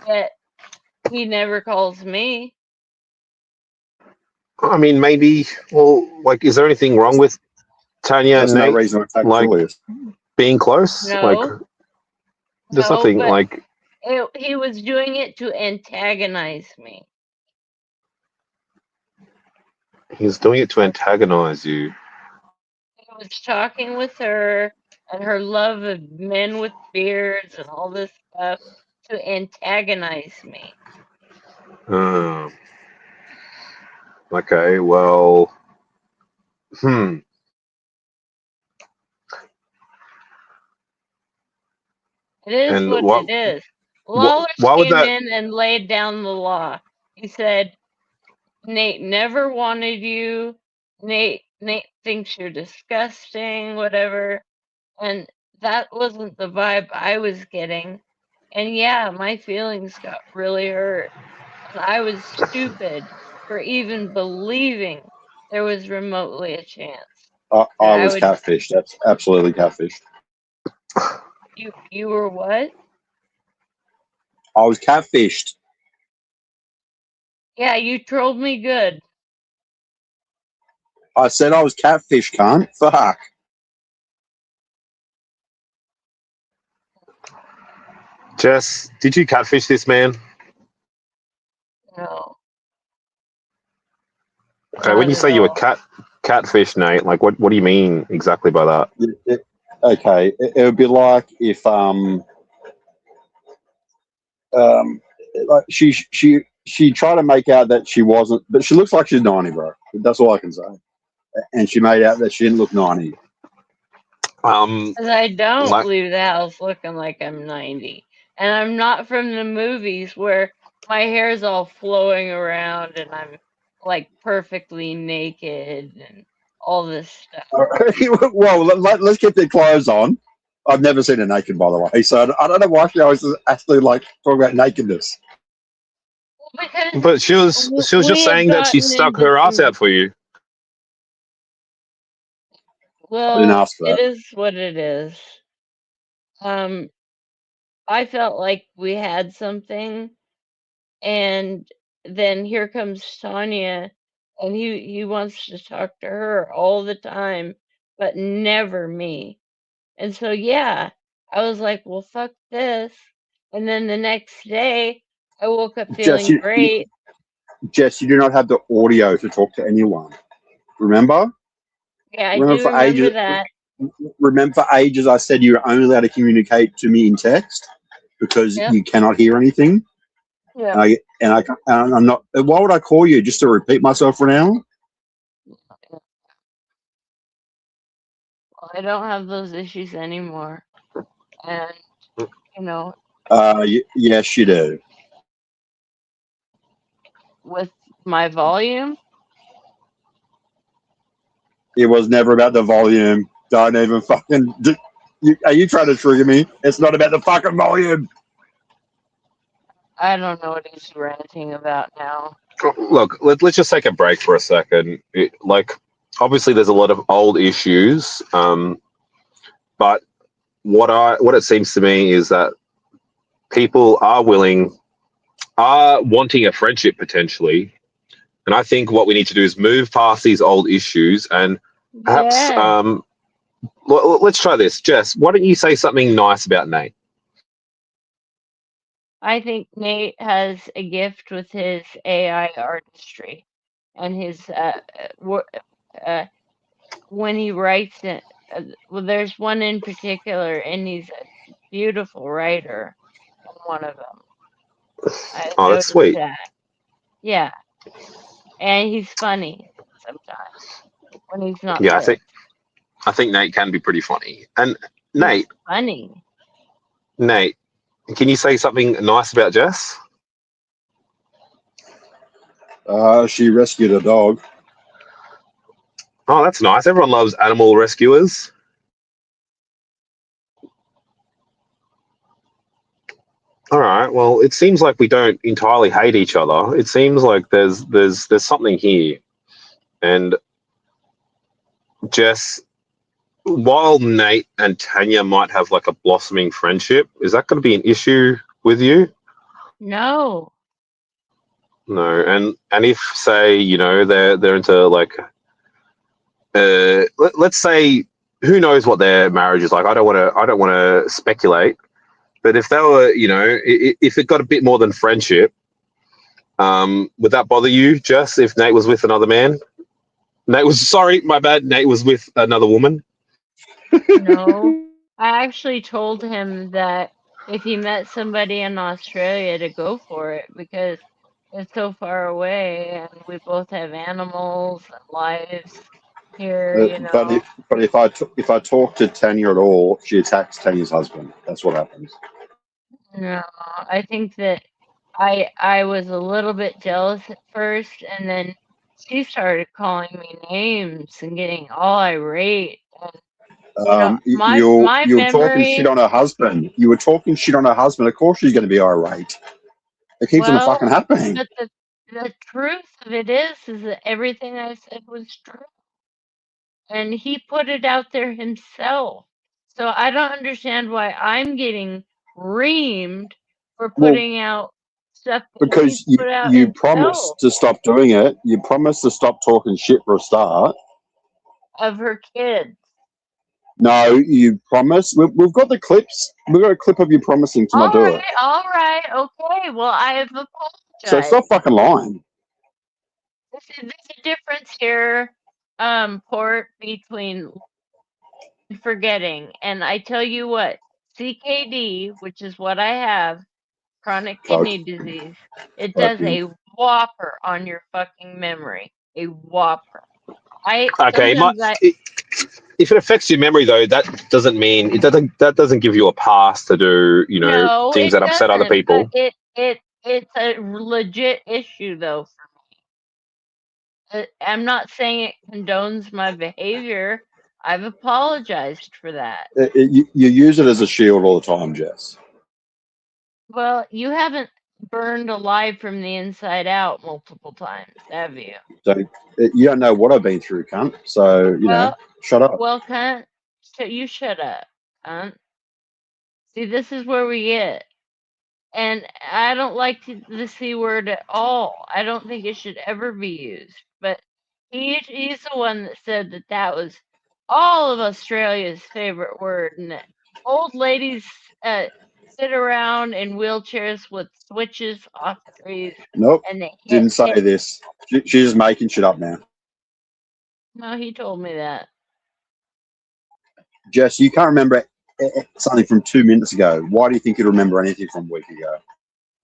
but he never calls me. I mean, maybe. Well, like, is there anything wrong with Tanya and Nate? No reason to attack like Julius. Being close? No. Like, there's No, nothing but like. he was doing it to antagonize me. He's doing it to antagonize you. He was talking with her and her love of men with beards and all this stuff to antagonize me. Okay, well. It is And what it is. Lawler why would came that? in and laid down the law. He said, Nate never wanted you. Nate thinks you're disgusting, whatever. And that wasn't the vibe I was getting. And yeah, my feelings got really hurt. And I was stupid for even believing there was remotely a chance. I was catfished. That's absolutely catfished. You were what? I was catfished. Yeah, you trolled me good. I said I was catfish, cunt. Fuck. Jess, did you catfish this man? No. Okay, when you say you were catfish, Nate, like what do you mean exactly by that? Okay, it would be like if like she tried to make out that she wasn't, but she looks like she's 90, bro. That's all I can say. And she made out that she didn't look 90. Because I don't leave the house looking like I'm 90. And I'm not from the movies where my hair's all flowing around and I'm like perfectly naked and all this stuff. Well, let's get their clothes on. I've never seen her naked, by the way, so I don't know why she always actually like talking about nakedness. Well, but she was just saying that she stuck her ass out for you. Well, I didn't ask for that. It is what it is. I felt like we had something, and then here comes Tanya, and he wants to talk to her all the time, but never me. And so, yeah, I was like, well, fuck this. And then the next day, I woke up feeling great. Jess, you do not have the audio to talk to anyone. Remember? Yeah, I do remember that. Remember for ages I said you're only allowed to communicate to me in text because you cannot hear anything. Yeah. And I'm not. Why would I call you just to repeat myself for an hour? Well, I don't have those issues anymore, and you know. Yes, you do. With my volume. It was never about the volume. Don't even fucking. Are you trying to trigger me? It's not about the fucking volume. I don't know what he's ranting about now. Look, let's just take a break for a second. Obviously, there's a lot of old issues, but what it seems to me is that people are wanting a friendship potentially, and I think what we need to do is move past these old issues and perhaps let's try this. Jess, why don't you say something nice about Nate? I think Nate has a gift with his AI artistry and his when he writes it. Well, there's one in particular, and he's a beautiful writer. One of them. Oh, that's sweet. That. Yeah, and he's funny sometimes when he's not. Yeah, I think Nate can be pretty funny. And Nate, funny. Nate, can you say something nice about Jess? She rescued a dog. Oh, that's nice. Everyone loves animal rescuers. All right. Well, it seems like we don't entirely hate each other. It seems like there's something here. And Jess, while Nate and Tanya might have like a blossoming friendship, is that going to be an issue with you? No. No. And if, say, they're into like let's say, who knows what their marriage is like. I don't want to speculate. But if they were, if it got a bit more than friendship, would that bother you, Jess, if Nate was with another man? Sorry, my bad. Nate was with another woman. No, I actually told him that if he met somebody in Australia to go for it because it's so far away and we both have animals and lives here, But if I talk to Tanya at all, she attacks Tanya's husband. That's what happens. No, I think that I was a little bit jealous at first, and then she started calling me names and getting all irate. And, you were talking shit on her husband. You were talking shit on her husband. Of course she's going to be irate. It keeps on fucking happening. But the truth of it is that everything I said was true. And he put it out there himself. So I don't understand why I'm getting reamed for putting out stuff. Because you promised to stop doing it. You promised to stop talking shit for a start. Of her kids. No, you promised. We've got the clips. We've got a clip of you promising to not do it. All right. Okay. Well, I have apologized. So stop fucking lying. There's a difference here, Port, between forgetting. And I tell you what, CKD, which is what I have, chronic kidney disease, it does a whopper on your fucking memory. A whopper. If it affects your memory, though, that doesn't mean that doesn't give you a pass to do things that upset other people. It's a legit issue, though, for me. I'm not saying it condones my behavior. I've apologized for that. You use it as a shield all the time, Jess. Well, you haven't burned alive from the inside out multiple times, have you? So you don't know what I've been through, cunt. So, shut up. Well, cunt, so you shut up, cunt. See, this is where we get. And I don't like the C word at all. I don't think it should ever be used. But he's the one that said that was all of Australia's favorite word. And that old ladies sit around in wheelchairs with switches off trees. Nope, and didn't say this. She's just making shit up now. No, he told me that. Jess, you can't remember something from 2 minutes ago. Why do you think you remember anything from a week ago?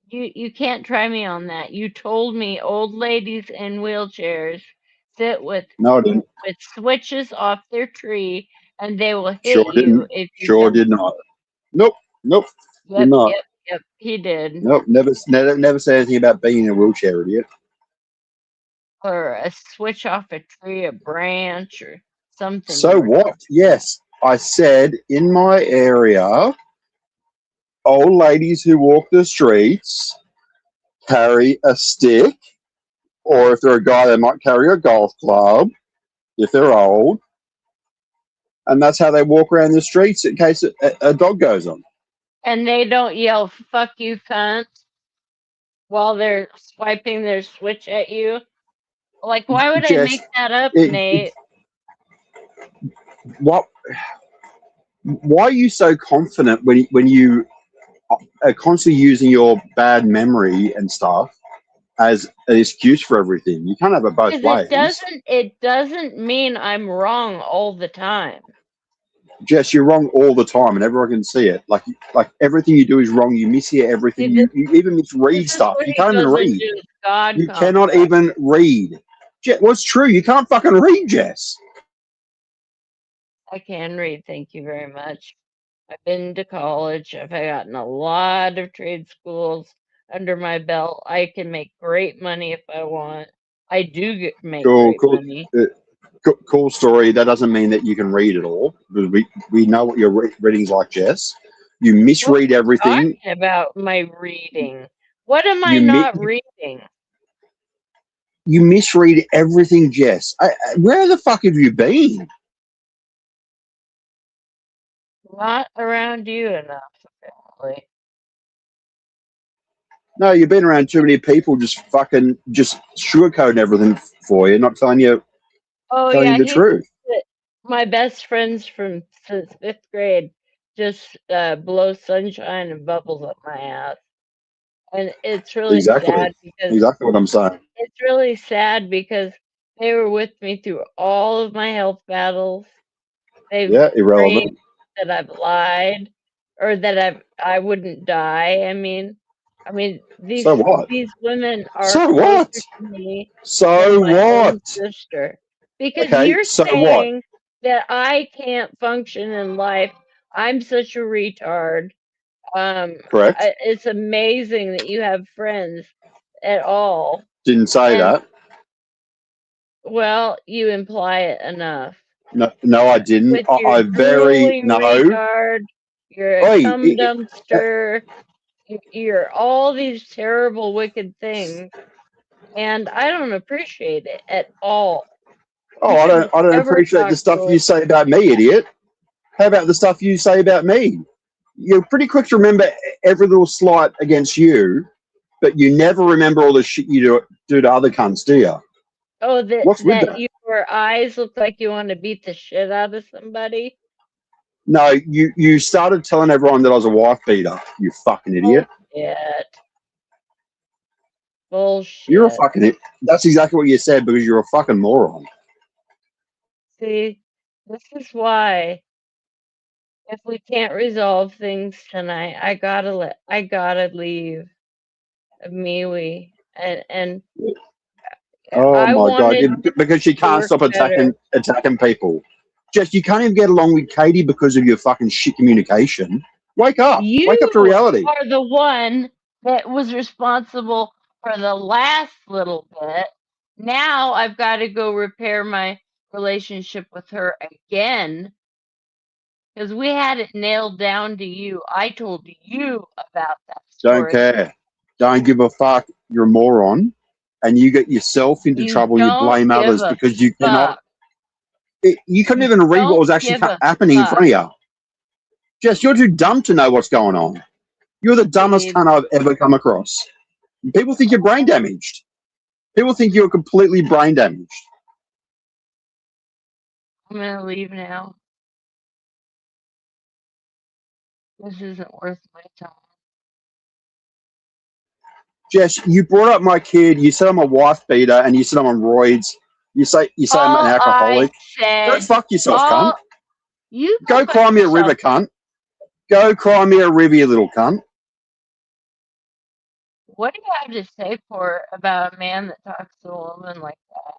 You can't try me on that. You told me old ladies in wheelchairs sit with switches off their tree and they will hit you if you did not. Nope. Yep, did not. Yep, he did. Nope, never say anything about being in a wheelchair, idiot. Or a switch off a tree, a branch, or something. So what? Yes. I said in my area, old ladies who walk the streets carry a stick, or if they're a guy, they might carry a golf club if they're old. And that's how they walk around the streets in case a dog goes on. And they don't yell, fuck you, cunt, while they're swiping their switch at you. Like, why would I Jess, make that up, it- Nate? What? Why are you so confident when you are constantly using your bad memory and stuff as an excuse for everything? You can't have it both ways. It doesn't mean I'm wrong all the time. Jess, you're wrong all the time, and everyone can see it. Like everything you do is wrong. You mishear everything. You even misread stuff. You can't even read. You cannot even read. What's true? You can't fucking read, Jess. I can read. Thank you very much. I've been to college. I've gotten a lot of trade schools under my belt. I can make great money if I want. I do make great money. Cool story. That doesn't mean that you can read it all. We know what your reading's like, Jess. You misread everything. Talking about my reading. What am I not reading? You misread everything, Jess. Where the fuck have you been? Not around you enough, apparently. No, you've been around too many people just sugarcoating everything for you, not telling you the truth. My best friends since 5th grade just blow sunshine and bubbles up my ass. And it's really sad because exactly what I'm saying. It's really sad because they were with me through all of my health battles. They've irrelevant. That I've lied or that I wouldn't die. I mean these women are closer to me than my own sister. Because you're saying that I can't function in life. I'm such a retard. Correct. It's amazing that you have friends at all. Didn't say that. Well, you imply it enough. No, I didn't. I very no. Retard, you're a cum dumpster. You're all these terrible, wicked things, and I don't appreciate it at all. Oh, I don't appreciate the stuff you say about me, idiot. How about the stuff you say about me? You're pretty quick to remember every little slight against you, but you never remember all the shit you do to other cunts, do you? Oh, that your eyes look like you want to beat the shit out of somebody? No, you started telling everyone that I was a wife beater, you fucking idiot. Bullshit. You're a fucking idiot. That's exactly what you said because you're a fucking moron. See, this is why if we can't resolve things tonight, I gotta leave MeWe and oh my god! Because she can't stop attacking people. Jess, you can't even get along with Katie because of your fucking shit communication. Wake up! Wake up to reality. You are the one that was responsible for the last little bit. Now I've got to go repair my relationship with her again. Because we had it nailed down to you. I told you about that story. Don't care. Don't give a fuck. You're a moron. And you get yourself into trouble. You blame others because you cannot. You couldn't even read what was actually happening in front of you. Jess, you're too dumb to know what's going on. You're the dumbest cunt I've ever come across. People think you're brain damaged. People think you're completely brain damaged. I'm going to leave now. This isn't worth my time. Jess, you brought up my kid. You said I'm a wife beater, and you said I'm on roids. You say I'm an alcoholic. Go fuck yourself, cunt. You go cry me a river, cunt. Go cry me a river, you little cunt. What do you have to say about a man that talks to a woman like that?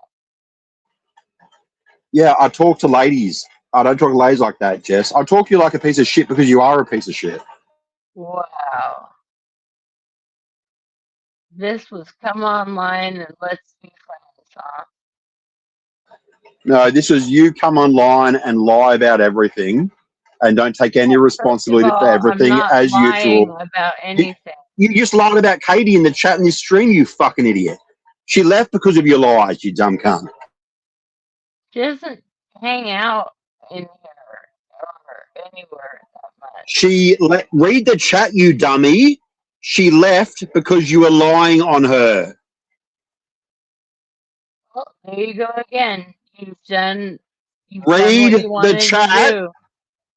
Yeah, I talk to ladies. I don't talk to ladies like that, Jess. I talk to you like a piece of shit because you are a piece of shit. Wow. This was come online and let's be friends, huh? No, this was you come online and lie about everything and don't take any responsibility First of for all, everything I'm not as lying usual. about anything. You just lied about Katie in the chat in this stream, you fucking idiot. She left because of your lies, you dumb cunt. She doesn't hang out in here or anywhere that much. Read the chat, you dummy. She left because you were lying on her. Well, there you go again. You've done Read what you the wanted chat. to do.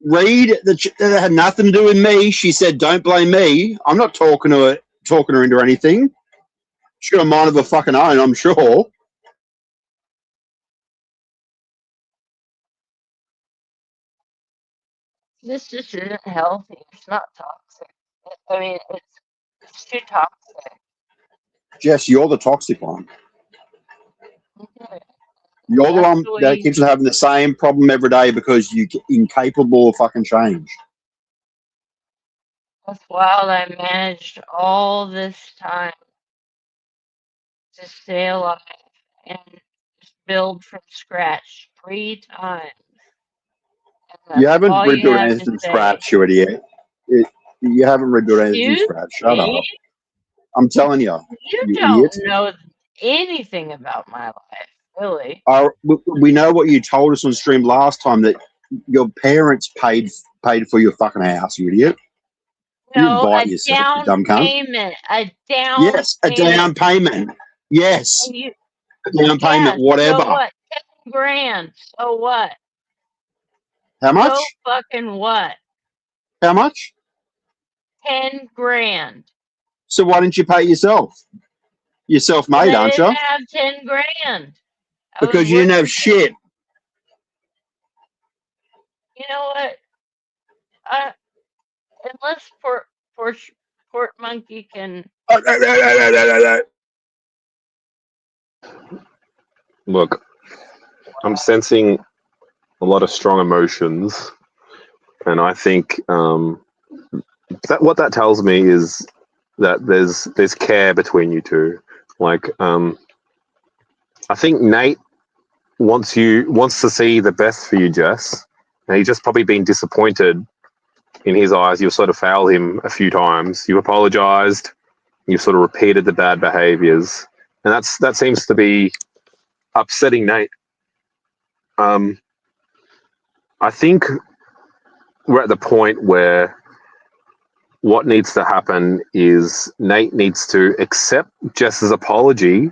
Read the chat. That had nothing to do with me. She said, "Don't blame me. I'm not talking her into anything. She's got a mind of her fucking own, I'm sure." This just isn't healthy. It's not toxic. I mean, it's too toxic. Jess, you're the toxic one. Okay. You're the That's one that keeps on having the same problem every day because you're incapable of fucking change. That's wild. I managed all this time to stay alive and just build from scratch 3 times. And You that's haven't all you rebuilt have anything to from say. scratch, you idiot. You haven't rebuilt anything from Excuse scratch. Shut me? up. I'm telling you, You you don't idiot. know anything about my life, really. We know what you told us on stream last time, that your parents paid for your fucking house, you idiot. You No, invite a yourself, you down dumb cunt. payment. A down Yes, a payment. down payment. Yes, And you, a down payment, yeah, whatever. so what? 10 grand. So what? How much? So fucking what? How much? 10 grand. So why didn't you pay it yourself? You're self-made, I aren't you? didn't have 10 grand. Because you didn't have shit. You know what? Unless Port Monkey can. Look, I'm sensing a lot of strong emotions, and I think that what that tells me is that there's care between you two. Like, I think Nate wants to see the best for you, Jess. And he's just probably been disappointed in his eyes. You've sort of failed him a few times. You apologized. You've sort of repeated the bad behaviors, and that seems to be upsetting Nate. I think we're at the point where what needs to happen is Nate needs to accept Jess's apology.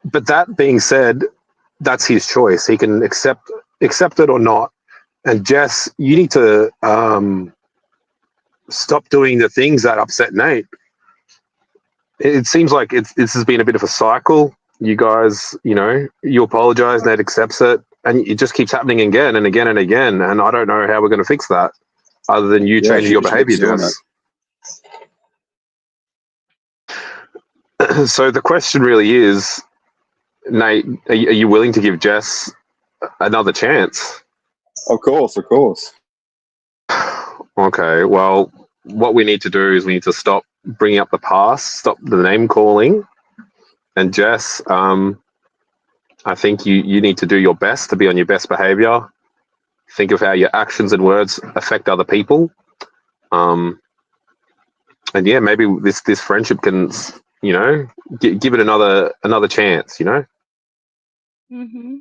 But that being said, that's his choice. He can accept it or not. And Jess, you need to stop doing the things that upset Nate. It seems like this has been a bit of a cycle. You guys, you apologize, Nate accepts it, and it just keeps happening again and again and again. And I don't know how we're going to fix that, other than you changing your behavior, Jess. So the question really is, Nate, are you willing to give Jess another chance? Of course. Okay, well, what we need to do is we need to stop bringing up the past, stop the name calling. And Jess, I think you need to do your best to be on your best behavior. Think of how your actions and words affect other people. And yeah, maybe this friendship can, give it another chance, Mm-hmm.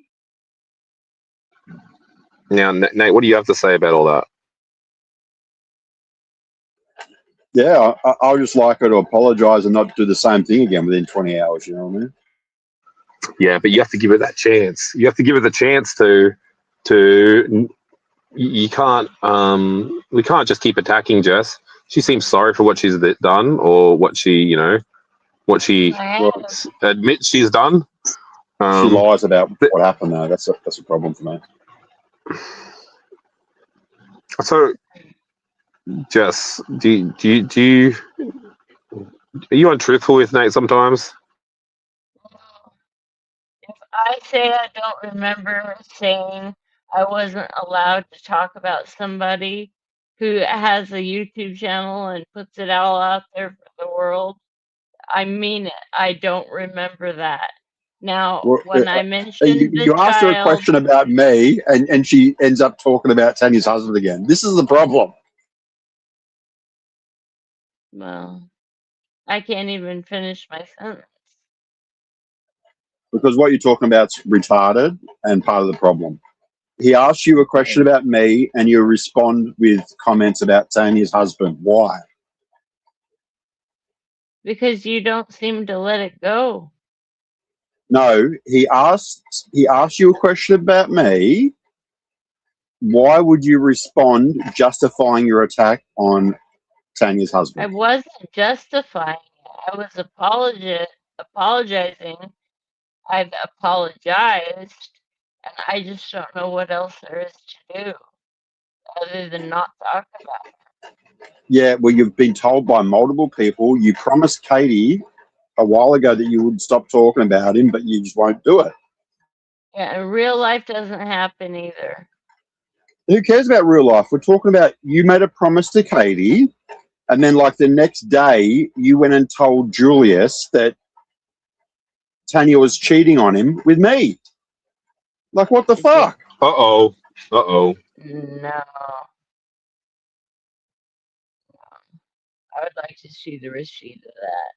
Now, Nate, what do you have to say about all that? Yeah, I would just like her to apologise and not do the same thing again within 20 hours, you know what I mean? Yeah, but you have to give it that chance. You have to give it the chance to you can't we can't just keep attacking Jess. She seems sorry for what she's done, or what she admits she's done. She lies about what happened, though. That's a problem for me. So, Jess, do you are you untruthful with Nate sometimes? If I say I don't remember saying I wasn't allowed to talk about somebody who has a YouTube channel and puts it all out there for the world, I mean it. I don't remember that. Well, when I mentioned the you asked her a child, question about me, and she ends up talking about Tanya's husband again. This is the problem. well, I can't even finish my sentence. Because what you're talking about's retarded and part of the problem. He asks you a question about me, and you respond with comments about Tanya's husband. Why? Because you don't seem to let it go. No, he asked you a question about me. Why would you respond justifying your attack on Tanya's I husband? wasn't justifying it. I was apologizing. I've apologized, and I just don't know what else there is to do other than not talk about it. Yeah, well, you've been told by multiple people. You promised Katie a while ago that you would stop talking about him, but you just won't do it. Yeah, and real life doesn't happen either. Who cares about real life? We're talking about you made a promise to Katie, and then like the next day, you went and told Julius that Tanya was cheating on him with me. Like, what the fuck? Uh-oh. Uh-oh. No. I would like to see the receipt of that.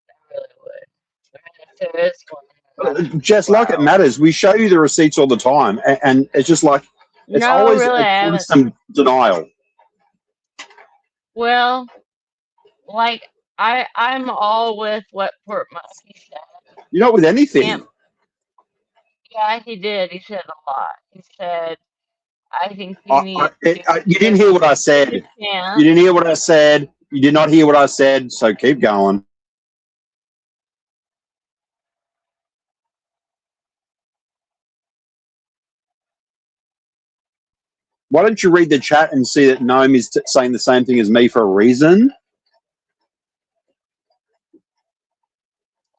I really would. I mean, if there is one. Just like it matters. We show you the receipts all the time, and it's just like it's No, always really, I a haven't. constant denial. Well, like I'm all with what Port Monkey said. You're not with anything. Yeah, he did. He said a lot. He said, "I think you You didn't hear what I said. You didn't hear what I said. You did not hear what I said. So keep going." Why don't you read the chat and see that Naomi's saying the same thing as me for a reason?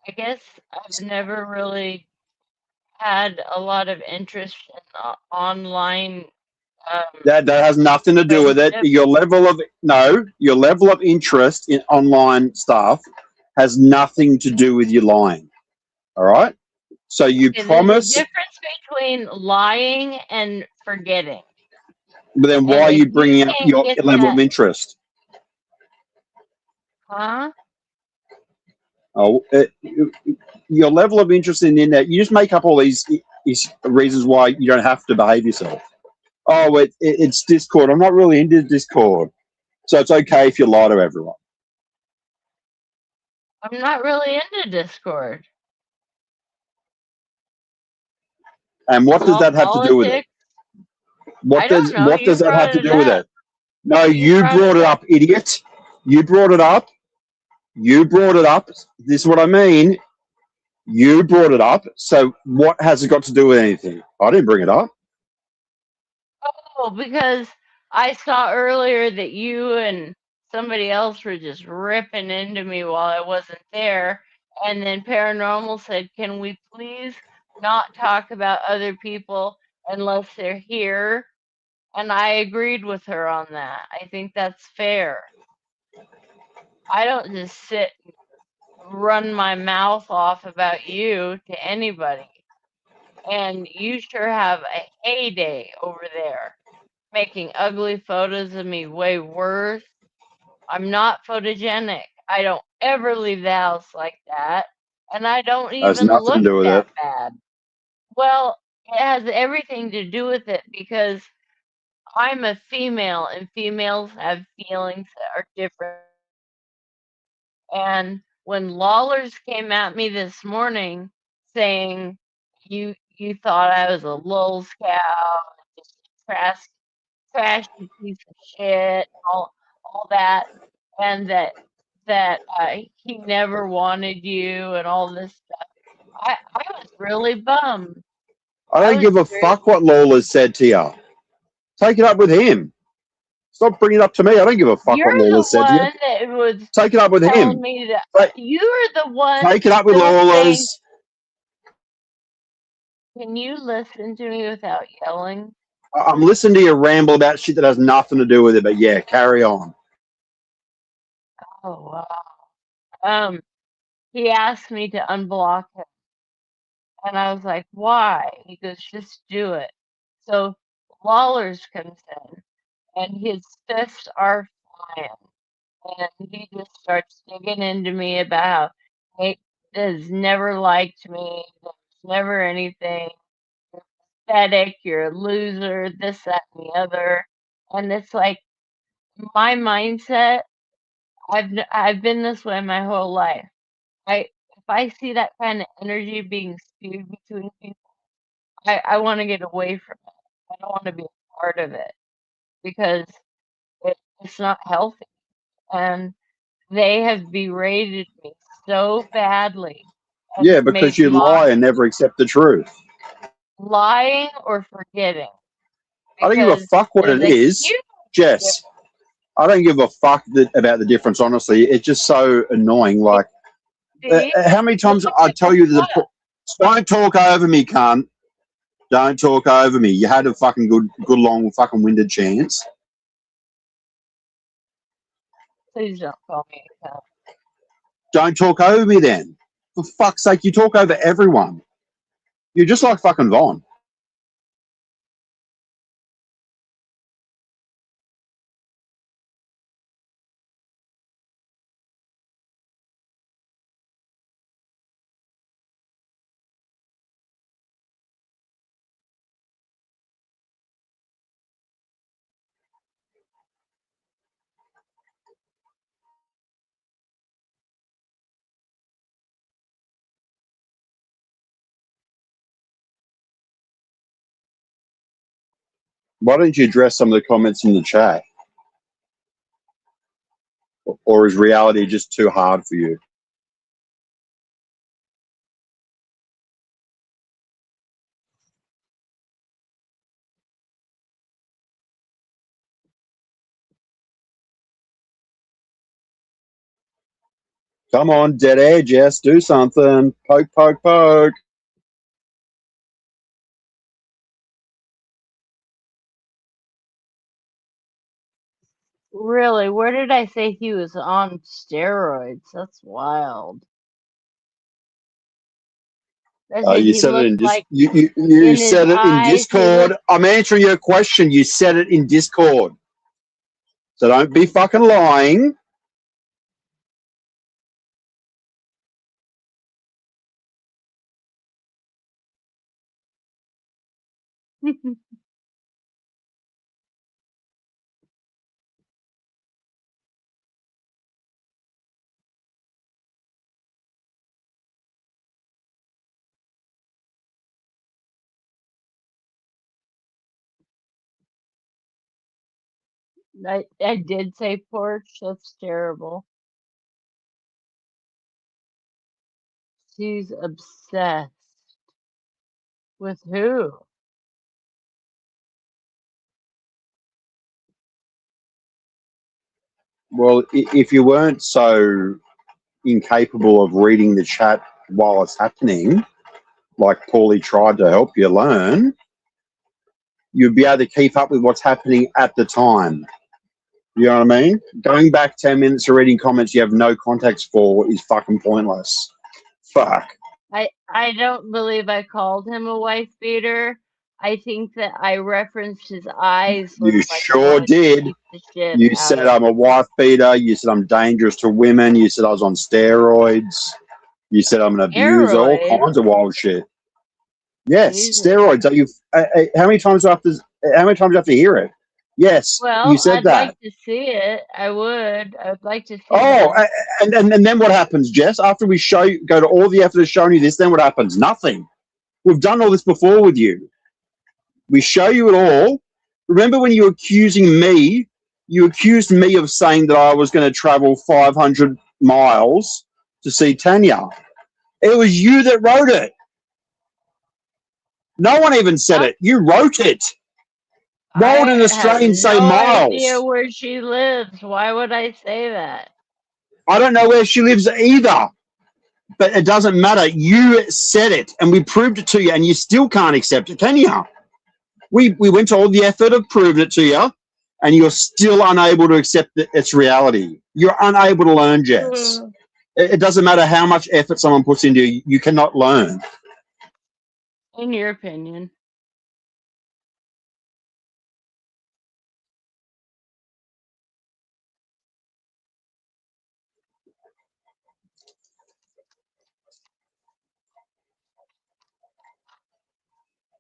I guess I've never really had a lot of interest in online. That has nothing to do with it. Your level of interest in online stuff has nothing to do with your lying. All right. So you promise. There's a difference between lying and forgetting. But then why are you bringing up your level of interest? Huh? Oh, your level of interest in the internet. You just make up all these reasons why you don't have to behave yourself. Oh, it's Discord. I'm not really into Discord, so it's okay if you lie to everyone. I'm not really into Discord. And what does that have to do with it? What does that have to do with it? No, you brought it up, idiot. You brought it up. You brought it up. This is what I mean. You brought it up. So what has it got to do with anything? I didn't bring it up. Oh, because I saw earlier that you and somebody else were just ripping into me while I wasn't there. And then Paranormal said, "Can we please not talk about other people unless they're here?" And I agreed with her on that. I think that's fair. I don't just sit and run my mouth off about you to anybody. And you sure have a heyday over there, making ugly photos of me way worse. I'm not photogenic. I don't ever leave the house like that. And I don't even look that bad. Well, it has everything to do with it because I'm a female and females have feelings that are different. And when Lawlers came at me this morning saying you thought I was a lulz cow, just a trashy piece of shit, all that, and that he never wanted you and all this stuff, I was really bummed. I don't give a fuck what Lawler said to you. Take it up with him. Stop bringing it up to me. I don't give a fuck what Lawler said to you. Take it up with him. You're the one. Take it up with Lawler's. Can you listen to me without yelling? I'm listening to you ramble about shit that has nothing to do with it, but yeah, carry on. Oh wow. He asked me to unblock him, and I was like, "Why?" He goes, "Just do it." So Lawler's comes in, and his fists are flying, and he just starts digging into me about how he has never liked me. There's never anything. You're pathetic. You're a loser. This, that, and the other. And it's like my mindset. I've been this way my whole life. If I see that kind of energy being spewed between people, I want to get away from it. I don't want to be a part of it because it's not healthy. And they have berated me so badly Yeah, and because made you lie and never accept the truth. lying or forgetting. I don't give a fuck what it is, Jess. I don't give a fuck about the difference, honestly. It's just so annoying. Like, how many times I tell you don't talk over me, cunt. Don't talk over me. You had a fucking good long fucking winded chance. Please don't call me a cunt. Don't talk over me then. For fuck's sake, you talk over everyone. You're just like fucking Vaughn. Why don't you address some of the comments in the chat? Or is reality just too hard for you? Come on, dead air, Jess, do something. Poke, poke, poke. Really? Where did I say he was on steroids? That's wild. You said it in you said it in Discord. I'm answering your question. You said it in Discord. So don't be fucking lying. I did say porch. That's terrible. She's obsessed. With who? Well, if you weren't so incapable of reading the chat while it's happening, like Paulie tried to help you learn, you'd be able to keep up with what's happening at the time. You know what I mean? Going back 10 minutes to reading comments you have no context for is fucking pointless. Fuck. I don't believe I called him a wife beater. I think that I referenced his eyes. You sure did. You said I'm a wife beater. You said I'm dangerous to women. You said I was on steroids. You said I'm an abuser. All kinds of wild shit. Yes, Jesus. Steroids. Are you? How many times do you have to hear it? Yes, well, you said I'd that. I'd like to see it. I would. I'd like to see it. And then what happens, Jess? After we go to all the effort of showing you this, then what happens? Nothing. We've done all this before with you. We show you it all. Remember when you were accusing me? You accused me of saying that I was going to travel 500 miles to see Tanya. It was you that wrote it. No one even said it. You wrote it. Why would an Australian say miles? I have no idea where she lives. Why would I say that? I don't know where she lives either. But it doesn't matter. You said it, and we proved it to you, and you still can't accept it, can you? We went to all the effort of proving it to you, and you're still unable to accept its reality. You're unable to learn, Jess. It doesn't matter how much effort someone puts into you, you cannot learn. In your opinion.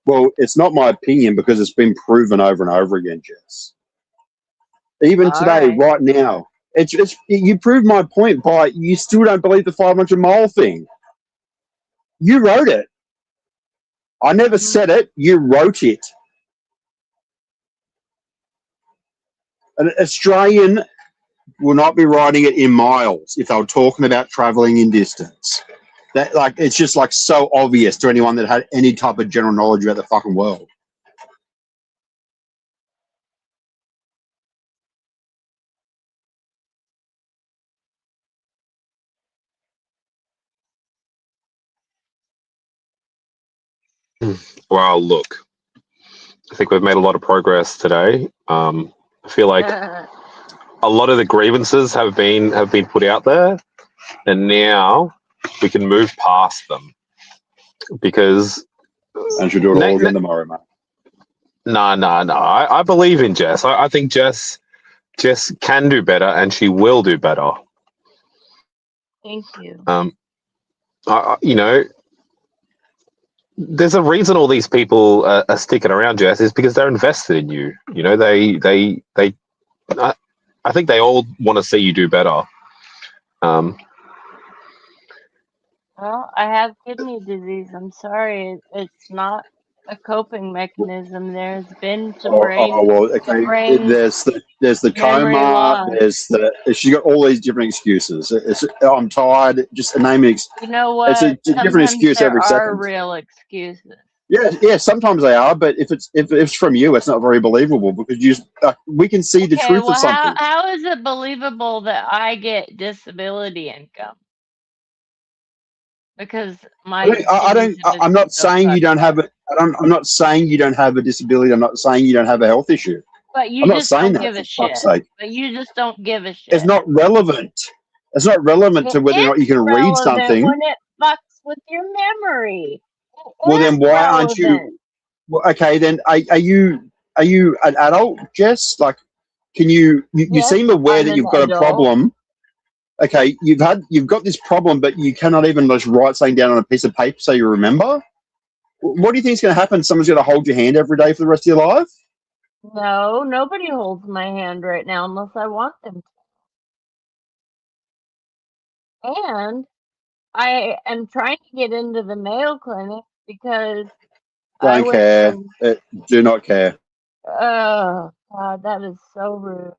Well, it's not my opinion because it's been proven over and over again, Jess. Even today, right now, it's you proved my point by you still don't believe the 500-mile thing. You wrote it. I never said it. You wrote it. An Australian will not be writing it in miles if they were talking about traveling in distance. That it's just so obvious to anyone that had any type of general knowledge about the fucking world. Well, look, I think we've made a lot of progress today. I feel like a lot of the grievances have been put out there, and now we can move past them because. And she'll do it all again tomorrow, mate. No. I believe in Jess. I think Jess can do better, and she will do better. Thank you. There's a reason all these people are sticking around, Jess, is because they're invested in you. I think they all want to see you do better. Well, I have kidney disease. I'm sorry. It's not a coping mechanism. There's been some brain. There's the coma. Loss. She got all these different excuses. I'm tired. Just name it. You know what? It's a different excuse every second. There are real excuses. Yeah. Sometimes they are, but if it's from you, it's not very believable because we can see the truth of something. How is it believable that I get disability income? Because I'm not saying you don't have it. I'm not saying you don't have a disability. I'm not saying you don't have a health issue. But you just don't give a shit. But you just don't give a shit. It's not relevant. It's not relevant to whether or not you can read something. When it fucks with your memory. Well, then why aren't you? Well, okay, then are you an adult, Jess? Can you seem aware that you've got a problem? Okay, you've got this problem, but you cannot even just write something down on a piece of paper so you remember. What do you think is going to happen? Someone's going to hold your hand every day for the rest of your life? No, nobody holds my hand right now unless I want them to. And I am trying to get into the Mayo Clinic because don't care. Do not care. Oh God, that is so rude.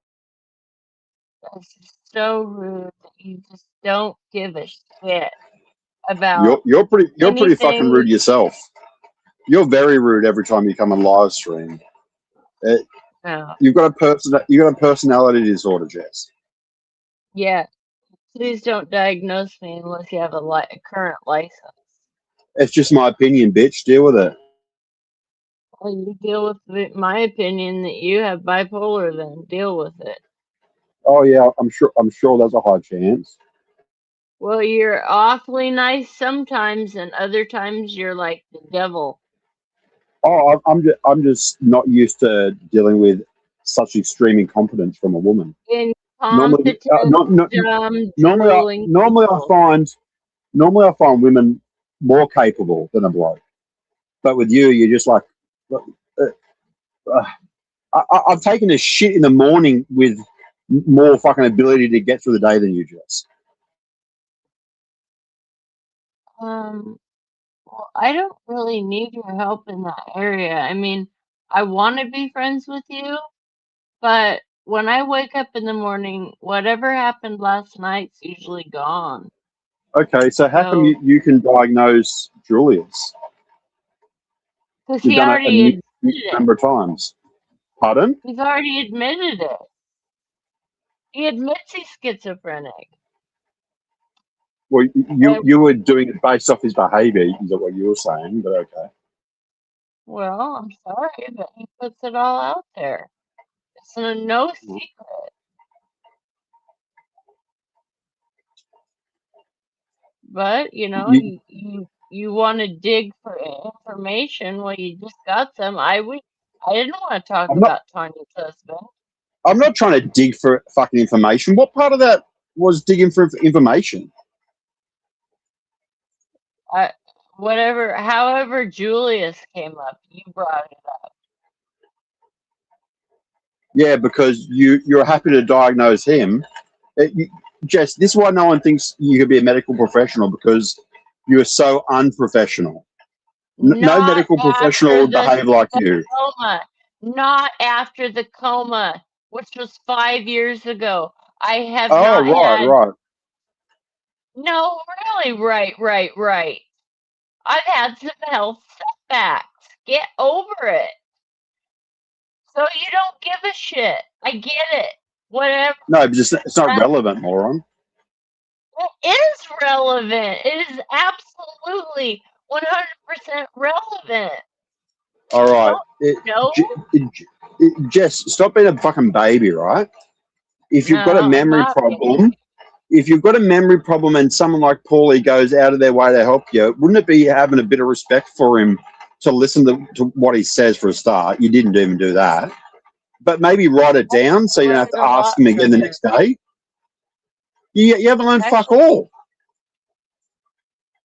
That's just so rude that you just don't give a shit about. You're pretty fucking rude yourself. You're very rude every time you come on live stream. You've got a personality disorder, Jess. Yeah. Please don't diagnose me unless you have a current license. It's just my opinion, bitch. Deal with it. Well, you deal with my opinion that you have bipolar. Then deal with it. Oh yeah, I'm sure there's a high chance. Well, you're awfully nice sometimes, and other times you're like the devil. Oh, I'm just not used to dealing with such extreme incompetence from a woman. Normally I find women more capable than a bloke, but with you, you're just like. I've taken a shit in the morning with more fucking ability to get through the day than you, Jess. Well, I don't really need your help in that area. I mean, I want to be friends with you, but when I wake up in the morning, whatever happened last night's usually gone. Okay, so how come you can diagnose Julius? Because he already admitted it. Number of times. Pardon? He's already admitted it. He admits he's schizophrenic. Well, you were doing it based off his behaviour, is what you were saying, but okay. Well, I'm sorry, but he puts it all out there. It's no secret. But you know, you want to dig for information. Well, you just got some. I didn't want to talk about Tanya's husband. I'm not trying to dig for fucking information. What part of that was digging for information? However Julius came up, you brought it up. Yeah, because you're happy to diagnose him. Jess, this is why no one thinks you could be a medical professional, because you're so unprofessional. No medical professional would behave like you. Coma. Not after the coma, which was 5 years ago. I have not had... right. No, really, right. I've had some health setbacks. Get over it. So you don't give a shit. I get it. Whatever. No, but it's not relevant, moron. It is relevant. It is absolutely 100% relevant. All right. Jess, stop being a fucking baby, right? If you've got a memory problem, and someone like Paulie goes out of their way to help you, wouldn't it be having a bit of respect for him to listen to what he says for a start? You didn't even do that. But maybe write it down so you don't have to ask him again the next day. You haven't learned fuck all.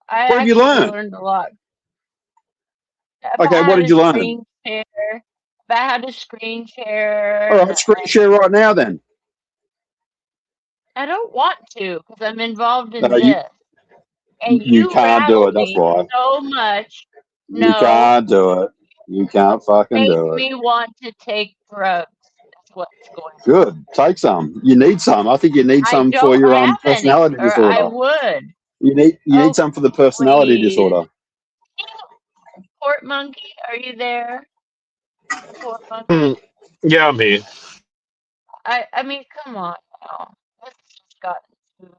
What have you learned? Learned a lot. Okay, what did you learn? About how to screen share. All right, screen share right now then. I don't want to, because I'm involved in this. You can't do it, that's why. So much. No. You can't do it. You can't fucking do it. Make me want to take drugs. That's what's going on. Good. Take some. You need some. I think you need some for your personality disorder. I would. You need some for the personality disorder. Port Monkey, are you there? Port Monkey? Yeah, I'm here. I mean, come on now. This just gotten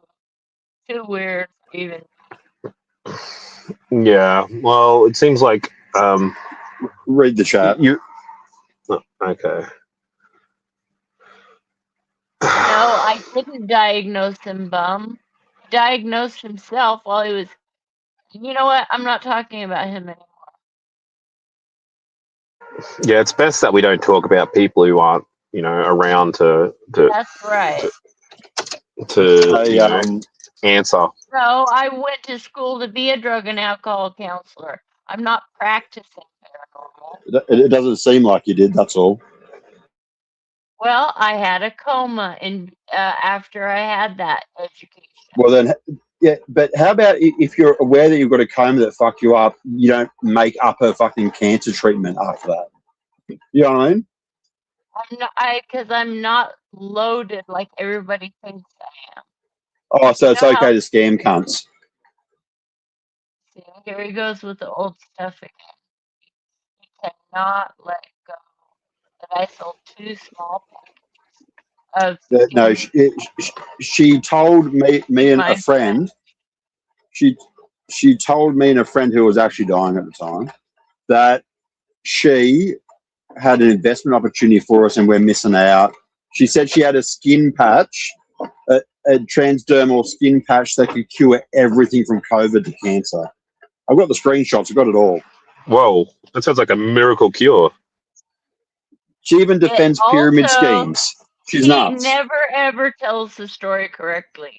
too weird even. Yeah, well, it seems like read the chat. Okay. No, I didn't diagnose him, bum. He diagnosed himself while he was... You know what? I'm not talking about him anymore. Yeah, it's best that we don't talk about people who aren't, around to That's right. To answer. No, I went to school to be a drug and alcohol counselor. I'm not practicing paranormal. It doesn't seem like you did, that's all. Well, I had a coma after I had that education. Well then, yeah, but how about if you're aware that you've got a coma that fucked you up, you don't make up a fucking cancer treatment after that? You know what I mean? Because I'm not loaded like everybody thinks I am. Oh, so it's okay to scam cunts. See, here he goes with the old stuff again. He cannot let go. That I sold 2 small packages of... No, she told me and a friend. She told me and a friend who was actually dying at the time that she had an investment opportunity for us and we're missing out. She said she had a skin patch, a transdermal skin patch that could cure everything from COVID to cancer. I've got the screenshots. I've got it all. Whoa, that sounds like a miracle cure. She even defends pyramid schemes. She's nuts. He never, ever tells the story correctly.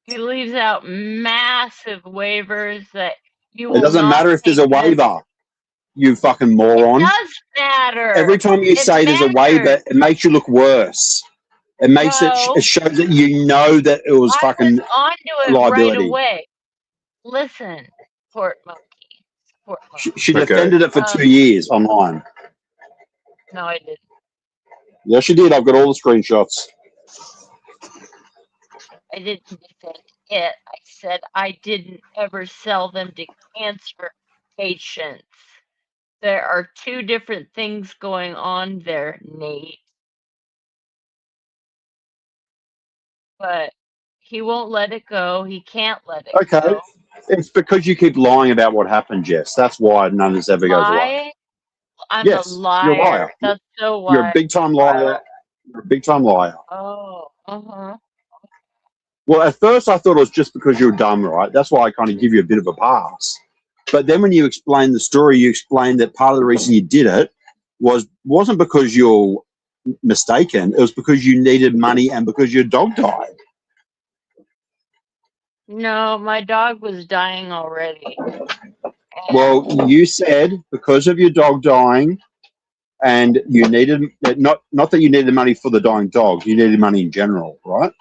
He leaves out massive waivers that you will... It doesn't matter if there's a waiver, you fucking moron. It does matter. Every time you say there's a waiver, it makes you look worse. It makes it shows that you know that it was fucking onto it liability. Right away. Listen, Port Monkey. She defended it for 2 years online. No, I didn't. Yes, she did. I've got all the screenshots. I didn't defend it. I said I didn't ever sell them to cancer patients. There are 2 different things going on there, Nate. But he won't let it go. He can't let it go. Okay. It's because you keep lying about what happened, Jess. That's why none of this ever goes away. I'm Yes, a you're a liar. liar. That's so You're a wild. big time liar. You're a big time liar. Oh, uh-huh. Well, at first I thought it was just because you're dumb, right? That's why I kind of give you a bit of a pass. But then when you explained the story, you explained that part of the reason you did it wasn't because you're mistaken. It was because you needed money and because your dog died. No, my dog was dying already. Well, you said because of your dog dying, and you needed not that you needed money for the dying dog, you needed money in general, right?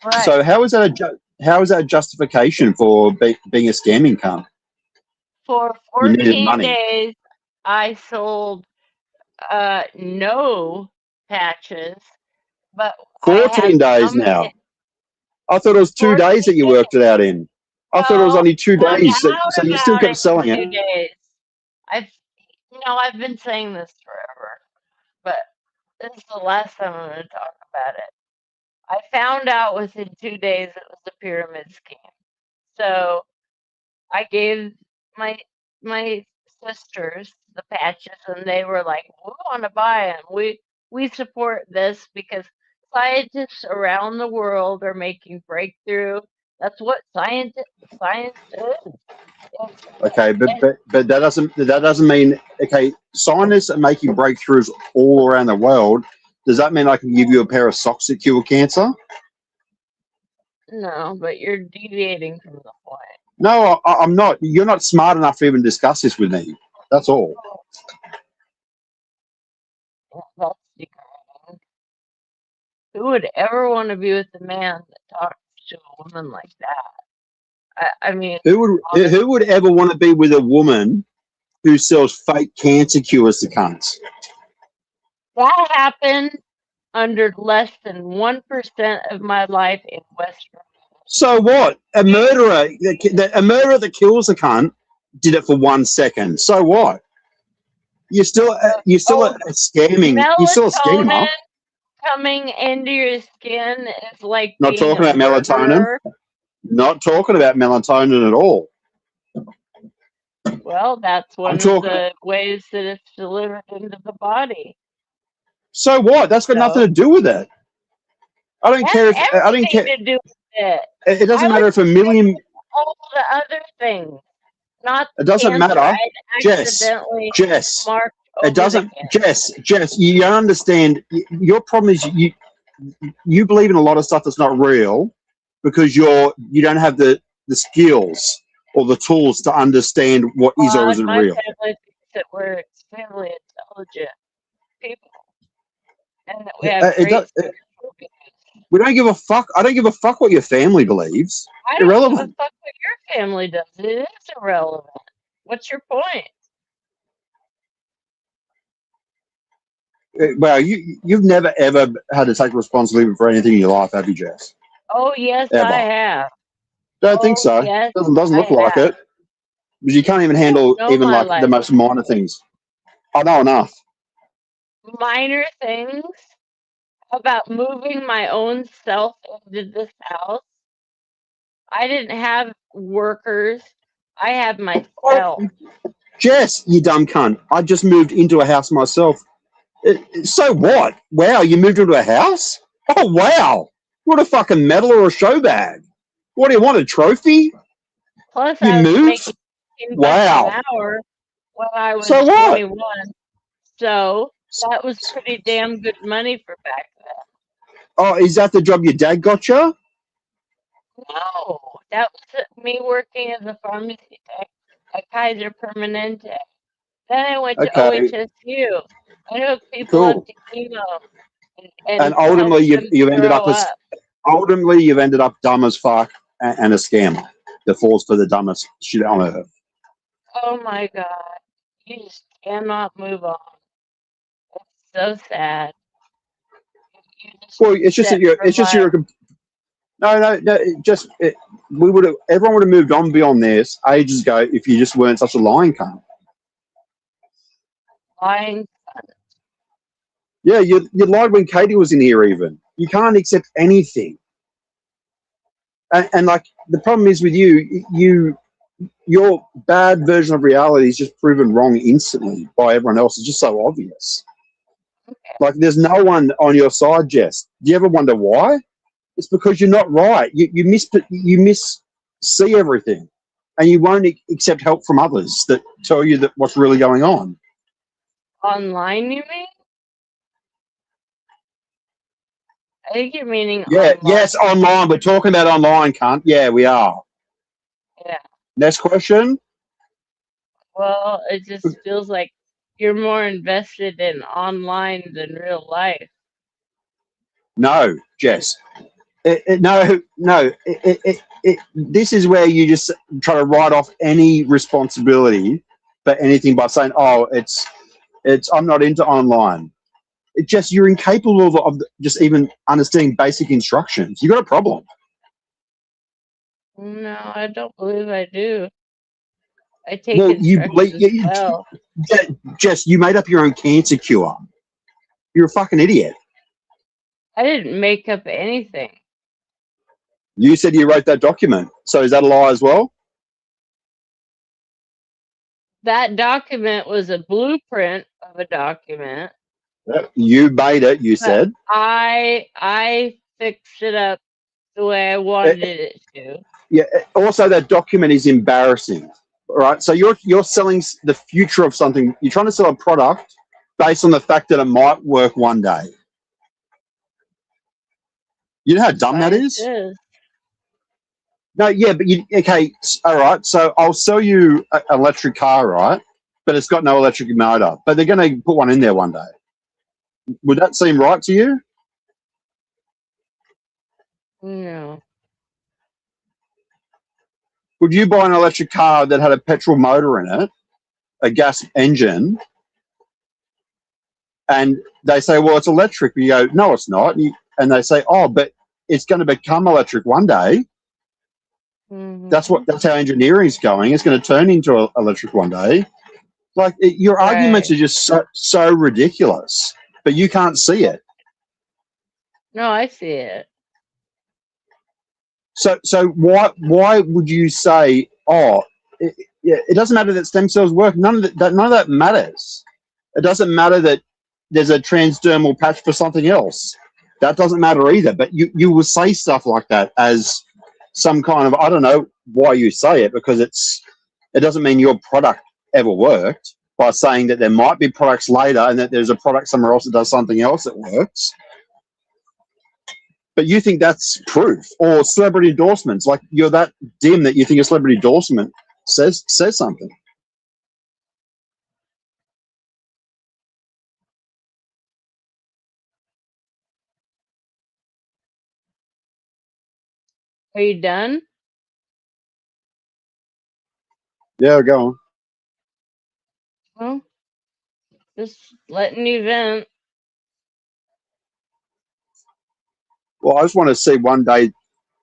Right. So how is that a justification for being a scamming cunt? For You needed 14 money. days, I sold no patches, but 14 days now. I thought it was 2 days that you worked it out in. I thought it was only 2 days, so you still kept selling it. 2 days. I've been saying this forever, but this is the last time I'm going to talk about it. I found out within 2 days it was a pyramid scheme. So I gave my sisters the patches, and they were like, "We want to buy them. We support this because scientists around the world are making breakthrough. That's what science is." Okay, but that doesn't mean, okay, scientists are making breakthroughs all around the world. Does that mean I can give you a pair of socks that cure cancer? No, but you're deviating from the point. No, I'm not. You're not smart enough to even discuss this with me. That's all. That's degrading. Who would ever want to be with a man that talks to a woman like that? I mean, who would ever want to be with a woman who sells fake cancer cures to cunts? That happened under less than 1% of my life in West Virginia. So what? A murderer that kills a cunt did it for 1 second. So what? You're still scamming. You're still a scammer. Coming into your skin is like not talking about melatonin. Not talking about melatonin at all. Well, that's one of the ways that it's delivered into the body. So what? That's got nothing to do with it. I don't care if I don't care. To do with it. It doesn't matter if a million. All the other things, not. It doesn't matter, Jess. It doesn't, Jess. You don't understand. Your problem is you believe in a lot of stuff that's not real because you don't have the skills or the tools to understand what is or isn't real. Family thinks that we're extremely intelligent people, and that we have we don't give a fuck. I don't give a fuck what your family believes. I don't give a fuck what your family does. It is irrelevant. What's your point? Well, you've never ever had to take responsibility for anything in your life, have you, Jess? Oh yes, ever. I have. Don't think so. Yes, doesn't look like it. Because you can't even handle even like the most minor things. I know enough. Minor things about moving my own self into this house. I didn't have workers. I have myself. Jess, you dumb cunt. I just moved into a house myself. So what? Wow, you moved into a house? Oh, wow. What a fucking medal or a show bag. What do you want, a trophy? Plus, you moved? Wow. An hour when I was 21. So that was pretty damn good money for back then. Oh, is that the job your dad got you? No, that was me working as a pharmacy tech at Kaiser Permanente. Then I went to OHSU. I hooked people up to chemo. And ultimately, you've ended up dumb as fuck and a scammer that falls for the dumbest shit on earth. Oh my God. You just cannot move on. It's so sad. Well, it's just that everyone would have moved on beyond this ages ago if you just weren't such a lying cunt. Lying cunt. Yeah, you lied when Katie was in here even. You can't accept anything. And like, the problem is with you your bad version of reality is just proven wrong instantly by everyone else. It's just so obvious. Okay. Like there's no one on your side, Jess. Do you ever wonder why? It's because you're not right. You miss see everything, and you won't accept help from others that tell you that what's really going on. Online, you mean? I think you're meaning Yeah, online. yes, online. We're talking about online, cunt. Yeah, we are. Yeah. Next question. Well, it just feels like you're more invested in online than real life. No, Jess. No. This is where you just try to write off any responsibility for anything by saying, "Oh, it's I'm not into online." It's just you're incapable of just even understanding basic instructions. You got a problem. No, I don't believe I do. I take Well, you instructions well. Jess, you made up your own cancer cure. You're a fucking idiot. I didn't make up anything. You said you wrote that document. So is that a lie as well? That document was a blueprint of a document. You made it, you said. I fixed it up the way I wanted it to. Yeah. Also, that document is embarrassing. All right. So you're selling the future of something. You're trying to sell a product based on the fact that it might work one day. You know how dumb that is? No, yeah, but okay, all right. So I'll sell you an electric car, right? But it's got no electric motor. But they're going to put one in there one day. Would that seem right to you? No. Would you buy an electric car that had a petrol motor in it, a gas engine, and they say, well, it's electric. You go, no, it's not. And they say, oh, but it's going to become electric one day. Mm-hmm. That's how engineering's going. It's going to turn into electric one day. Like your arguments are just so ridiculous, but you can't see it. No, I see it. So why would you say, oh, it doesn't matter that stem cells work? None of that matters. It doesn't matter that there's a transdermal patch for something else. That doesn't matter either. But you will say stuff like that as some kind of, I don't know why you say it, because it doesn't mean your product ever worked, by saying that there might be products later and that there's a product somewhere else that does something else that works. But you think that's proof. Or celebrity endorsements, like you're that dim that you think a celebrity endorsement says something. Are you done? Yeah, go on. Well, just letting you vent. Well, I just want to see one day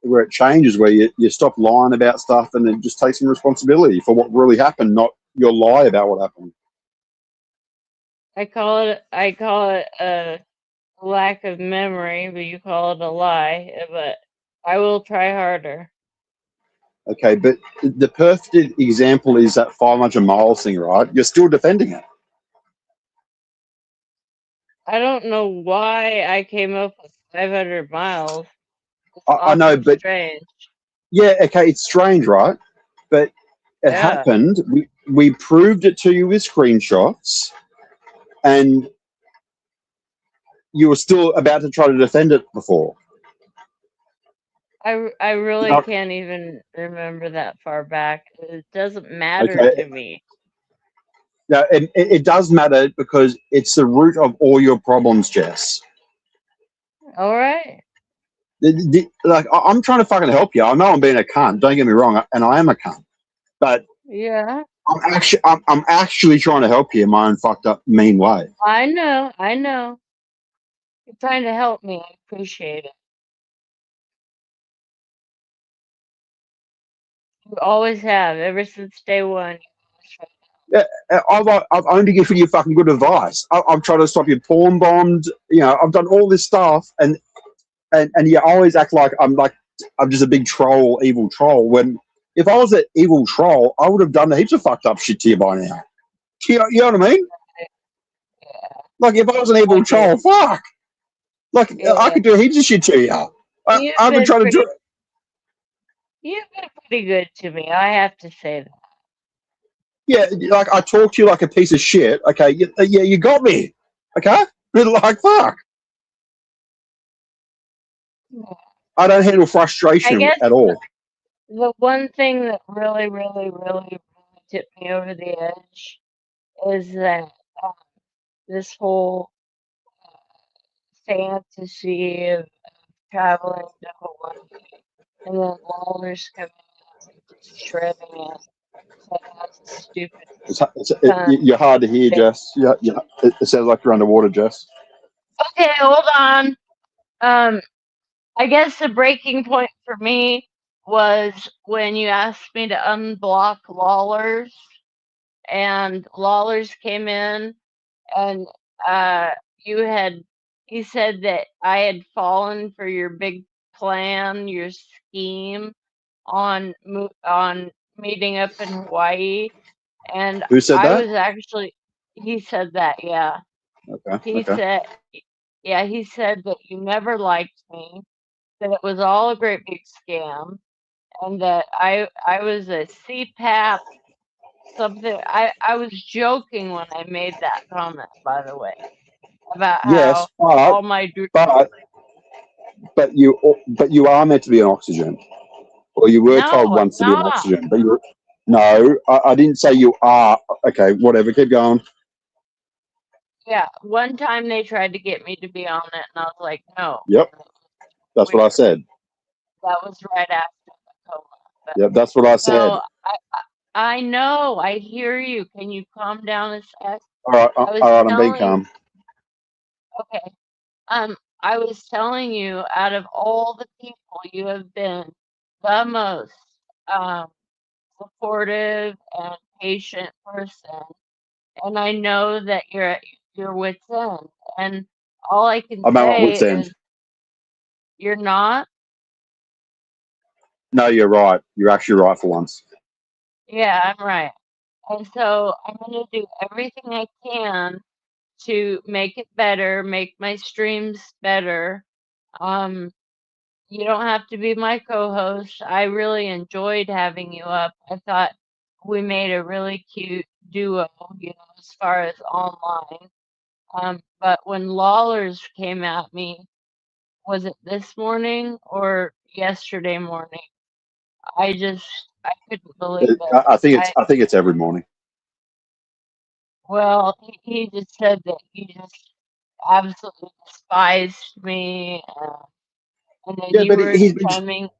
where it changes, where you stop lying about stuff and then just take some responsibility for what really happened, not your lie about what happened. I call it a lack of memory, but you call it a lie. But I will try harder. Okay, but the perfect example is that 500 miles thing, right? You're still defending it. I don't know why I came up with 500 miles. I know, but strange. Yeah, okay, it's strange, right? But it happened. We proved it to you with screenshots, and you were still about to try to defend it before. I really can't even remember that far back. It doesn't matter to me. No, it does matter because it's the root of all your problems, Jess. All right. Like, I'm trying to fucking help you. I know I'm being a cunt. Don't get me wrong, and I am a cunt. But yeah, I'm actually trying to help you in my own fucked up, mean way. I know. You're trying to help me. I appreciate it. You always have, ever since day one. Yeah, I've only given you fucking good advice. I'm trying to stop you porn bombed. You know, I've done all this stuff, and you always act like I'm just a big troll, evil troll. When If I was an evil troll, I would have done heaps of fucked up shit to you by now. You know what I mean? Yeah. Like, if I was an evil troll, fuck. Like, I could do heaps of shit to you. I've been trying to do. You've been pretty good to me. I have to say that. Yeah, like I talk to you like a piece of shit. Okay, yeah, you got me. Okay, like fuck. I don't handle frustration at all. The one thing that really, really, really, really tipped me over the edge is that this whole fantasy of traveling to Hawaii and then Lawler's coming out and just shredding it. So that's stupid. You're hard to hear, Jess. Yeah, it sounds like you're underwater, Jess. Okay, hold on. I guess the breaking point for me was when you asked me to unblock Lawler's, and Lawler's came in, and he said that I had fallen for your big plan, your scheme on meeting up in Hawaii, and who said that? He said that, yeah. Okay. He said that you never liked me, that it was all a great big scam, and that I was a CPAP something. I was joking when I made that comment, by the way, about how all my but you are meant to be an oxygen, or you were told once to be an oxygen. But I didn't say you are. Okay, whatever. Keep going. Yeah, one time they tried to get me to be on it, and I was like, no. Yep, that's what I said. That was right after the coma. Yep, that's what I said. So I know. I hear you. Can you calm down a sec? All right, I'm being calm. Okay. I was telling you, out of all the people, you have been the most supportive and patient person, and I know that you're at your wit's end. And all I can say is, you're not. No, you're right. You're actually right for once. Yeah, I'm right. And so I'm going to do everything I can to make it better, make my streams better. You don't have to be my co-host. I really enjoyed having you up. I thought we made a really cute duo, as far as online. But when Lawler's came at me, was it this morning or yesterday morning? I couldn't believe it. I think it's every morning. Well, he just said that he just absolutely despised me, and then you were coming.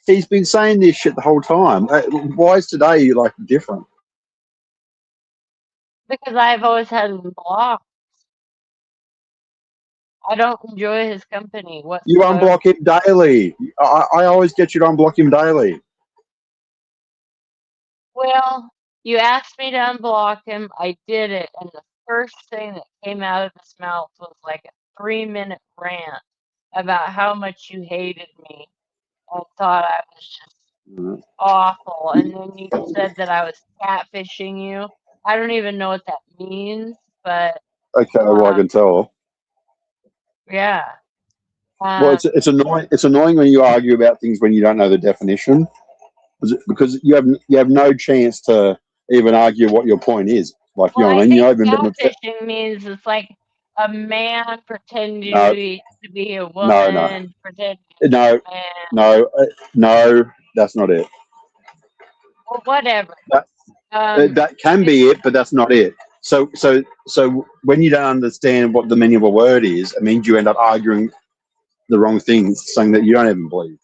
He's been saying this shit the whole time. Why is today like different? Because I've always had him blocked. I don't enjoy his company. You unblock him daily. I always get you to unblock him daily. Well, you asked me to unblock him. I did it, and the first thing that came out of his mouth was like a 3-minute rant about how much you hated me and thought I was just awful. And then you said that I was catfishing you. I don't even know what that means, but okay, well, I can tell. Yeah. Well, it's annoying. It's annoying when you argue about things when you don't know the definition, because you have no chance to even argue what your point is. Like, well, I think catfishing means it's like a man pretending to be a woman. No, that's not it. Well, whatever. That can be it, but that's not it. So when you don't understand what the meaning of a word is, it means you end up arguing the wrong things, saying that you don't even believe.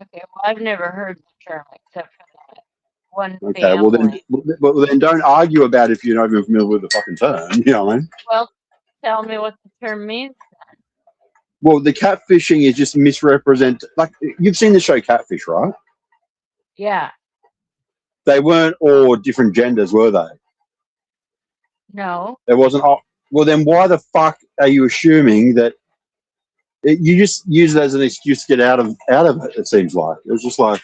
Okay, well, I've never heard the term except for that one okay, family. well then don't argue about it if you're not even familiar with the fucking term. You know what I mean? Well, tell me what the term means then. Well, the catfishing is just misrepresent. Like, you've seen the show Catfish, right? Yeah. They weren't all different genders, were they? No. There wasn't. Well, then why the fuck are you assuming that? You just use it as an excuse to get out of it. It seems like it was just like,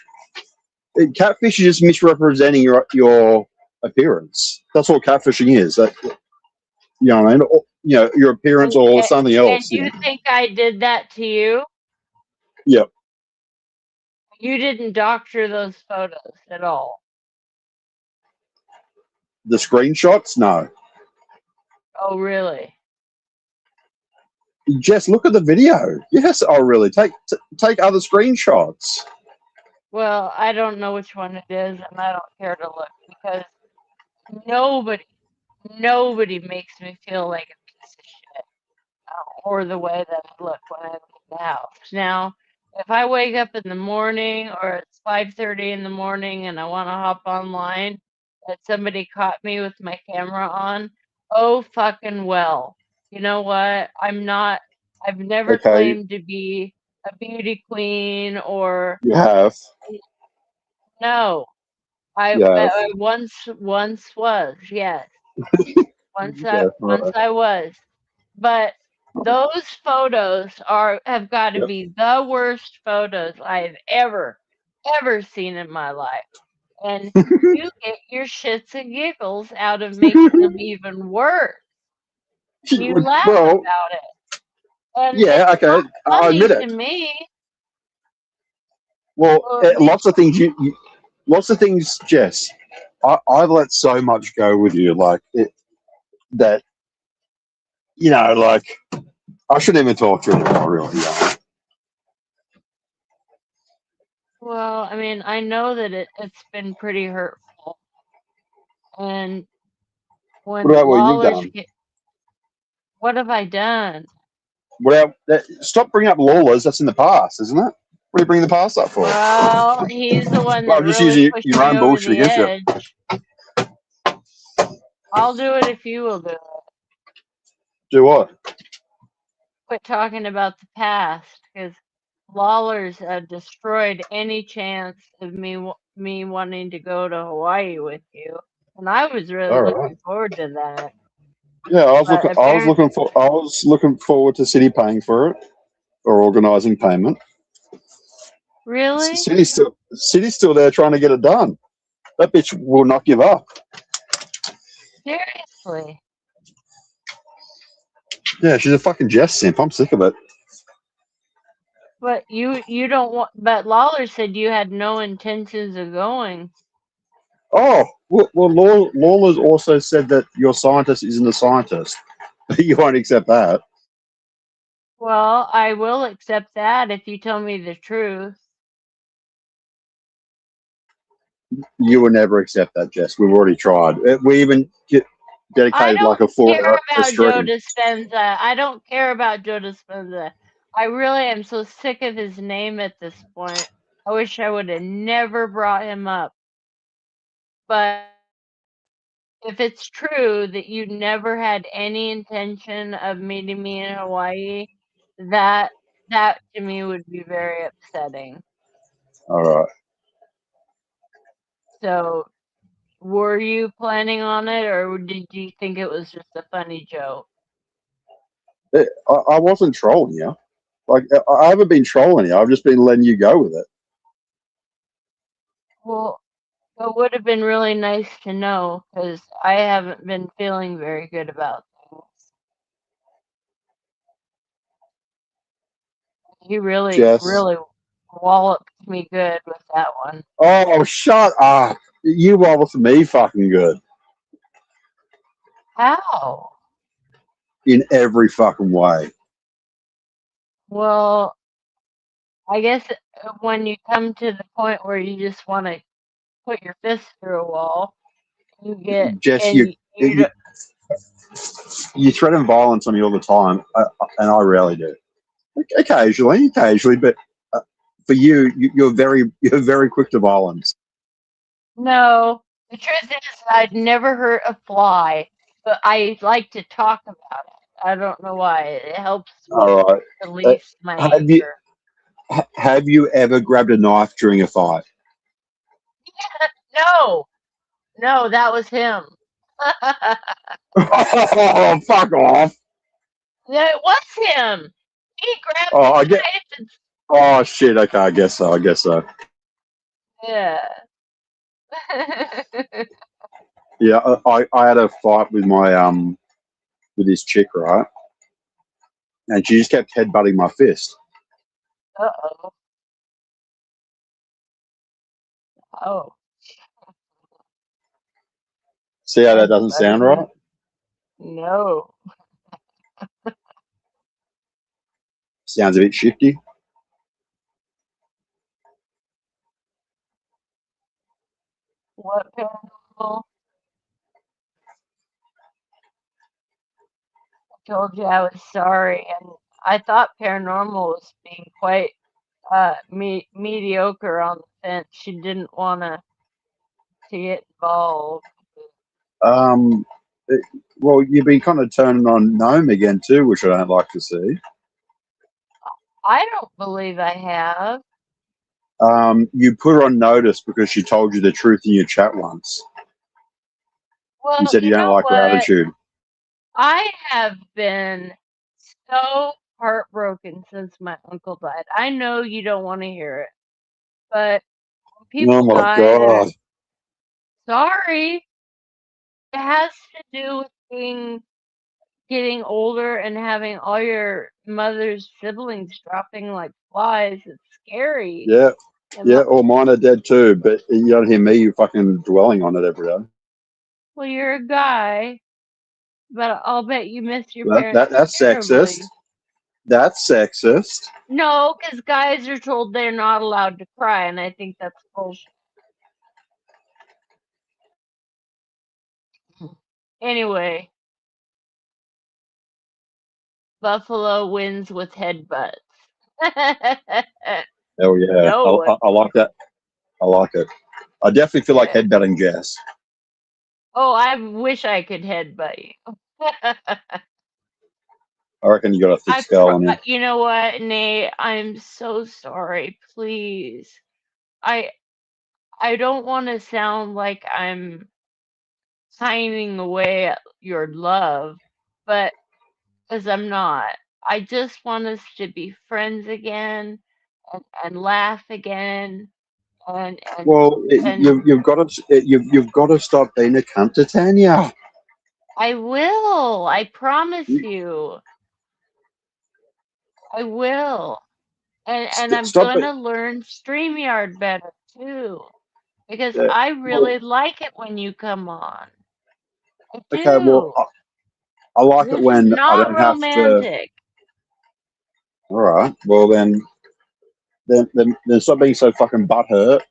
Catfish is just misrepresenting your appearance. That's all catfishing is. That, you know what I mean? Or, you know, your appearance or something else. And you think I did that to you? Yep. You didn't doctor those photos at all. The screenshots? No. Oh, really? Jess, look at the video. Yes, oh, really? Take other screenshots. Well, I don't know which one it is, and I don't care to look because nobody makes me feel like a piece of shit, or the way that I look when I leave the house. Now, if I wake up in the morning or it's 5:30 in the morning and I want to hop online, that somebody caught me with my camera on, oh fucking well. You know what? I've never Okay. claimed to be a beauty queen or You have. no. I once was, yes. Once Yeah, right. I was. But those photos have got to be the worst photos I've ever seen in my life. And you get your shits and giggles out of making them even worse. You laugh about it. And yeah, okay. I admit it. To me. Well, lots of things lots of things, Jess. I let so much go with you, like that. You know, like I shouldn't even talk to you anymore, really. Yeah. Well, I mean, I know that it's been pretty hurtful, and when What about what you've Lawler's done? what have I done? Well, stop bringing up Lawless. That's in the past, isn't it? What are you bringing the past up for? Well, he's the one Well, that I'm just really using pushed your me own over bullshit the against edge. I'll do it if you will do it. Do what? Quit talking about the past, because Lawler's destroyed any chance of me wanting to go to Hawaii with you, and I was really looking forward to that. Yeah, I was looking forward to City paying for it or organising payment. Really? City's still there trying to get it done. That bitch will not give up. Seriously? Yeah, she's a fucking Jess simp. I'm sick of it. But you don't want. But Lawler said you had no intentions of going. Oh, well, Lawler's also said that your scientist isn't a scientist. You won't accept that. Well, I will accept that if you tell me the truth. You will never accept that, Jess. We've already tried. We even dedicated like a full hour a stream. Joe Dispenza. I don't care about Joe Dispenza. I really am so sick of his name at this point. I wish I would have never brought him up. But if it's true that you never had any intention of meeting me in Hawaii, that to me would be very upsetting. All right. So, were you planning on it, or did you think it was just a funny joke? I wasn't trolling you. Like, I haven't been trolling you. I've just been letting you go with it. Well, it would have been really nice to know, because I haven't been feeling very good about things. You really walloped me good with that one. Oh, shut up. You walloped me fucking good. How? In every fucking way. Well, I guess when you come to the point where you just want to put your fist through a wall, you get... Jess, you threaten violence on me all the time, and I rarely do. Occasionally, but for you're very quick to violence. No, the truth is I'd never hurt a fly, but I like to talk about it. I don't know why. It helps me release my anger. Have you ever grabbed a knife during a fight? No, that was him. Oh, fuck off. It was him. He grabbed the knife and... Oh, shit. Okay, I guess so. Yeah. Yeah, I had a fight with my with this chick, right? And she just kept headbutting my fist. Uh-oh. Oh. See how that doesn't sound right? No. Sounds a bit shifty. What paranormal? I told you I was sorry, and I thought paranormal was being quite mediocre on the fence. She didn't want to get involved. Um, well, you've been kind of turning on Gnome again too, which I don't like to see. I don't believe I have. You put her on notice because she told you the truth in your chat once. Well, You said you don't know like her what? attitude. I have been so heartbroken since my uncle died. I know you don't want to hear it, but when people Oh my die, god! sorry, it has to do with getting older and having all your mother's siblings dropping like flies. It's scary. Yeah, yeah. All mine are dead too, but you don't hear me fucking dwelling on it every day. Well, you're a guy, but I'll bet you miss your parents. That's terribly. sexist. That's sexist. No, because guys are told they're not allowed to cry, and I think that's bullshit. Anyway, Buffalo wins with headbutts. Oh yeah, No. I like that. I like it. I definitely feel like headbutting Jess. Oh, I wish I could headbutt you. I reckon you got a thick skull on you. You know what, Nate? I'm so sorry. Please. I don't want to sound like I'm signing away at your love, but because I'm not. I just want us to be friends again and laugh again. Well, you've got to stop being a cunt to Tanya. I will. I promise you. I will. And I'm gonna learn StreamYard better too. Because I really like it when you come on. I do. Okay, well, I like it when I don't have to. All right. Well, then stop being so fucking butthurt.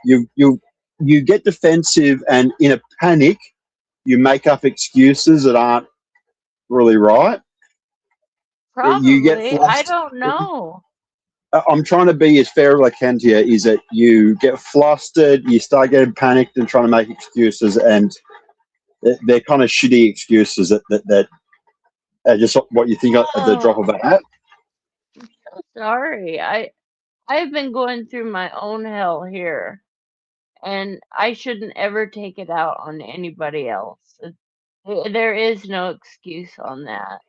You get defensive, and in a panic, you make up excuses that aren't really right. Probably. You get I don't know. I'm trying to be as fair as I can to you. Is that you get flustered, you start getting panicked and trying to make excuses, and they're kind of shitty excuses that are just what you think at the drop of a hat. I'm so sorry. I've been going through my own hell here, and I shouldn't ever take it out on anybody else. There is no excuse on that.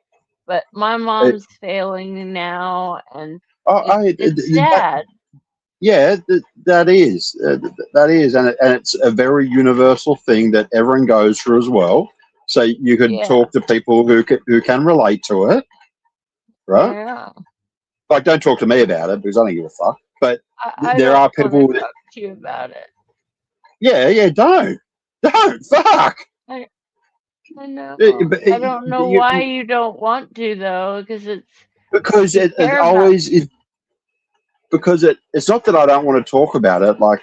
But my mom's failing now, and it's sad. That is, and it's a very universal thing that everyone goes through as well. So you could talk to people who can relate to it, right? Yeah. Like, don't talk to me about it because I don't give a fuck. But there are people that talk to you about it. Yeah, don't fuck. I know. I don't know why you don't want to though, because it always is. Because it's not that I don't want to talk about it. Like,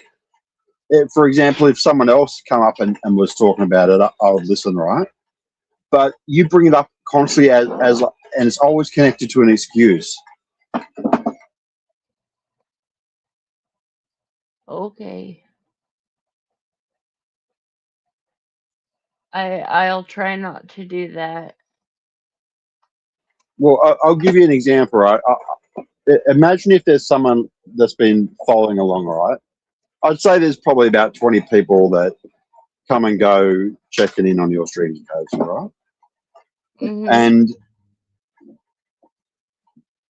for example, if someone else come up and was talking about it, I would listen, right? But you bring it up constantly as and it's always connected to an excuse. Okay. I'll try not to do that. Well, I'll give you an example, right? Imagine if there's someone that's been following along, right? I'd say there's probably about 20 people that come and go checking in on your streaming codes, right? Mm-hmm. And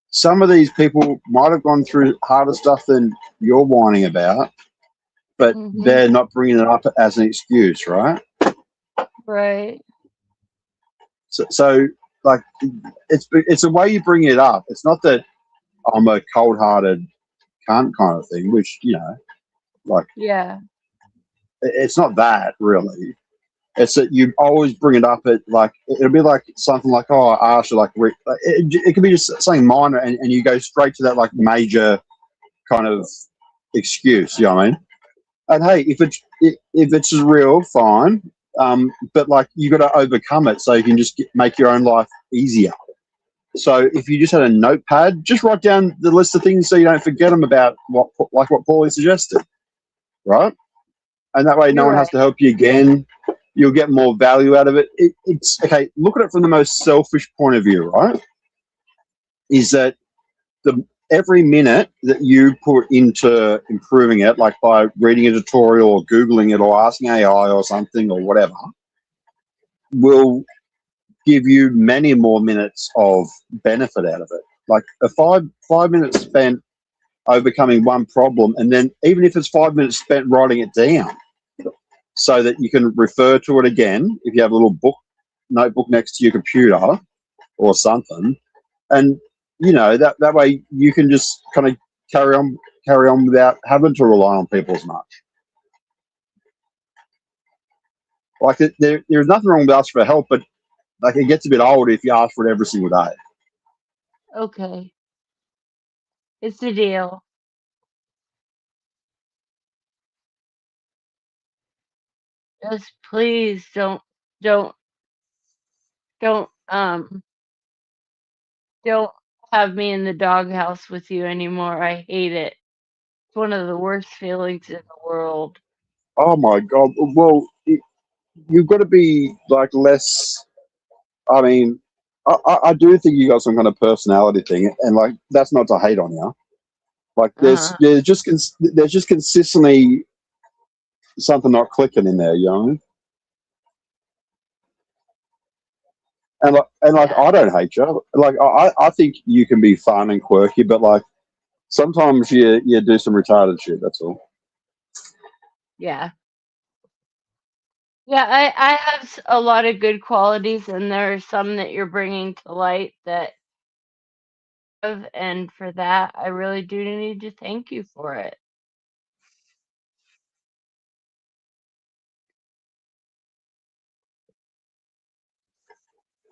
some of these people might have gone through harder stuff than you're whining about, but Mhm. they're not bringing it up as an excuse, right? Right. So like, it's the way you bring it up. It's not that I'm a cold-hearted cunt kind of thing, which, you know, like, Yeah. it's not that really. It's that you always bring it up at, like, it'll be like something like, oh, I asked you, like, it could be just something minor, and you go straight to that, like, major kind of excuse, you know what I mean? And hey, if it's real, fine. But like, you got to overcome it so you can just make your own life easier. So if you just had a notepad, just write down the list of things so you don't forget them about what Paulie suggested, right? And that way, no You're one has right. to help you again. You'll get more value out of it. It's okay. Look at it from the most selfish point of view, right? Is that every minute that you put into improving it, like by reading a tutorial or Googling it or asking AI or something or whatever, will give you many more minutes of benefit out of it. Like a 5 minutes spent overcoming one problem, and then even if it's 5 minutes spent writing it down so that you can refer to it again if you have a little notebook next to your computer or something, and you know, that way you can just kind of carry on without having to rely on people as much. Like, there's nothing wrong with asking for help, but like, it gets a bit old if you ask for it every single day. Okay. It's a deal. Just please don't don't don't have me in the doghouse with you anymore. I hate it. It's one of the worst feelings in the world. Oh my god! Well, you've got to be like less. I mean, I do think you got some kind of personality thing, and like, that's not to hate on you. Like, Uh, there's just consistently something not clicking in there, you know. And like, yeah. I don't hate you. Like, I think you can be fun and quirky, but like, sometimes you do some retarded shit. That's all. Yeah. Yeah, I have a lot of good qualities, and there are some that you're bringing to light that and for that I really do need to thank you for it.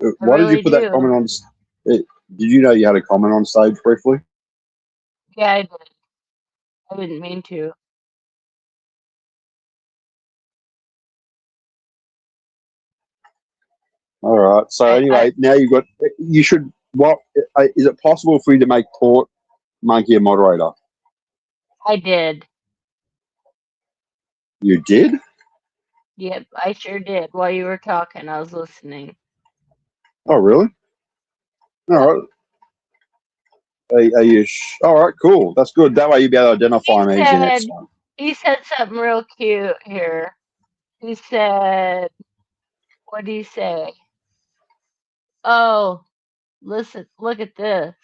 I Why did you really put that do. comment on? Did you know you had a comment on stage briefly? Yeah, I did. I didn't mean to. All right. So I anyway, now you've got. You should. What is it possible for you to make Port Monkey a moderator? I did. You did? Yep, I sure did. While you were talking, I was listening. Oh, really? All Yep. right. Are you? All right. Cool. That's good. That way you'll be able to He identify me as your said next one. he said something real cute here. He said, what do you say? Oh, listen, look at this.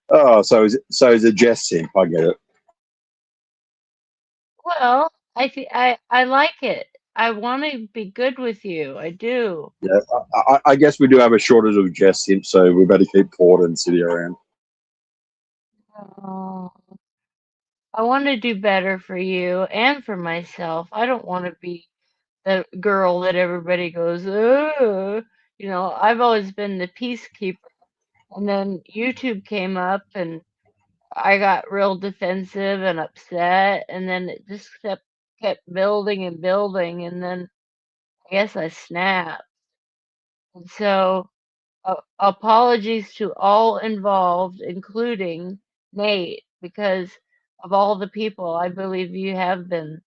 Oh, so is it Jess Simp? I get it. Well, I like it. I want to be good with you. I do. Yeah. I guess we do have a shortage of Jess Simp, so we better keep Port and City around. Oh, I want to do better for you and for myself. I don't want to be the girl that everybody goes, oh, I've always been the peacekeeper. And then YouTube came up and I got real defensive and upset, and then it just kept building and building, and then I guess I snapped. And so, apologies to all involved, including Nate, because of all the people, I believe you have been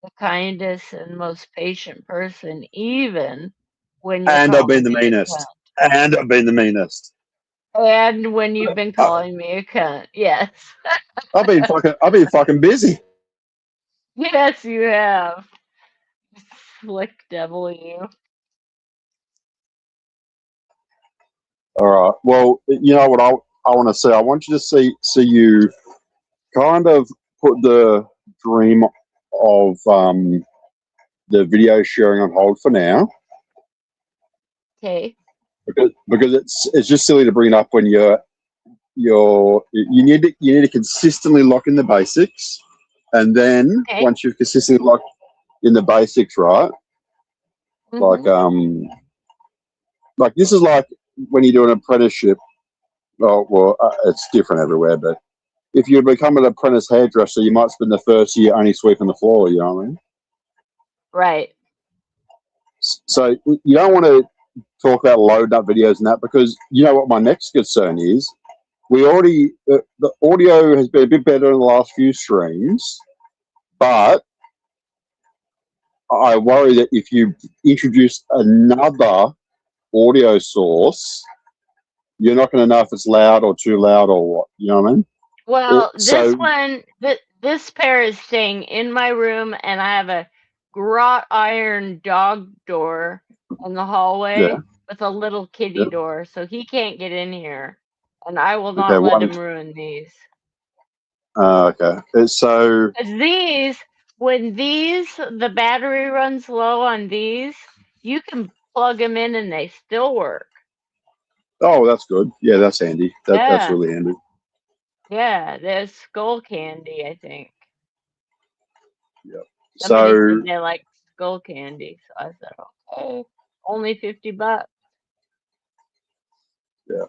the kindest and most patient person, even when you're And I've been calling the me a meanest. cunt. And I've been the meanest. And when you've been I, calling me a cunt, yes. I've been fucking busy. Yes, you have. Slick devil, you. All right. Well, you know what I want to see. I want you to see you kind of put the dream of the video sharing on hold for now, Okay. because it's just silly to bring it up when you need to consistently lock in the basics, and then Okay. once you've consistently locked in the basics, right? Mhm. Like this is like when you do an apprenticeship. Oh well, it's different everywhere, but if you become an apprentice hairdresser, you might spend the first year only sweeping the floor. You know what I mean? Right. So you don't want to talk about loading up videos and that, because you know what my next concern is. We already the audio has been a bit better in the last few streams, but I worry that if you introduce another audio source, you're not going to know if it's loud or too loud or what. You know what I mean? Well, this So one, this pair is staying in my room, and I have a wrought iron dog door in the hallway yeah, with a little kitty yeah. door, so he can't get in here, and I will Okay, not let him ruin these. okay. So 'Cause when the battery runs low on these, you can plug them in and they still work. oh, that's good. Yeah, that's handy. That's Yeah, really handy. yeah, there's skull candy, I think. Yeah. Somebody So said they like skull candy, so I said, okay, only $50. yeah.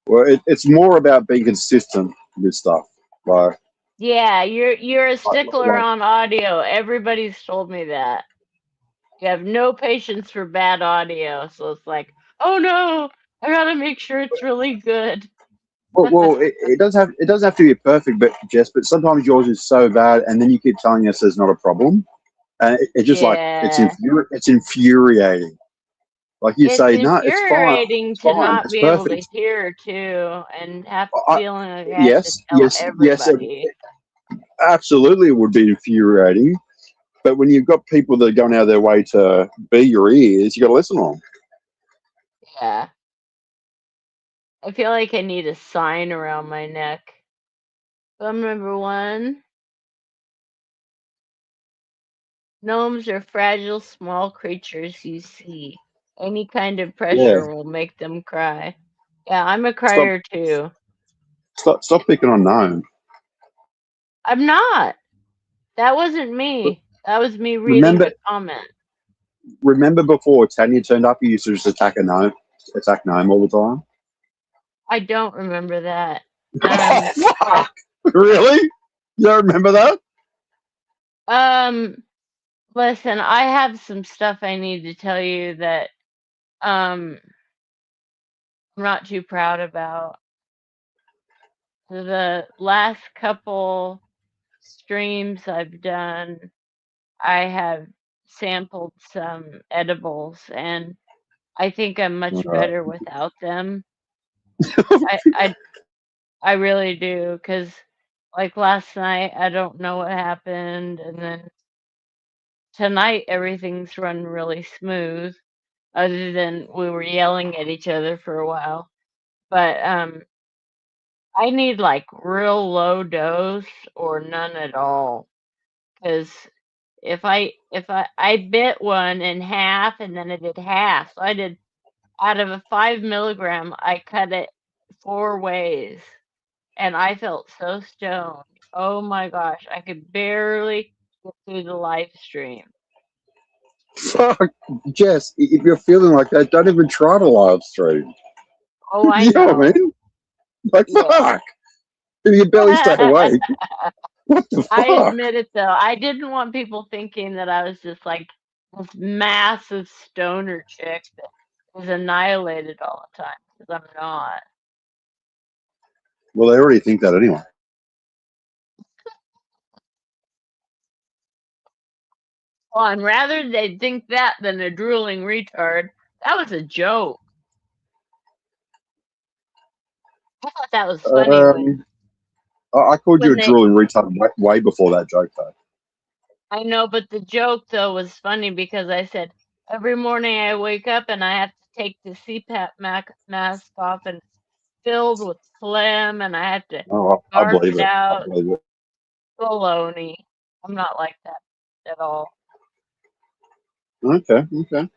Well, it's more about being consistent with stuff. Like, Yeah, you're a like, stickler like on audio. Everybody's told me that. You have no patience for bad audio, so it's like, oh no, I gotta make sure it's really good. well, it doesn't have to be perfect, but sometimes yours is so bad, and then you keep telling us there's not a problem, and it's just like Yeah. it's infuriating. Like you It's say, no, infuriating it's to fine, not it's be able to perfect. hear too and have I, feeling like I have to yes, tell yes, everybody. absolutely, it would be infuriating. But when you've got people that are going out of their way to be your ears, you got to listen to them. Yeah. I feel like I need a sign around my neck. Bum number one. Gnomes are fragile, small creatures you see. Any kind of Yeah, pressure will make them cry. Yeah, I'm a stop, crier too. stop picking on Gnome. I'm not. That wasn't me. That was me reading Remember, a comment. remember before Tanya turned up, you used to just attack Gnome all the time. I don't remember that. Oh, fuck! Really? You don't remember that? Um, listen, I have some stuff I need to tell you that I'm not too proud about. The last couple streams I've done, I have sampled some edibles, and I think I'm much All better without them. I I I really do, 'cause like last night, I don't know what happened, and then tonight everything's run really smooth, other than we were yelling at each other for a while. But I need like real low dose or none at all, because if I bit one in half and then I did half, so I did out of a 5 milligram, I cut it 4 ways, and I felt so stoned. Oh my gosh, I could barely get through the live stream. Fuck, Jess, if you're feeling like that, don't even try to live stream. Oh, I You know what I know. mean? Like, Yeah. fuck. If you barely stay awake, what the I fuck? admit it though. I didn't want people thinking that I was just like this massive stoner chick that was annihilated all the time, because I'm not. Well, they already think that anyway. Well, and rather they think that than a drooling retard. That was a joke. I thought that was funny I called you when a they. drooling retard way before that joke, though. I know, but the joke though was funny because I said Every morning I wake up and I have to take the CPAP mask off, and it's filled with phlegm, and I have to Oh, I gargle believe it it. I out. believe it. Baloney. I'm not like that at all. Okay, okay.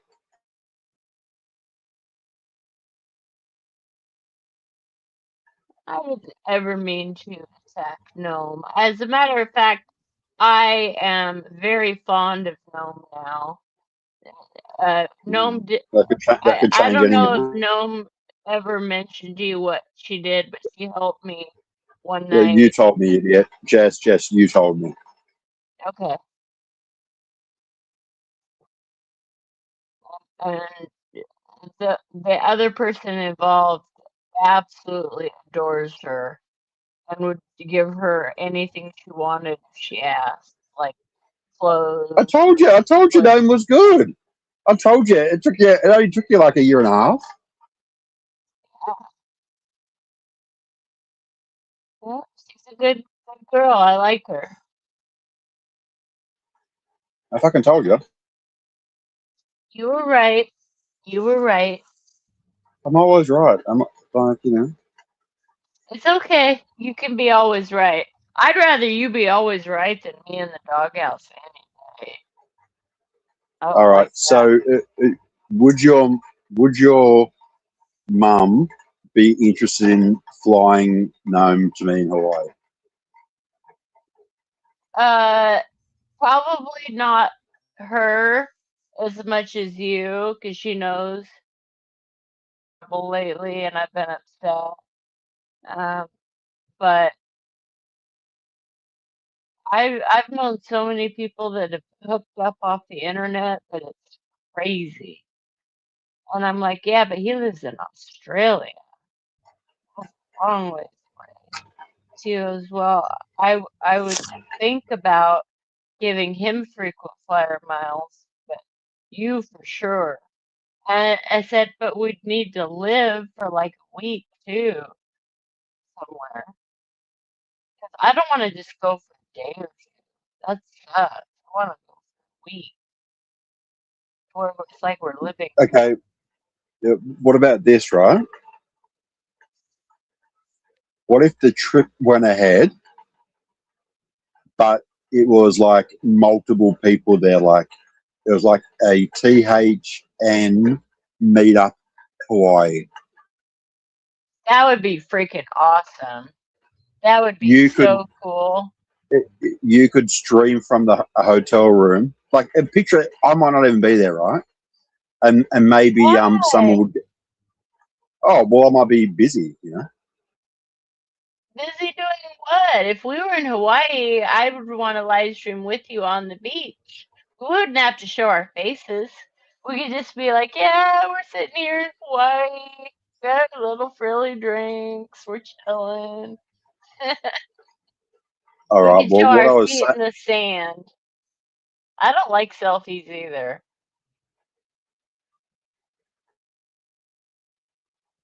I didn't ever mean to attack Gnome. As a matter of fact, I am very fond of Gnome now. Gnome did. That could I change don't any know if minute. Gnome ever mentioned to you what she did, but she helped me one Yeah, you night. told me, idiot. Jess, you told me. Okay. And the other person involved absolutely adores her and would give her anything she wanted if she asked, like clothes. I told you Gnome was good. I told you it only took you like a year and a half. Yeah, she's a good girl. I like her. I fucking told you. You were right. You were right. I'm always right. I'm like, It's okay. You can be always right. I'd rather you be always right than me in the doghouse anyway. I all don't right. like that. So, would your mum be interested in flying Gnome to me in Hawaii? Probably not her as much as you, because she knows lately, and I've been upset. But I've known so many people that have hooked up off the internet that it's crazy. And I'm like, yeah, but he lives in Australia. What's wrong with you? She goes, well, I would think about giving him frequent flyer miles, but you for sure. And I said, but we'd need to live for like a week too, somewhere. Because I don't want to just go for a day or two. That sucks. I want to go for a week. Where it's like we're living. Okay. What about this, right? What if the trip went ahead, but it was like multiple people there? Like it was like a THN meetup Hawaii. That would be freaking awesome. That would be You could so cool. you could stream from the hotel room. Like and picture it, I might not even be there, right? And maybe Why? someone would. Oh well, I might be busy, Busy doing what? If we were in Hawaii, I would want to live stream with you on the beach. We wouldn't have to show our faces. We could just be like, yeah, we're sitting here in Hawaii, got a little frilly drinks, we're chilling. All We right. could Well, show what our I was feet saying. in the sand. I don't like selfies either.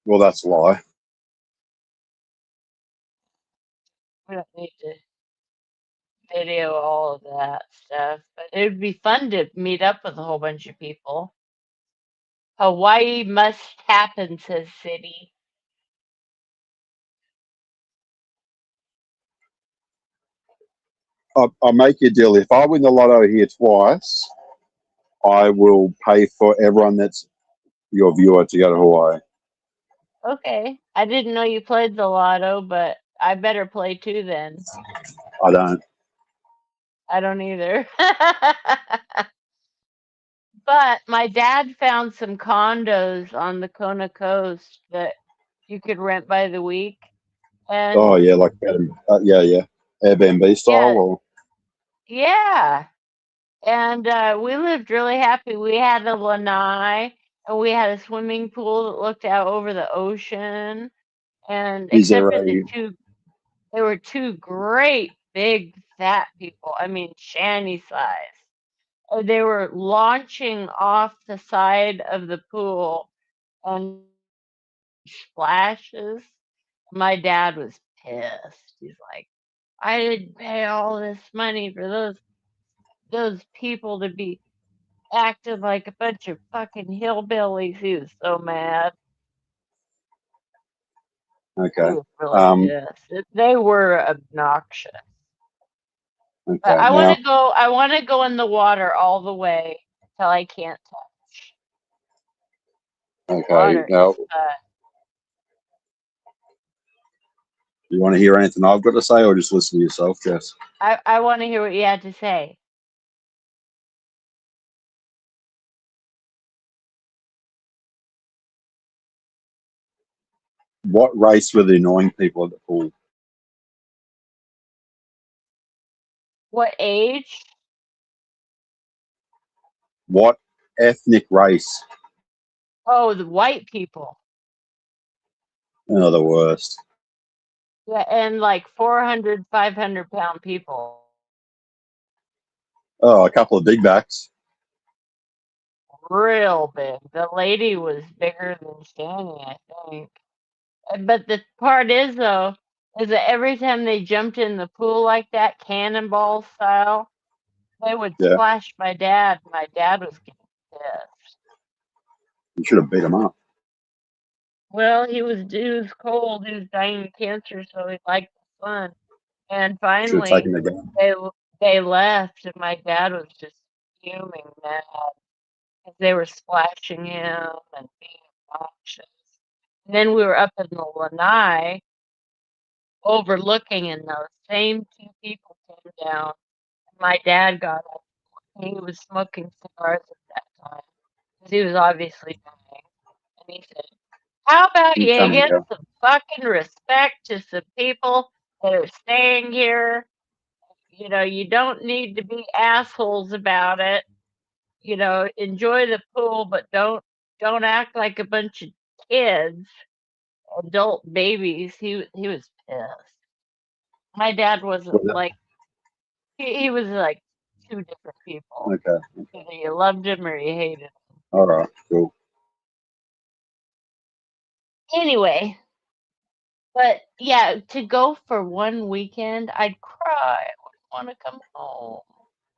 Well, that's a lie. We don't need to video all of that stuff, but it would be fun to meet up with a whole bunch of people. Hawaii must happen, says City. I'll make you a deal. If I win the lotto here twice, I will pay for everyone that's your viewer to go to Hawaii. Okay. I didn't know you played the lotto, but I better play too then. I don't. I don't either. But my dad found some condos on the Kona coast that you could rent by the week. And Oh yeah, like yeah, Airbnb style yeah, or yeah. And we lived really happy. We had a lanai, and we had a swimming pool that looked out over the ocean. And is except there for a there were two great big fat people. I mean, shanty size. They were launching off the side of the pool and splashes. My dad was pissed. He's like, I didn't pay all this money for those people to be. acted like a bunch of fucking hillbillies. He was so mad. He Okay. was really pissed. They were obnoxious. Okay. But I Now, want to go. I want to go in the water all the way till I can't touch. okay. Water Now, is fun. you want to hear anything I've got to say, or just listen to yourself, Jess? I want to hear what you had to say. What race were the annoying people at the pool? What age? What ethnic race? Oh, the white people. Oh, the worst. Yeah, and like 400, 500-pound people. Oh, a couple of big backs. Real big. The lady was bigger than Stanley, I think. But the part is, though, is that every time they jumped in the pool like that, cannonball style, they would Yeah. splash my dad. My dad was getting pissed. You should have beat them up. Well, he was cold. He was dying of cancer, so he liked the fun. And Should have finally, taken the gun. they left, and my dad was just fuming mad because they were splashing him and being obnoxious. And then we were up in the lanai overlooking, and those same two people came down. My dad got up. He was smoking cigars at that time because he was obviously dying. And he said, "How about You you coming get down. some fucking respect to some people that are staying here? You know, you don't need to be assholes about it. You know, enjoy the pool, but don't act like a bunch of kids, adult babies." He was pissed. My dad wasn't Was like he was like two different people. it? Okay. Either you loved him or you hated him. All right. Cool. Anyway, but yeah, to go for one weekend, I'd cry. I wouldn't want to come home.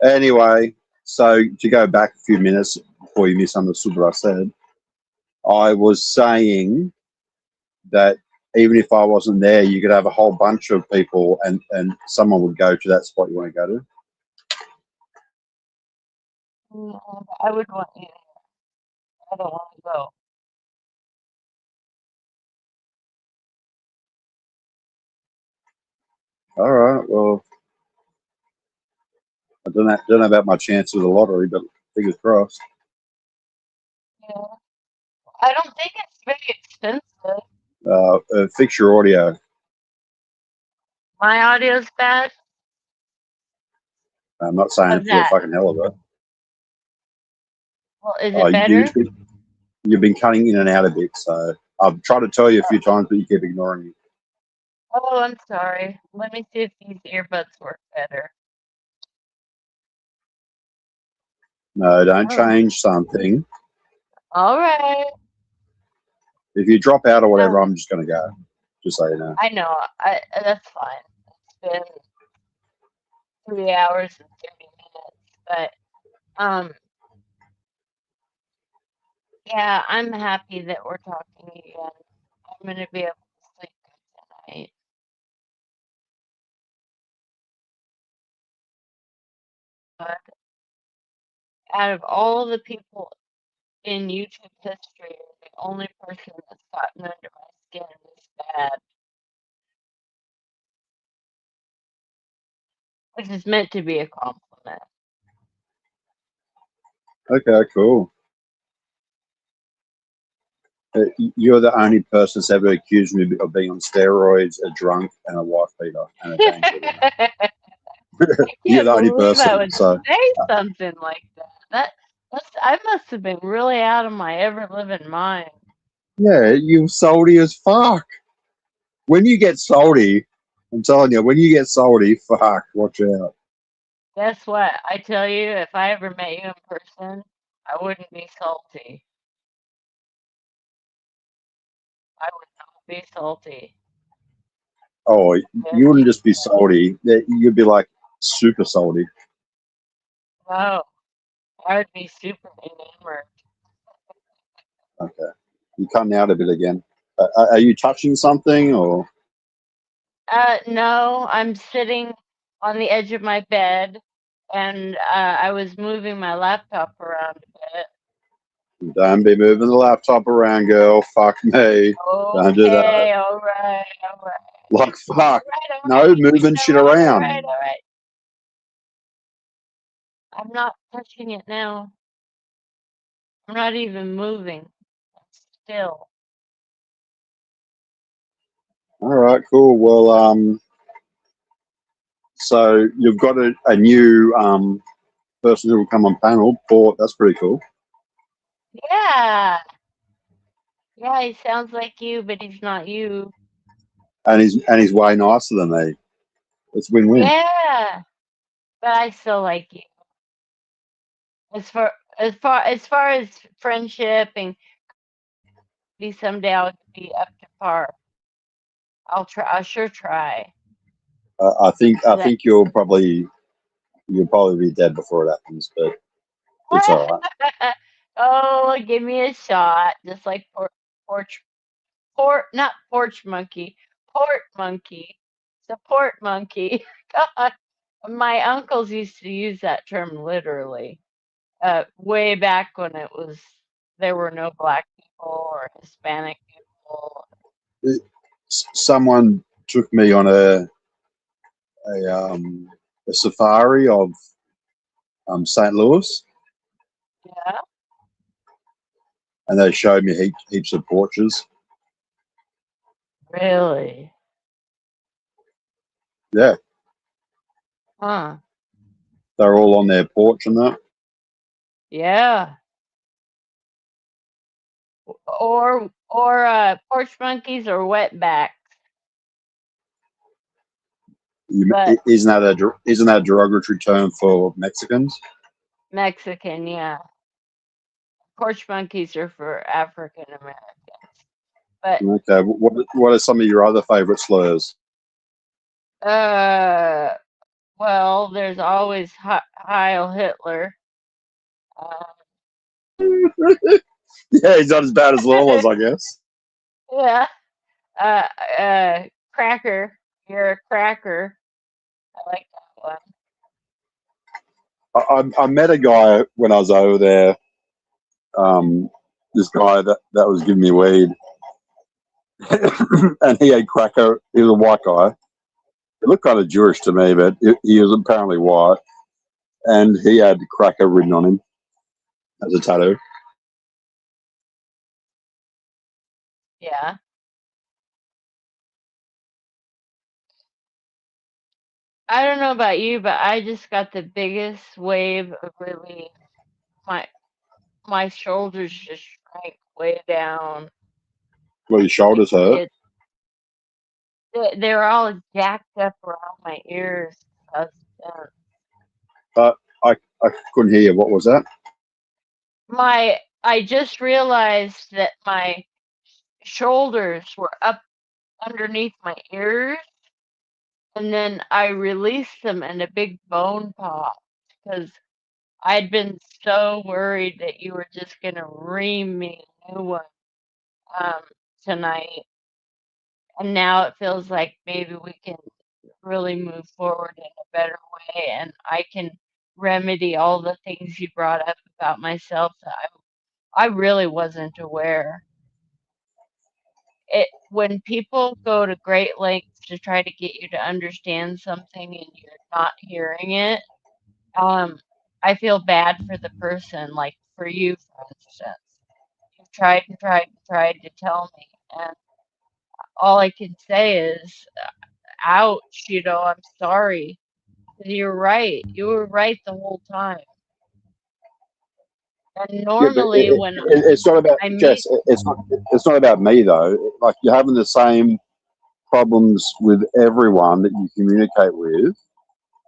Anyway, so to go back a few minutes before you misunderstood what I said, I was saying that even if I wasn't there, you could have a whole bunch of people and someone would go to that spot you want to go to. No, I would want you. I don't want to go. All right. Well, I don't know about my chance of the lottery, but fingers crossed. Yeah. I don't think it's very expensive. Fix your audio. My audio's bad. I'm not saying How's it for the that? fucking hell of it. Well, is Oh, it better? you've been cutting in and out a bit, so I've tried to tell you a few times, but you keep ignoring me. Oh, I'm sorry. Let me see if these earbuds work better. No, don't Oh. change something. All right. If you drop out or whatever, I'm just going to go. Just so you know. I know. That's fine. It's been 3 hours and 30 minutes, but yeah, I'm happy that we're talking again. I'm gonna be able to sleep good tonight. But out of all the people in YouTube history, you're the only person that's gotten under my skin this bad. Which is meant to be a compliment. Okay, cool. You're the only person that's ever accused me of being on steroids, a drunk, and a wife beater, and a gang leader. You're the only person. I would So say something like that. I must have been really out of my ever living mind. yeah, you're salty as fuck. When you get salty, I'm telling you, when you get salty, fuck, watch out. Guess what? I tell you, if I ever met you in person, I wouldn't be salty. I would not be salty. Oh, you wouldn't just be salty. You'd be like super salty. No. I would be super enamored. Okay. You're cutting out a bit again. Are you touching something or? No, I'm sitting on the edge of my bed, and I was moving my laptop around a bit. Don't be moving the laptop around, girl. Fuck me. Don't do that. Okay, all right. Like, fuck. All No, right, moving shit around. all right. I'm not touching it now. I'm not even moving. I'm still. All right, cool. Well, so you've got a new person who will come on panel. Port, that's pretty cool. Yeah. Yeah, he sounds like you, but he's not you. And he's way nicer than me. It's win-win. Yeah. But I still like you. As far as friendship and maybe someday I'll be up to par. I'll sure try. I think you'll probably be dead before it happens, but it's all right. Oh, give me a shot, just like not porch monkey, port monkey. It's a port monkey. God, my uncles used to use that term literally. Way back when there were no black people or Hispanic people. Someone took me on a safari of St. Louis, Yeah. and they showed me heaps of porches. Really? Yeah, Huh. they're all on their porch and that. Yeah. Or porch monkeys or wetbacks. But Isn't that a derogatory term for Mexicans? Mexican, yeah. Porch monkeys are for African Americans. But Okay, what are some of your other favorite slurs? well, there's always Heil Hitler. Yeah, he's not as bad as Lawless, I guess. Yeah. Cracker. You're a cracker. I like that one. I met a guy when I was over there. This guy that was giving me weed, and he had cracker. He was a white guy. He looked kind of Jewish to me, but he was apparently white, and he had cracker written on him as a tattoo. Yeah. I don't know about you, but I just got the biggest wave of relief. My shoulders just shrank way down. Well, your shoulders hurt. They were all jacked up around my ears. I couldn't hear you. What was that? I just realized that my shoulders were up underneath my ears, and then I released them and a big bone popped because I'd been so worried that you were just gonna ream me a new one tonight, and now it feels like maybe we can really move forward in a better way, and I can remedy all the things you brought up about myself that I really wasn't aware. When people go to great lengths to try to get you to understand something and you're not hearing it, I feel bad for the person, like for you, for instance. You've tried and tried and tried to tell me, and all I can say is, ouch, I'm sorry. You're right. You were right the whole time. And normally when it's not about I meet, Jess. It's not about me though. Like, you're having the same problems with everyone that you communicate with,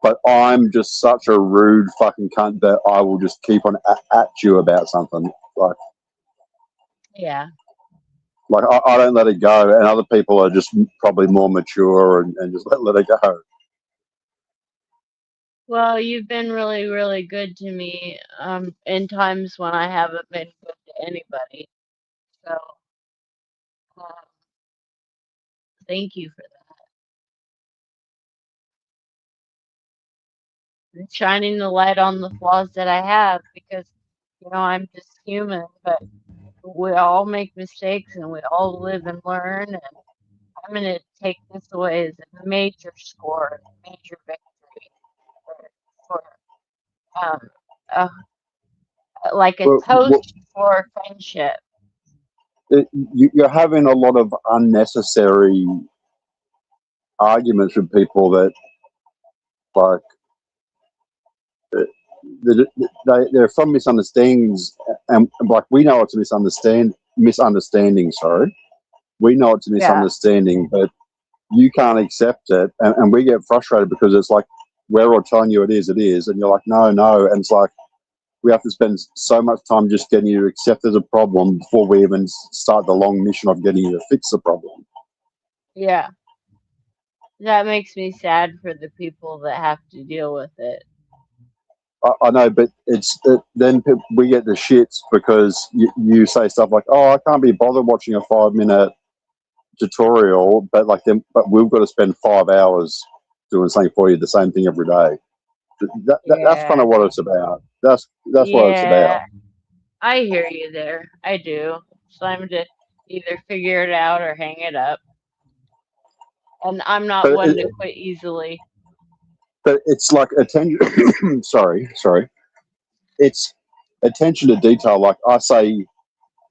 but I'm just such a rude fucking cunt that I will just keep on at you about something. yeah. Like I don't let it go, and other people are just probably more mature and just let it go. Well, you've been really, really good to me in times when I haven't been good to anybody. So, um, thank you for that. And shining the light on the flaws that I have because, I'm just human, but we all make mistakes and we all live and learn. And I'm going to take this away as a major score, a major victory for uh, like a Well, toast for friendship. you're having a lot of unnecessary arguments with people that, like, they're from misunderstandings, and like we know it's a misunderstanding. Sorry, we know it's a misunderstanding, but you can't accept it, and we get frustrated because it's like we're all telling you it is, and you're like, no, and it's like we have to spend so much time just getting you to accept there's a problem before we even start the long mission of getting you to fix the problem. Yeah. That makes me sad for the people that have to deal with it. I know, but then we get the shits because you say stuff like, "Oh, I can't be bothered watching a 5-minute tutorial," but we've got to spend 5 hours doing something for you, the same thing every day. That's kind of what it's about. That's what it's about. I hear you there. I do. So I'm to either figure it out or hang it up. And I'm not one to quit easily. But it's like attention. sorry. It's attention to detail. Like I say,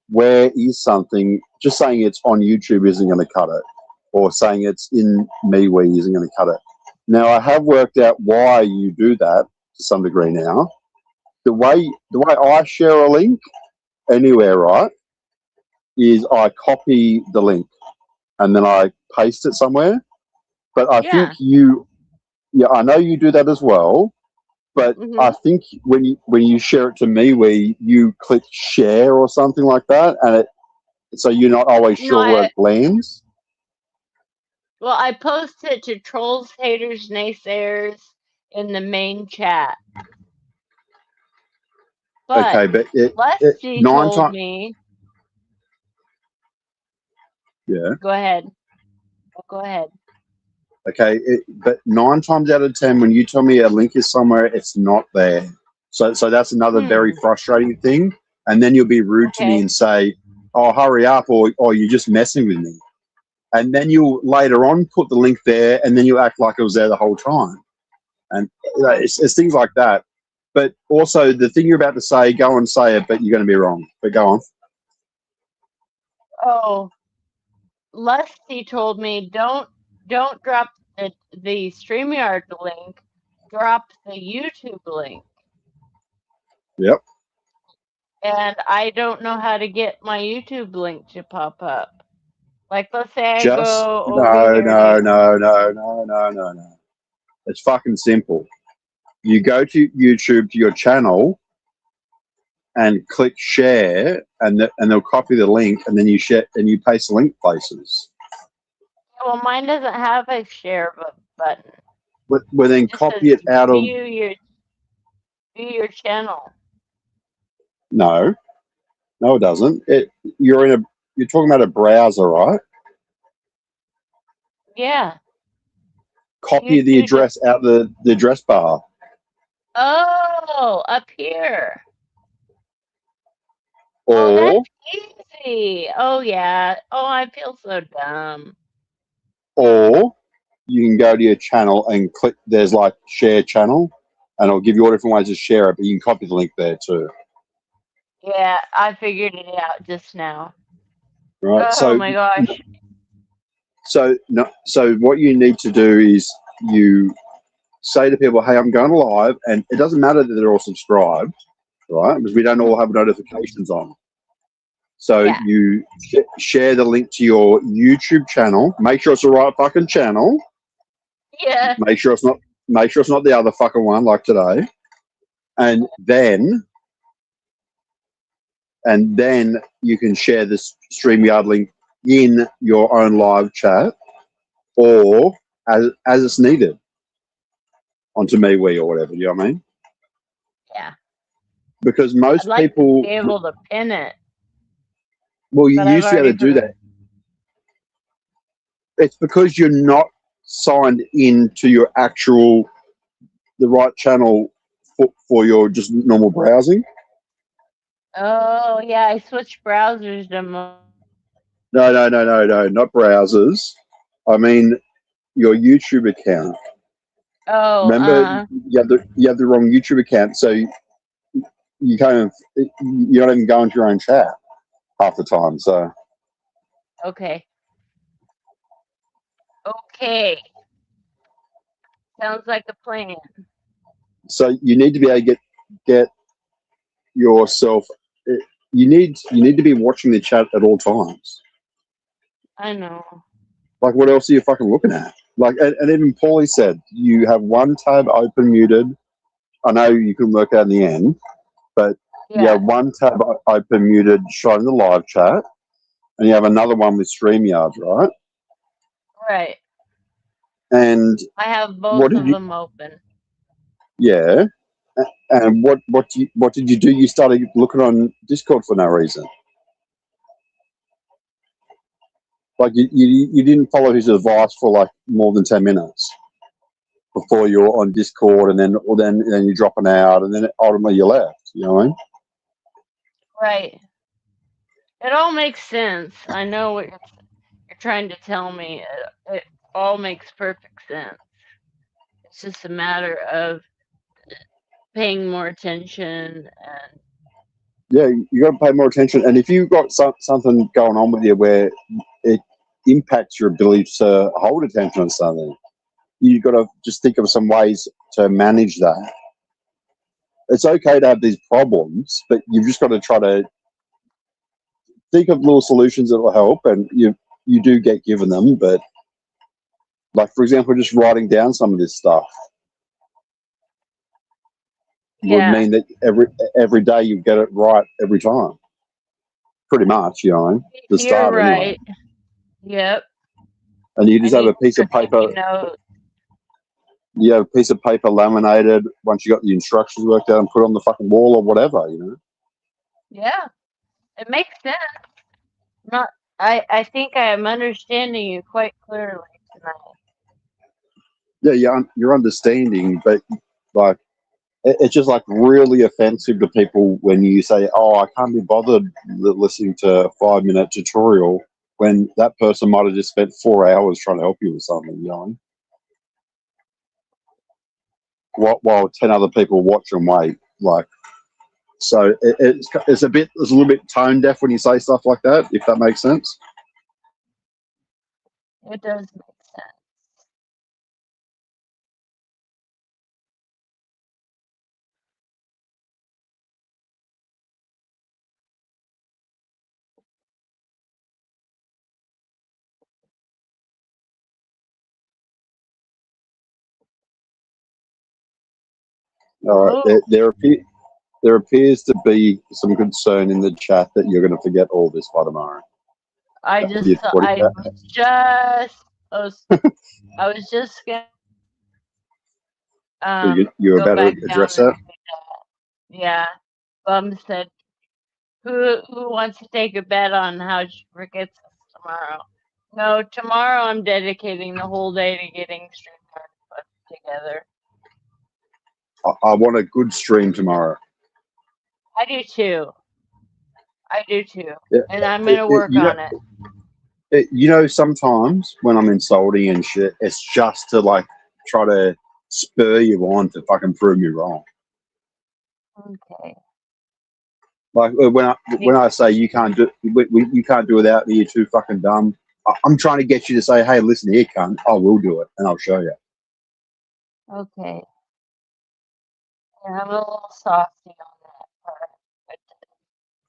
where is something? Just saying it's on YouTube isn't going to cut it, or saying it's in MeWe isn't going to cut it. Now I have worked out why you do that to some degree. Now, the way I share a link anywhere, right, is I copy the link and then I paste it somewhere. But I think I know you do that as well. But I think when you share it to MeWe, you click share or something like that, and so you're not always sure where it lands. Well, I post it to trolls, haters, naysayers in the main chat. But okay, but Leslie told me. Yeah. Go ahead. Go ahead. Okay, but 9 times out of 10, when you tell me a link is somewhere, it's not there. So that's another very frustrating thing. And then you'll be rude to me and say, "Oh, hurry up," or "You're just messing with me." And then you'll later on put the link there, and then you act like it was there the whole time. And it's things like that. But also, the thing you're about to say, go and say it, but you're going to be wrong. But go on. Oh, Lusty told me don't drop the StreamYard link. Drop the YouTube link. Yep. And I don't know how to get my YouTube link to pop up. Like, let's say I go over here. No. It's fucking simple. You go to YouTube to your channel and click share, and they'll copy the link, and then you share and you paste the link places. Well, mine doesn't have a share button. But then copy it out of view your channel. No, it doesn't. You're talking about a browser, right? Yeah. Copy the address out the address bar. Oh, up here. Or that's easy. Oh yeah. Oh, I feel so dumb. Or you can go to your channel and click. There's like share channel, and it'll give you all different ways to share it. But you can copy the link there too. Yeah, I figured it out just now. Right. Oh my gosh. So what you need to do is you say to people, "Hey, I'm going live," and it doesn't matter that they're all subscribed, right? Because we don't all have notifications on. So you share the link to your YouTube channel. Make sure it's the right fucking channel. Yeah. Make sure it's not the other fucking one like today. And then you can share this StreamYard link in your own live chat or as it's needed. onto MeWe or whatever. You know what I mean? Yeah. Because I'd most like people, to be able to pin it, well, you but I've used to be able already to do heard. that. It's because you're not signed into your actual the right channel for your just normal browsing. Oh yeah, I switched browsers to. No, not browsers. I mean your YouTube account. Oh, Remember, you have the wrong YouTube account, so you kind of you're not even going to your own chat half the time. So okay. Okay. Sounds like a plan. so you need to be able to get yourself. You need to be watching the chat at all times. I know. Like, what else are you fucking looking at? Like, and even Paulie said you have one tab open muted. I know you can work out in the end, but you Yeah. have one tab open muted showing the live chat, and you have another one with StreamYard, right? Right. And I have what both did of you? them open. Yeah. And what did you do? You started looking on Discord for no reason. Like you didn't follow his advice for like more than 10 minutes before you were on Discord, and then you're dropping out, and then ultimately you left. You know what I mean? Right. It all makes sense. I know what you're trying to tell me. It all makes perfect sense. It's just a matter of paying more attention and. Yeah, you got to pay more attention. And if you've got something going on with you where it impacts your ability to hold attention on something, you've got to just think of some ways to manage that. It's okay to have these problems, but you've just got to try to think of little solutions that will help. And you do get given them, but like, for example, just writing down some of this stuff would Yeah. mean that every day you get it right every time. Pretty much, you know, the You're start right. anyway. Yep. And you just have a piece of paper. You have a piece of paper laminated once you got the instructions worked out and put on the fucking wall or whatever, you know. Yeah, it makes sense. Not. I think I am understanding you quite clearly tonight. Yeah, you're understanding, but like it's just like really offensive to people when you say, "Oh, I can't be bothered listening to a 5-minute tutorial," when that person might have just spent 4 hours trying to help you with something, you know. While 10 other people watch and wait, like, so it's a little bit tone deaf when you say stuff like that, if that makes sense. It does make sense. All right, there appears to be some concern in the chat that you're going to forget all this by tomorrow. I was just gonna you're go about back to down address that. Yeah, Bum said, "Who wants to take a bet on how she forgets us tomorrow?" No, tomorrow I'm dedicating the whole day to getting StreamYard put together. I want a good stream tomorrow. I do too. Yeah. And I'm gonna work on it. You know, sometimes when I'm insulting and shit, it's just to like try to spur you on to fucking prove me wrong. Okay. Like when I say you can't do without me, you're too fucking dumb. I'm trying to get you to say, "Hey, listen here, cunt. I will do it, and I'll show you." Okay. Yeah, I'm a little softy on that part. It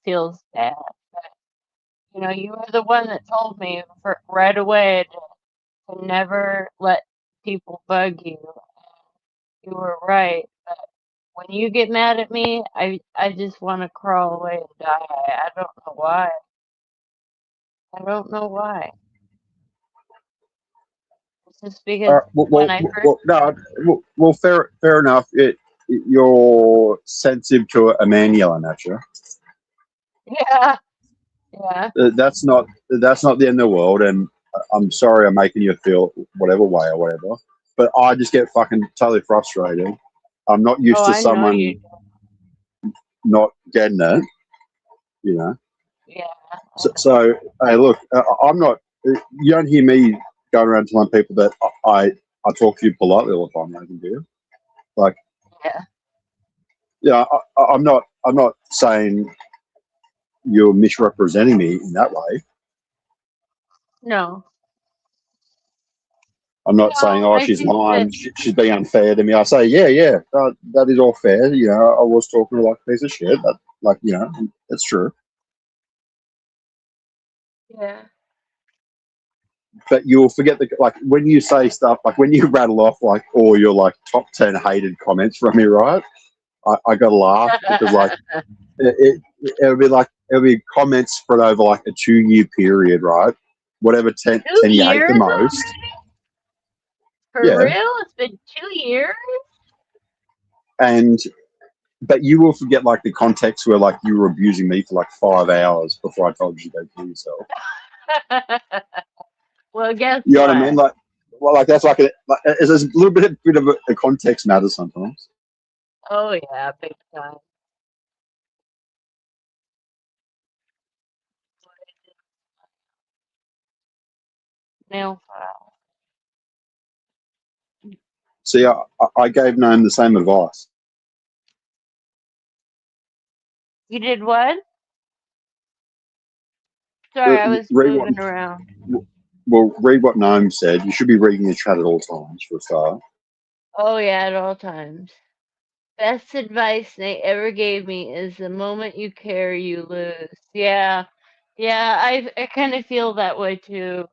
feels bad. But, you were the one that told me right away to never let people bug you. You were right. But when you get mad at me, I just want to crawl away and die. I don't know why. Just because when I first fair enough. You're sensitive to a man yelling at you. yeah. That's not the end of the world, and I'm sorry I'm making you feel whatever way or whatever. But I just get fucking totally frustrated. I'm not used to I know someone you. not getting it, you know. Yeah. So hey, look, I'm not. You don't hear me going around telling people that I talk to you politely all the time. I can do. Like, Yeah. I'm not saying you're misrepresenting me in that way. No. I'm not saying, oh, I she's think lying, that she's being unfair to me. I say, yeah, that is all fair. You know, I was talking to like a piece of shit, but like, you know, it's true. yeah. But you'll forget like when you say stuff, like when you rattle off like all your like top 10 hated comments from me, right? I got to laugh because like it'll be comments spread over like a 2-year period, right? Whatever 10 2 you hate the years most. already? For Yeah. real? It's been 2 years? But you will forget like the context where like you were abusing me for like 5 hours before I told you to go kill yourself. Well, guess You know what? what I mean? Like that's like it's a little bit of a context matters sometimes. Oh yeah, big time. Nail file. See, I gave Noam the same advice. You did what? Sorry, I was Read moving around. read what Noam said. You should be reading the chat at all times for a start. Oh yeah, at all times. Best advice Nate ever gave me is the moment you care, you lose. Yeah. Yeah, I kind of feel that way too.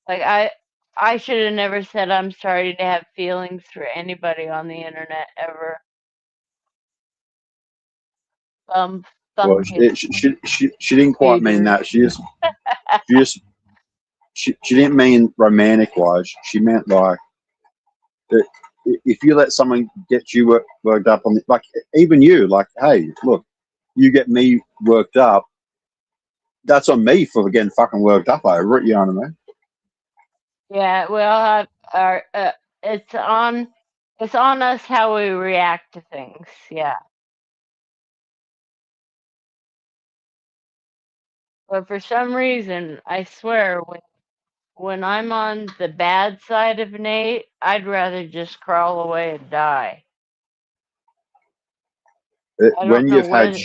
Like I should have never said I'm sorry to have feelings for anybody on the internet ever. Well, Thumbkiss she didn't quite mean haters. that. She didn't mean romantic wise. She meant like that if you let someone get you worked up on like even you like, hey, look, you get me worked up. That's on me for getting fucking worked up over it. You know what I mean? Yeah, well, our it's on us how we react to things. Yeah, but for some reason, I swear, when I'm on the bad side of Nate, I'd rather just crawl away and die. I don't know what.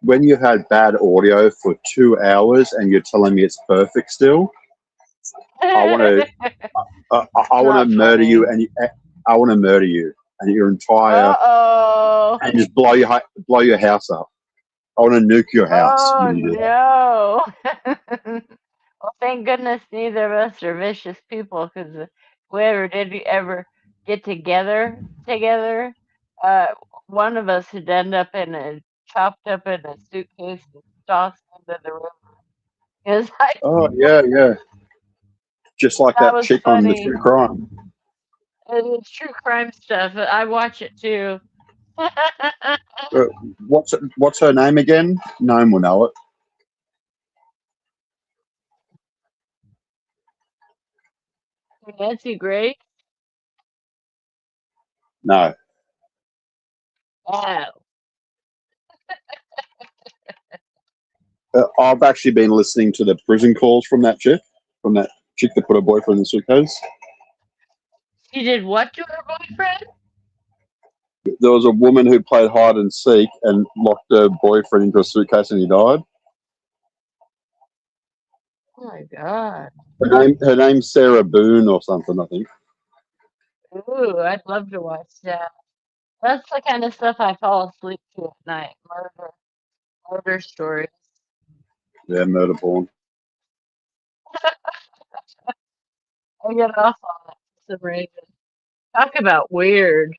When you've had bad audio for 2 hours and you're telling me it's perfect still, I want to I want to murder you and I want to murder you and your entire and just blow your house up. I want to nuke your house. Oh no! Well, thank goodness neither of us are vicious people, because if we ever did ever get together, uh, one of us would end up chopped up in a suitcase and tossed into the river. Because Oh yeah, just like that that was chick on the funny. true crime. It's true crime stuff. I watch it too. What's her name again? No one will know it. Nancy Grace. No. Oh. I've actually been listening to the prison calls from that chick that put her boyfriend in the suitcase. She did what to her boyfriend? There was a woman who played hide and seek and locked her boyfriend into a suitcase and he died. Oh my god. Her name's Sarah Boone or something, I think. Ooh, I'd love to watch that. That's the kind of stuff I fall asleep to at night. Murder stories. Yeah, murder porn. I get off on it for some reason. Talk about weird.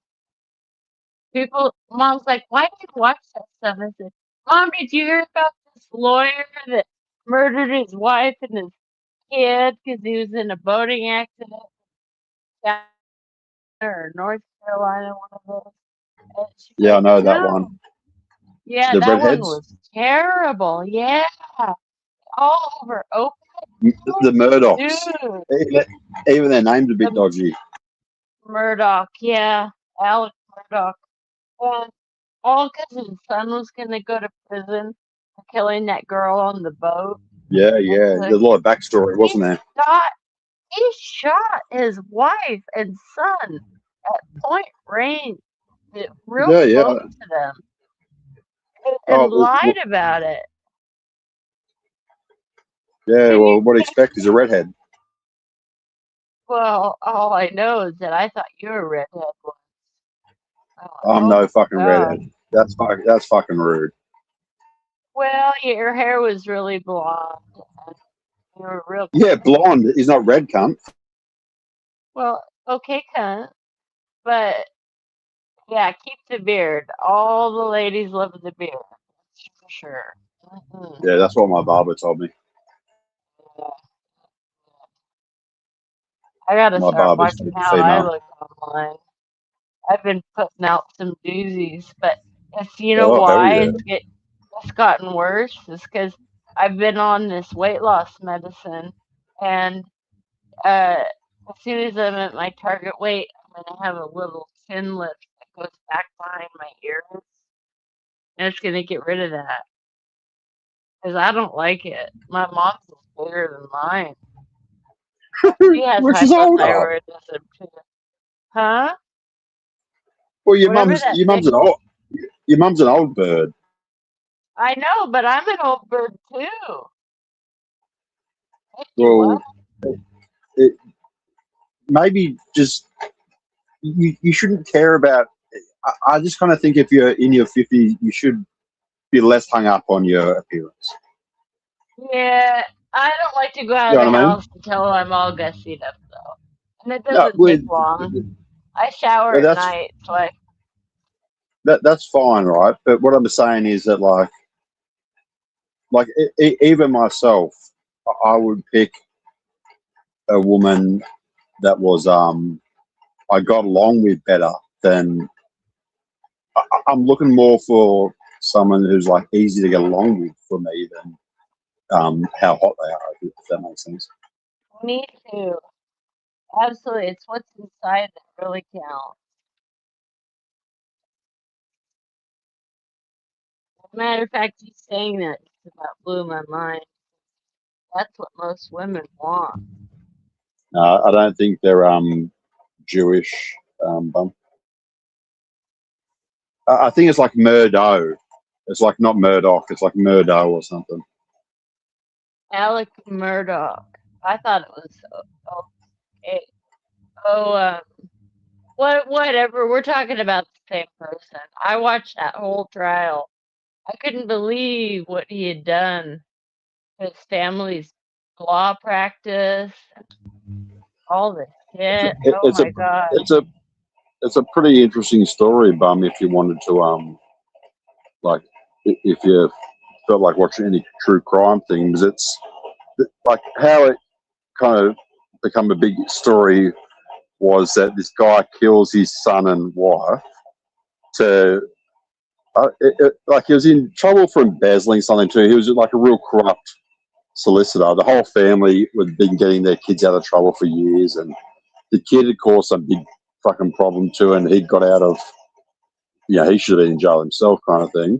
Mom's like, why do you watch that stuff? I said, Mom, did you hear about this lawyer that murdered his wife and his kid because he was in a boating accident down or North Carolina, one of those. And she Yeah, goes, I know that no. one. Yeah, The that one redheads, was terrible. Yeah, all over open. the Murdochs. Dude, Even their name's a bit the dodgy. Murdoch, yeah, Alex Murdoch. And all because his son was going to go to prison for killing that girl on the boat. Yeah, And yeah. so There's a lot of backstory, he wasn't there? shot his wife and son at point range, real Yeah, yeah. close to them, and Oh, lied about it. yeah. Well, what do you expect? He's a redhead. Well, all I know is that I thought you were a redhead once. I'm Oh no my fucking God. redhead. That's fucking rude. Well, your hair was really blonde. And you were real. Yeah, blonde. He's not red, cunt. Well, okay, cunt. But yeah, keep the beard. All the ladies love the beard. That's for sure. Mhm. Yeah, that's what my barber told me. Yeah. I gotta My start barber's watching how I female. look online. I've been putting out some doozies, but it's, you know Oh, hell why yeah. it's gotten worse? Is because I've been on this weight loss medicine, and as soon as I'm at my target weight, I'm gonna have a little chin lift that goes back behind my ears, and it's gonna get rid of that because I don't like it. My mom's is bigger than mine. She has Which is older. hypothyroidism too. Huh? Well, your Whatever mum's that your thing. mum's an old bird. I know, but I'm an old bird too. Well, it, maybe just you shouldn't care about. I just kind of think if you're in your 50s, you should be less hung up on your appearance. Yeah, I don't like to go out You of know the what I mean? house until I'm all gussied up though. And it No, doesn't take long. I shower at that's night, so that's fine, right? But what I'm saying is that even myself, I would pick a woman that was I got along with better than I'm looking more for someone who's like easy to get along with for me than how hot they are, if that makes sense. me too. Absolutely. It's what's inside that really counts. As a matter of fact, you saying that just about blew my mind. That's what most women want. I don't think they're Jewish. Bum. I think it's like Murdo. It's like not Murdoch. It's like Murdo or something. Alec Murdoch. I thought it was okay. Oh, whatever. We're talking about the same person. I watched that whole trial. I couldn't believe what he had done. His family's law practice, all this shit. Oh It's a my god. it's a pretty interesting story, Bum. If you wanted to like if you felt like watching any true crime things, it's like how it kind of become a big story was that this guy kills his son and wife to like he was in trouble for embezzling something too. He was like a real corrupt solicitor. The whole family had been getting their kids out of trouble for years, and the kid had caused some big fucking problem too, and he got out of, he should have been in jail himself, kind of thing.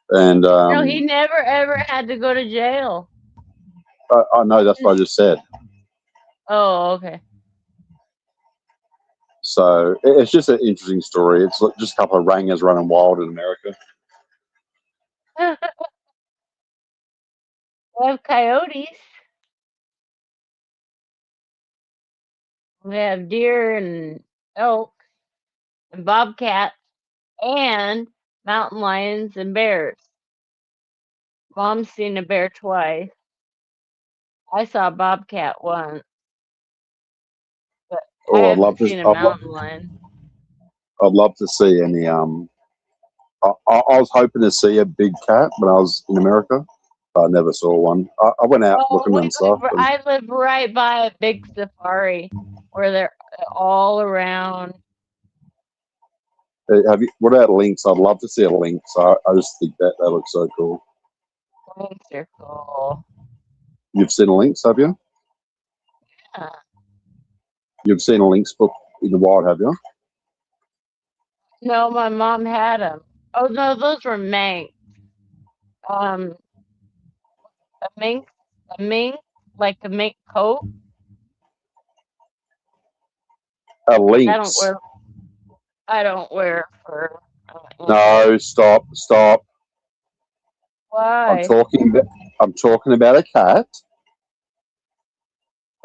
And No, he never ever had to go to jail. I know, that's what I just said. Oh, okay. So it's just an interesting story. It's just a couple of rangers running wild in America. We have coyotes. We have deer and elk and bobcats and mountain lions and bears. Mom's seen a bear twice. I saw a bobcat once, but I Oh, haven't seen a mountain lion. I'd love to see any. I was hoping to see a big cat when I was in America, I never saw one. I went out looking and stuff. And I live right by a big safari where they're all around. What about lynx? I'd love to see a lynx. I just think that looks so cool. Lynx are cool. You've seen a lynx, have you? Yeah. You've seen a lynx book in the wild, have you? No, my mom had them. Oh no, those were mink. A mink, like a mink coat. A lynx. I don't wear fur. No, stop. Why? I'm talking about a cat.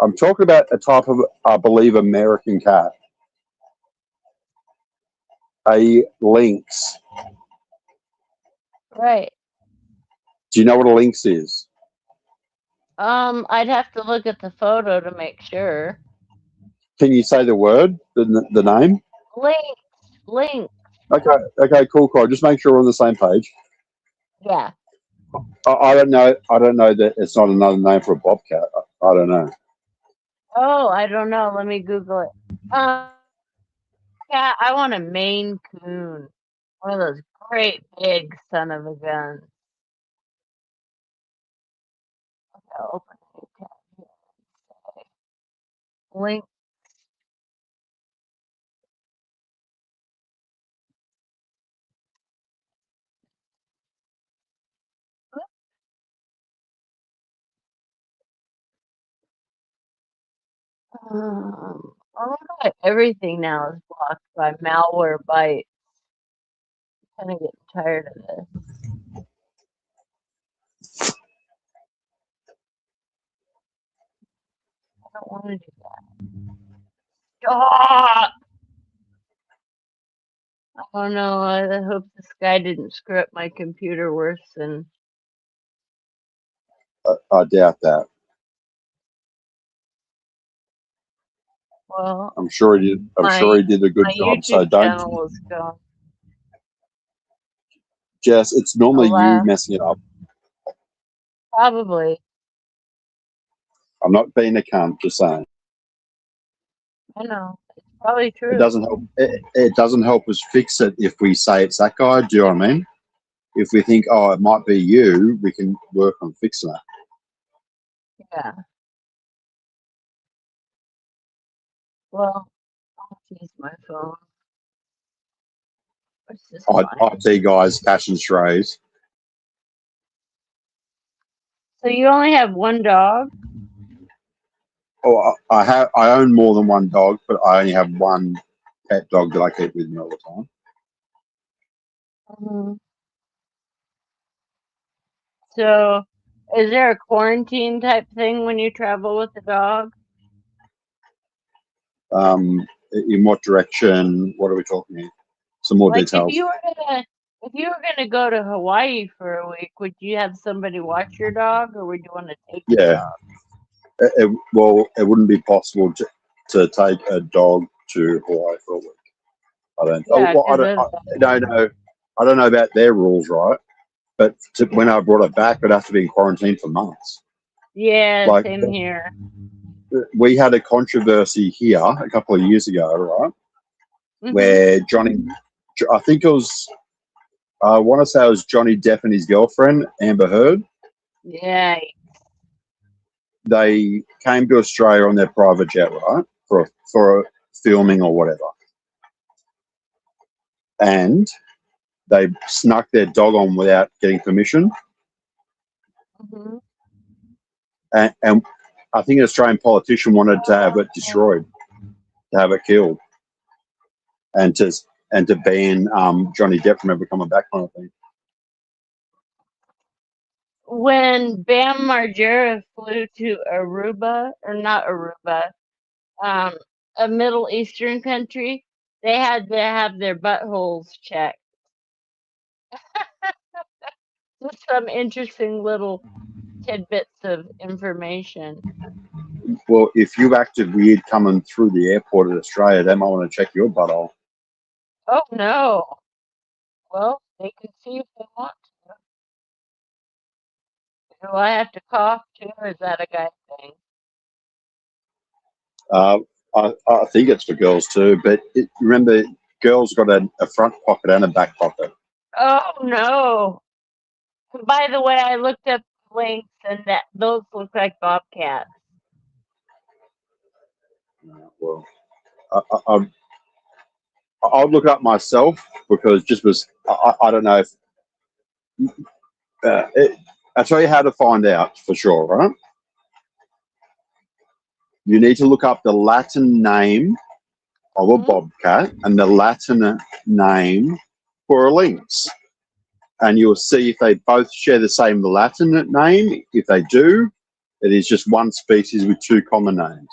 I'm talking about a type of, I believe, American cat. A lynx. Right. Do you know what a lynx is? I'd have to look at the photo to make sure. Can you say the word, the name? Lynx. Okay, cool. Just make sure we're on the same page. Yeah. I don't know that it's not another name for a bobcat. I don't know. Oh, I don't know. Let me Google it. Yeah, I want a Maine Coon. One of those great big son of a gun. I'll open a tab here and say link. Oh my God, everything now is blocked by malware bytes. I'm kind of getting tired of this. I don't want to do that. Stop! Oh no, I hope this guy didn't screw up my computer worse than. I doubt that. Well, I'm sure he did. I'm sure he did a good job. So YouTube don't. channel is gone. Jess, it's normally you messing it up. Probably. I'm not being a cunt, just saying. I know. It's probably true. It doesn't help. It doesn't help us fix it if we say it's that guy. Do you know what I mean? If we think, oh, it might be you, we can work on fixing it. Yeah. Well, I'll use my phone. IT guys, passion strays. So you only have one dog? Oh, I own more than one dog, but I only have one pet dog that I keep with me all the time. Mm-hmm. So, is there a quarantine type thing when you travel with the dog? In what direction? What are we talking here? Some more details. If you were gonna go to Hawaii for a week, would you have somebody watch your dog, or would you want to take your dog? It wouldn't be possible to take a dog to Hawaii for a week. I don't. Yeah, I don't know about their rules, right? But when I brought it back, it'd have to be in quarantine for months. Yeah, same here. We had a controversy here a couple of years ago, right? Mm-hmm. Where I think it was, I want to say it was Johnny Depp and his girlfriend, Amber Heard. Yeah. They came to Australia on their private jet, right? For filming or whatever. And they snuck their dog on without getting permission. Mm-hmm. And I think an Australian politician wanted to have it destroyed, to have it killed, and to ban Johnny Depp from ever coming back, kind of thing. When Bam Margera flew to Aruba, or not Aruba, a Middle Eastern country, they had to have their buttholes checked. Just some interesting little tidbits of information. Well, if you acted weird coming through the airport in Australia, they might want to check your butthole. Oh no. Well, they can see if they want to. Do I have to cough too, or is that a guy thing? I think it's for girls too, but remember, girls got a front pocket and a back pocket. Oh no! By the way, I looked up links, and those look like bobcats. Well, I'll look it up myself because I don't know if I'll tell you how to find out for sure, right? You need to look up the Latin name of a bobcat and the Latin name for a lynx. And you'll see if they both share the same Latin name. If they do, it is just one species with two common names.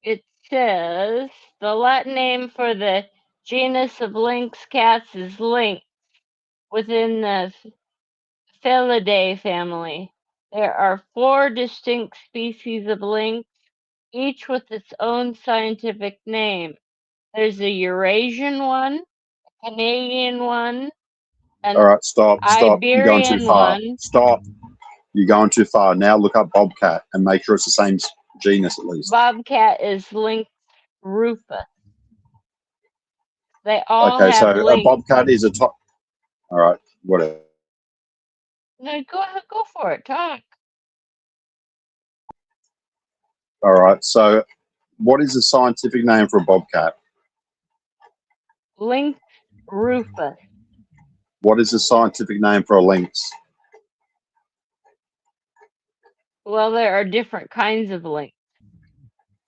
It says the Latin name for the genus of lynx cats is lynx within the Felidae family. There are 4 distinct species of lynx, each with its own scientific name. There's a Eurasian one, a Canadian one, an All right, stop. You're going too Iberian far. one. Stop. You're going too far. Now look up bobcat and make sure it's the same genus at least. Bobcat is Lynx rufus. They all Okay, so have a lynx. bobcat is a top. All right, whatever. No, go for it. Talk. All right, so what is the scientific name for a bobcat? Lynx rufus. What is the scientific name for a lynx? Well, there are different kinds of lynx.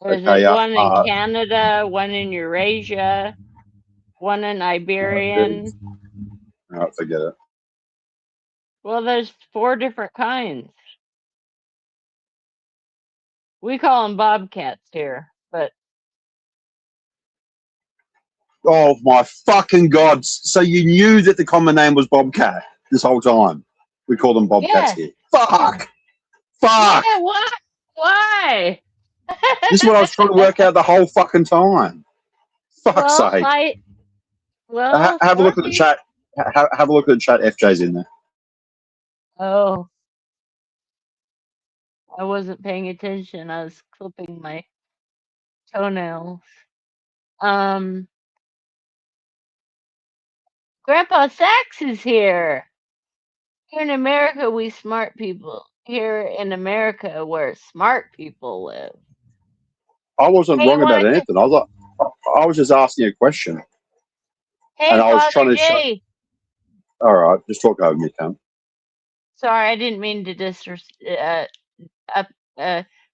There's Okay, one in Canada, one in Eurasia, one in Iberian. All right, forget it. Well, there's 4 different kinds. We call them bobcats here, but Oh my fucking god! So you knew that the common name was bobcat this whole time? We call them bobcats here. Fuck! Fuck! Yeah, what? Why? This is what I was trying to work out the whole fucking time. Fuck's sake! Have a look at the chat. Have a look at the chat. FJ's in there. Oh, I wasn't paying attention. I was clipping my toenails. Grandpa Sax is here. Here in America, we smart people. Here in America, where smart people live. I wasn't wrong about anything. I was just asking a question. Hey, and I was Father trying to Jay. All right, just talk over me, Tom. Sorry, I didn't mean to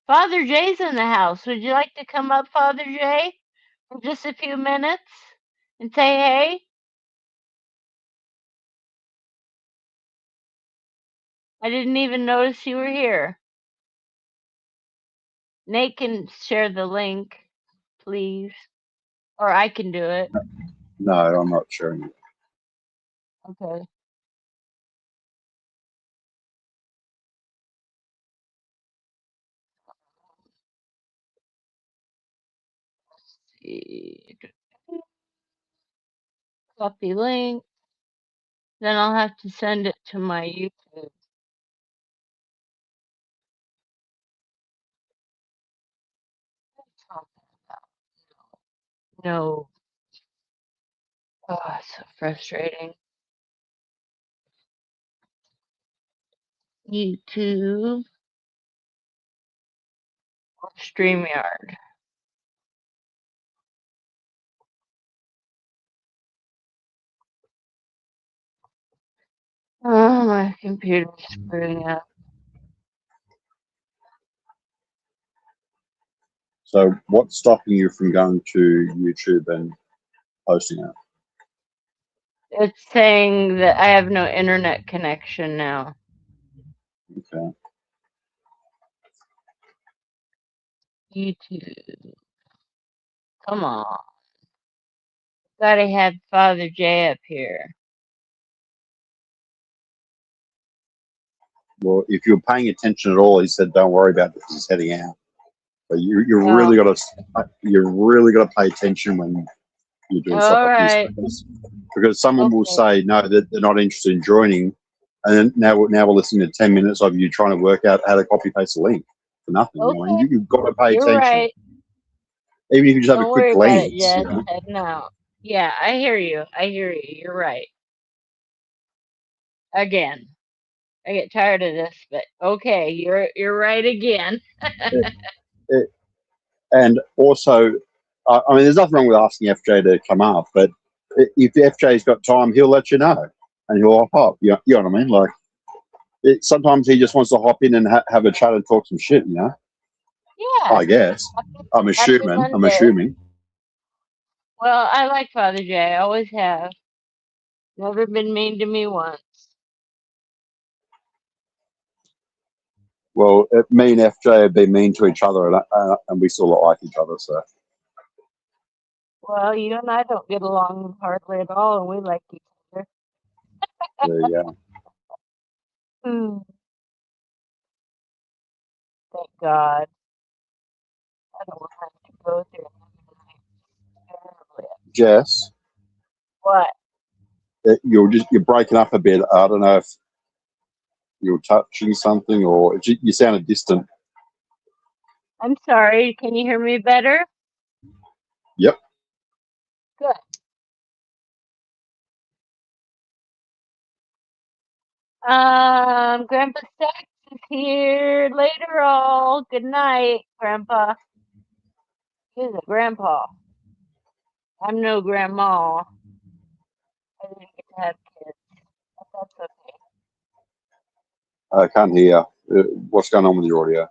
Father Jay's in the house. Would you like to come up, Father Jay, for just a few minutes and say hey? I didn't even notice you were here. Nate can share the link, please. Or I can do it. No, I'm not sharing it. Okay. Let's see. Copy link. Then I'll have to send it to my YouTube. No. Oh, it's so frustrating. YouTube or StreamYard. Oh, my computer's screwing up. So, what's stopping you from going to YouTube and posting it? It's saying that I have no internet connection now. Okay. YouTube. Come on. Gotta have Father Jay up here. Well, if you're paying attention at all, he said, "Don't worry about it because he's heading out." But you really got to pay attention when you're doing stuff All like right. this, because someone will say no, that they're not interested in joining, and then now we're listening to 10 minutes of you trying to work out how to copy paste a link for nothing. Okay. You know? You've got to pay You're attention, right. even if you just have Don't a quick worry glance. about it, Jess. You know? Heading out. Yeah, I hear you. You're right. Again, I get tired of this, but okay, you're right again. And also, I mean, there's nothing wrong with asking FJ to come up, but if FJ's got time, he'll let you know, and he'll hop up. You know what I mean? Like, sometimes he just wants to hop in and have a chat and talk some shit. You know? Yeah. I guess. I'm assuming. Well, I like Father J. I always have. Never been mean to me once. Well, me and FJ have been mean to each other, and we still like each other. So. Well, you and I don't get along hardly at all, and we like each other. There you go. Thank God. I don't want to have to go through terribly. Jess. What? You're breaking up a bit. I don't know if you're touching something or you sounded distant. I'm sorry. Can you hear me better? Yep. Good. Grandpa Stax is here later all. Good night, Grandpa. He's a grandpa. I'm no grandma. I didn't get to have kids, but that's okay. I can't hear. What's going on with your audio?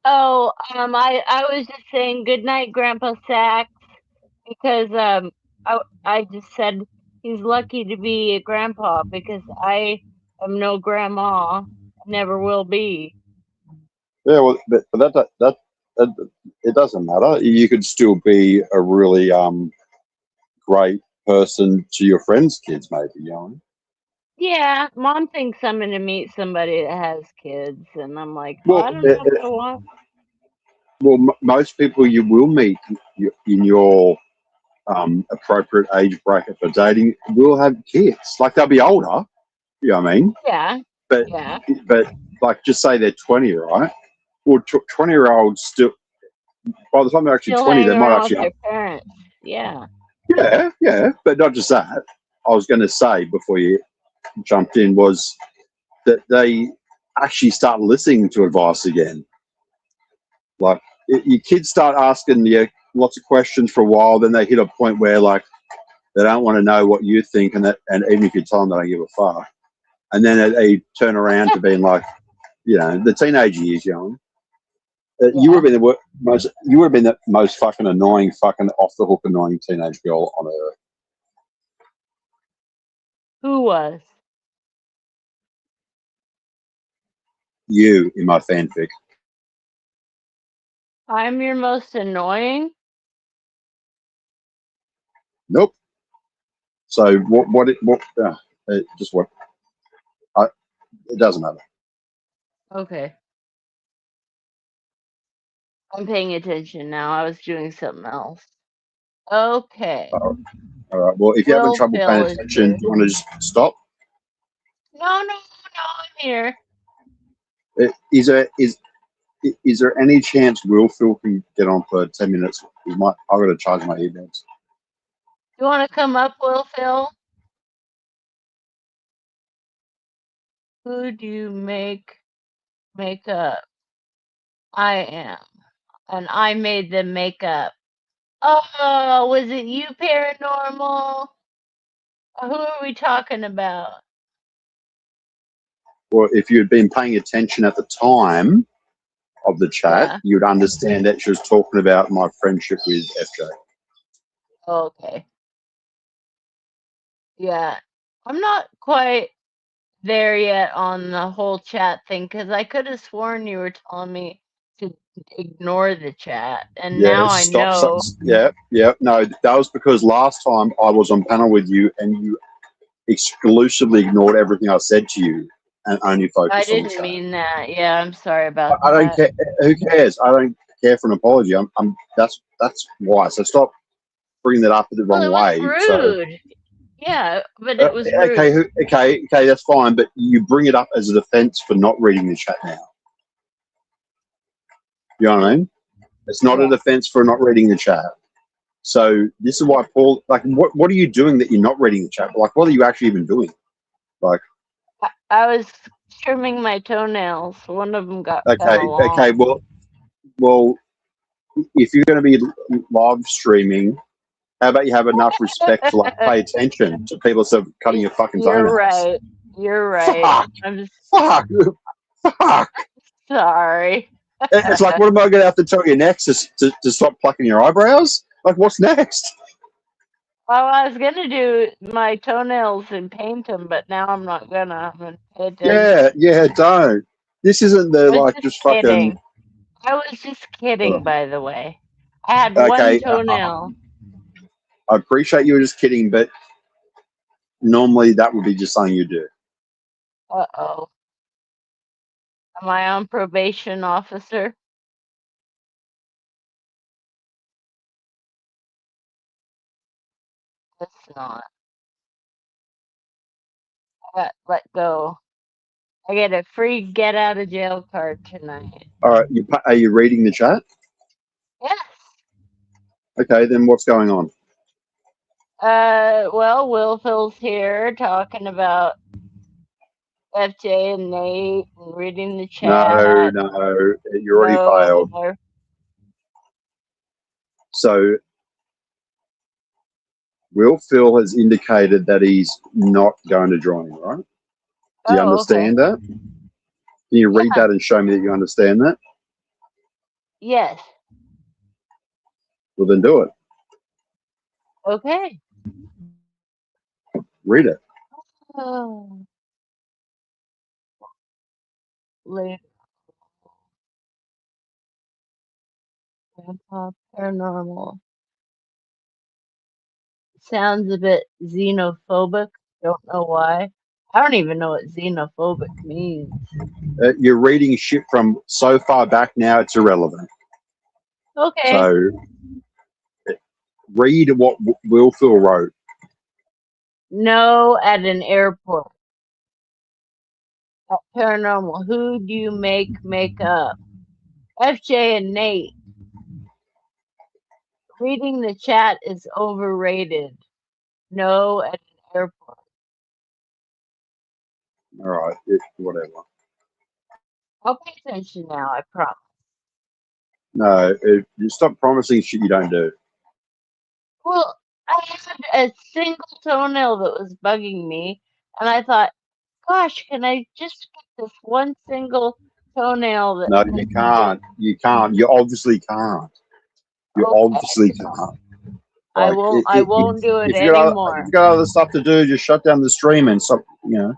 Oh, I was just saying good night, Grandpa Stax, because I just said he's lucky to be a grandpa because I am no grandma, never will be. Yeah, well, but that it doesn't matter. You could still be a really great person to your friends' kids, maybe. You know. Yeah, Mom thinks I'm gonna meet somebody that has kids, and I'm like, well, I don't know if I want. Well, most people you will meet in your appropriate age bracket for dating will have kids. Like, they'll be older. You know what I mean? Yeah. But Yeah. but like, just say they're 20, right? Well, 20-year-olds still, by the time they're actually Still 20, they hanging might around actually. with their parents. Yeah. Yeah, but not just that. I was going to say before you jumped in was that they actually start listening to advice again. Like, your kids start asking you lots of questions for a while, then they hit a point where, like, they don't want to know what you think, and even if you tell them, they don't give a fuck. And then they turn around to being like, you know, the teenage years, you know. You would have been the most fucking annoying, fucking off the hook annoying teenage girl on earth. Who was? You in my fanfic. I'm your most annoying? Nope. So it doesn't matter. Okay. I'm paying attention now. I was doing something else. Okay. All right. Well, if you're having trouble paying attention, do you want to just stop? No, I'm here. Is there any chance Will Phil can get on for 10 minutes? I've got to charge my earbuds. You want to come up, Will Phil? Who do you make up? I am. And I made the makeup. Oh, was it you, Paranormal? Who are we talking about? Well, if you had been paying attention at the time of the chat, you'd understand that she was talking about my friendship with FJ. Okay. Yeah. I'm not quite there yet on the whole chat thing because I could have sworn you were telling me to ignore the chat, and now I know. No, that was because last time I was on panel with you and you exclusively ignored everything I said to you and only focused on the chat. I didn't mean that. Yeah, I'm sorry about that. I don't care. Who cares? I don't care for an apology. That's why. So stop bringing that up the wrong way. Rude. Yeah, but it was rude. Okay, that's fine. But you bring it up as a defense for not reading the chat now. You know what I mean? It's not a defense for not reading the chat. So this is why Paul, like, what are you doing that you're not reading the chat? Like, what are you actually even doing? Like, I was trimming my toenails. One of them got okay. Well, if you're going to be live streaming, how about you have enough respect to like pay attention to people instead of cutting your fucking toenails? You're right. Fuck. I'm just Fuck. sorry. It's like, what am I going to have to tell you next? To stop plucking your eyebrows? Like, what's next? Well, I was gonna do my toenails and paint them, but now I'm not gonna. I'm gonna pay attention. Yeah, don't. This isn't the like just kidding. fucking. I was just kidding, by the way. I had one toenail. I appreciate you were just kidding, but normally that would be just something you do. Uh-oh. Am I on probation, officer? It's not. I got let go. I get a free get out of jail card tonight. All right, are you reading the chat? Yes. Okay, then what's going on? Well, Will Phil's here talking about FJ and Nate and reading the chat. No, you already failed. So, Will Phil has indicated that he's not going to join, right? Do you understand that? Can you read that and show me that you understand that? Yes. Well, then do it. Okay. Read it. Later. Paranormal. Sounds a bit xenophobic. Don't know why. I don't even know what xenophobic means. You're reading shit from so far back now, it's irrelevant. Okay. So, read what Will Phil wrote. No, at an airport. At Paranormal, who do you make up? FJ and Nate. Reading the chat is overrated. No, at an airport. All right, whatever. I'll pay attention now, I promise. No, you stop promising shit you don't do. Well, I had a single toenail that was bugging me, and I thought, gosh, can I just get this one single toenail? That No, you can't. You can't. You obviously can't. You obviously can't. I won't. I won't do it anymore. If you've got other stuff to do, just shut down the stream and stop. You know,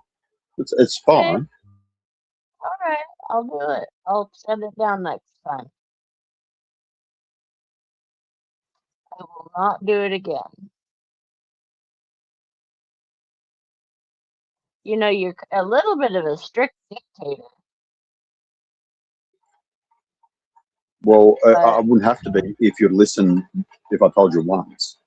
it's fine. Okay. All right, I'll do it. I'll shut it down next time. I will not do it again. You know, you're a little bit of a strict dictator. Well, I wouldn't have to be if you'd listen if I told you once.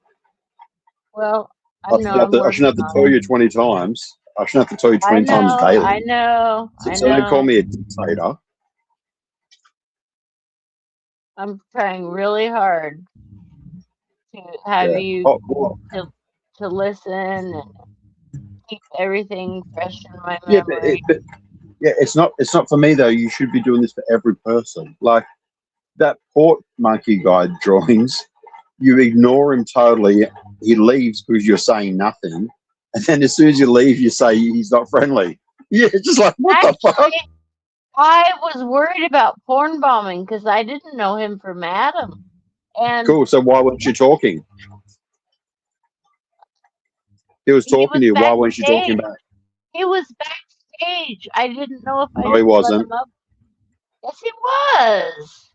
Well, I shouldn't have to tell you 20 times. I shouldn't have to tell you 20 times daily. I know. So don't call me a dictator. I'm trying really hard to have you to listen and keep everything fresh in my memory. It's not for me though. You should be doing this for every person. Like that port monkey guy drawings, you ignore him totally. He leaves because you're saying nothing, and then as soon as you leave, you say he's not friendly. Yeah, just like what the fuck? I was worried about porn bombing because I didn't know him from Adam. And cool. So why weren't you talking? He was talking to you. Why weren't you talking back? He was backstage. I didn't know if No, he wasn't. Yes, he was.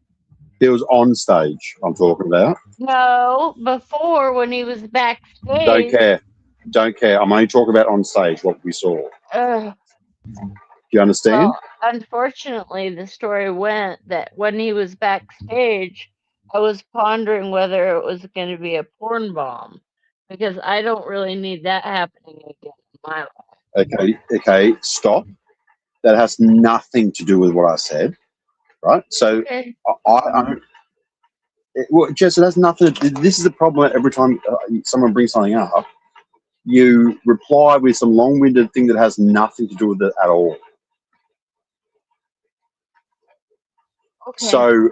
He was on stage. I'm talking about. No, before when he was backstage. Don't care. I'm only talking about on stage what we saw. you understand? Well, unfortunately, the story went that when he was backstage, I was pondering whether it was going to be a porn bomb because I don't really need that happening again in my life. Okay, stop. That has nothing to do with what I said, right? So Okay. Jess, it has nothing. This is the problem. Every time someone brings something up, you reply with some long-winded thing that has nothing to do with it at all. Okay. So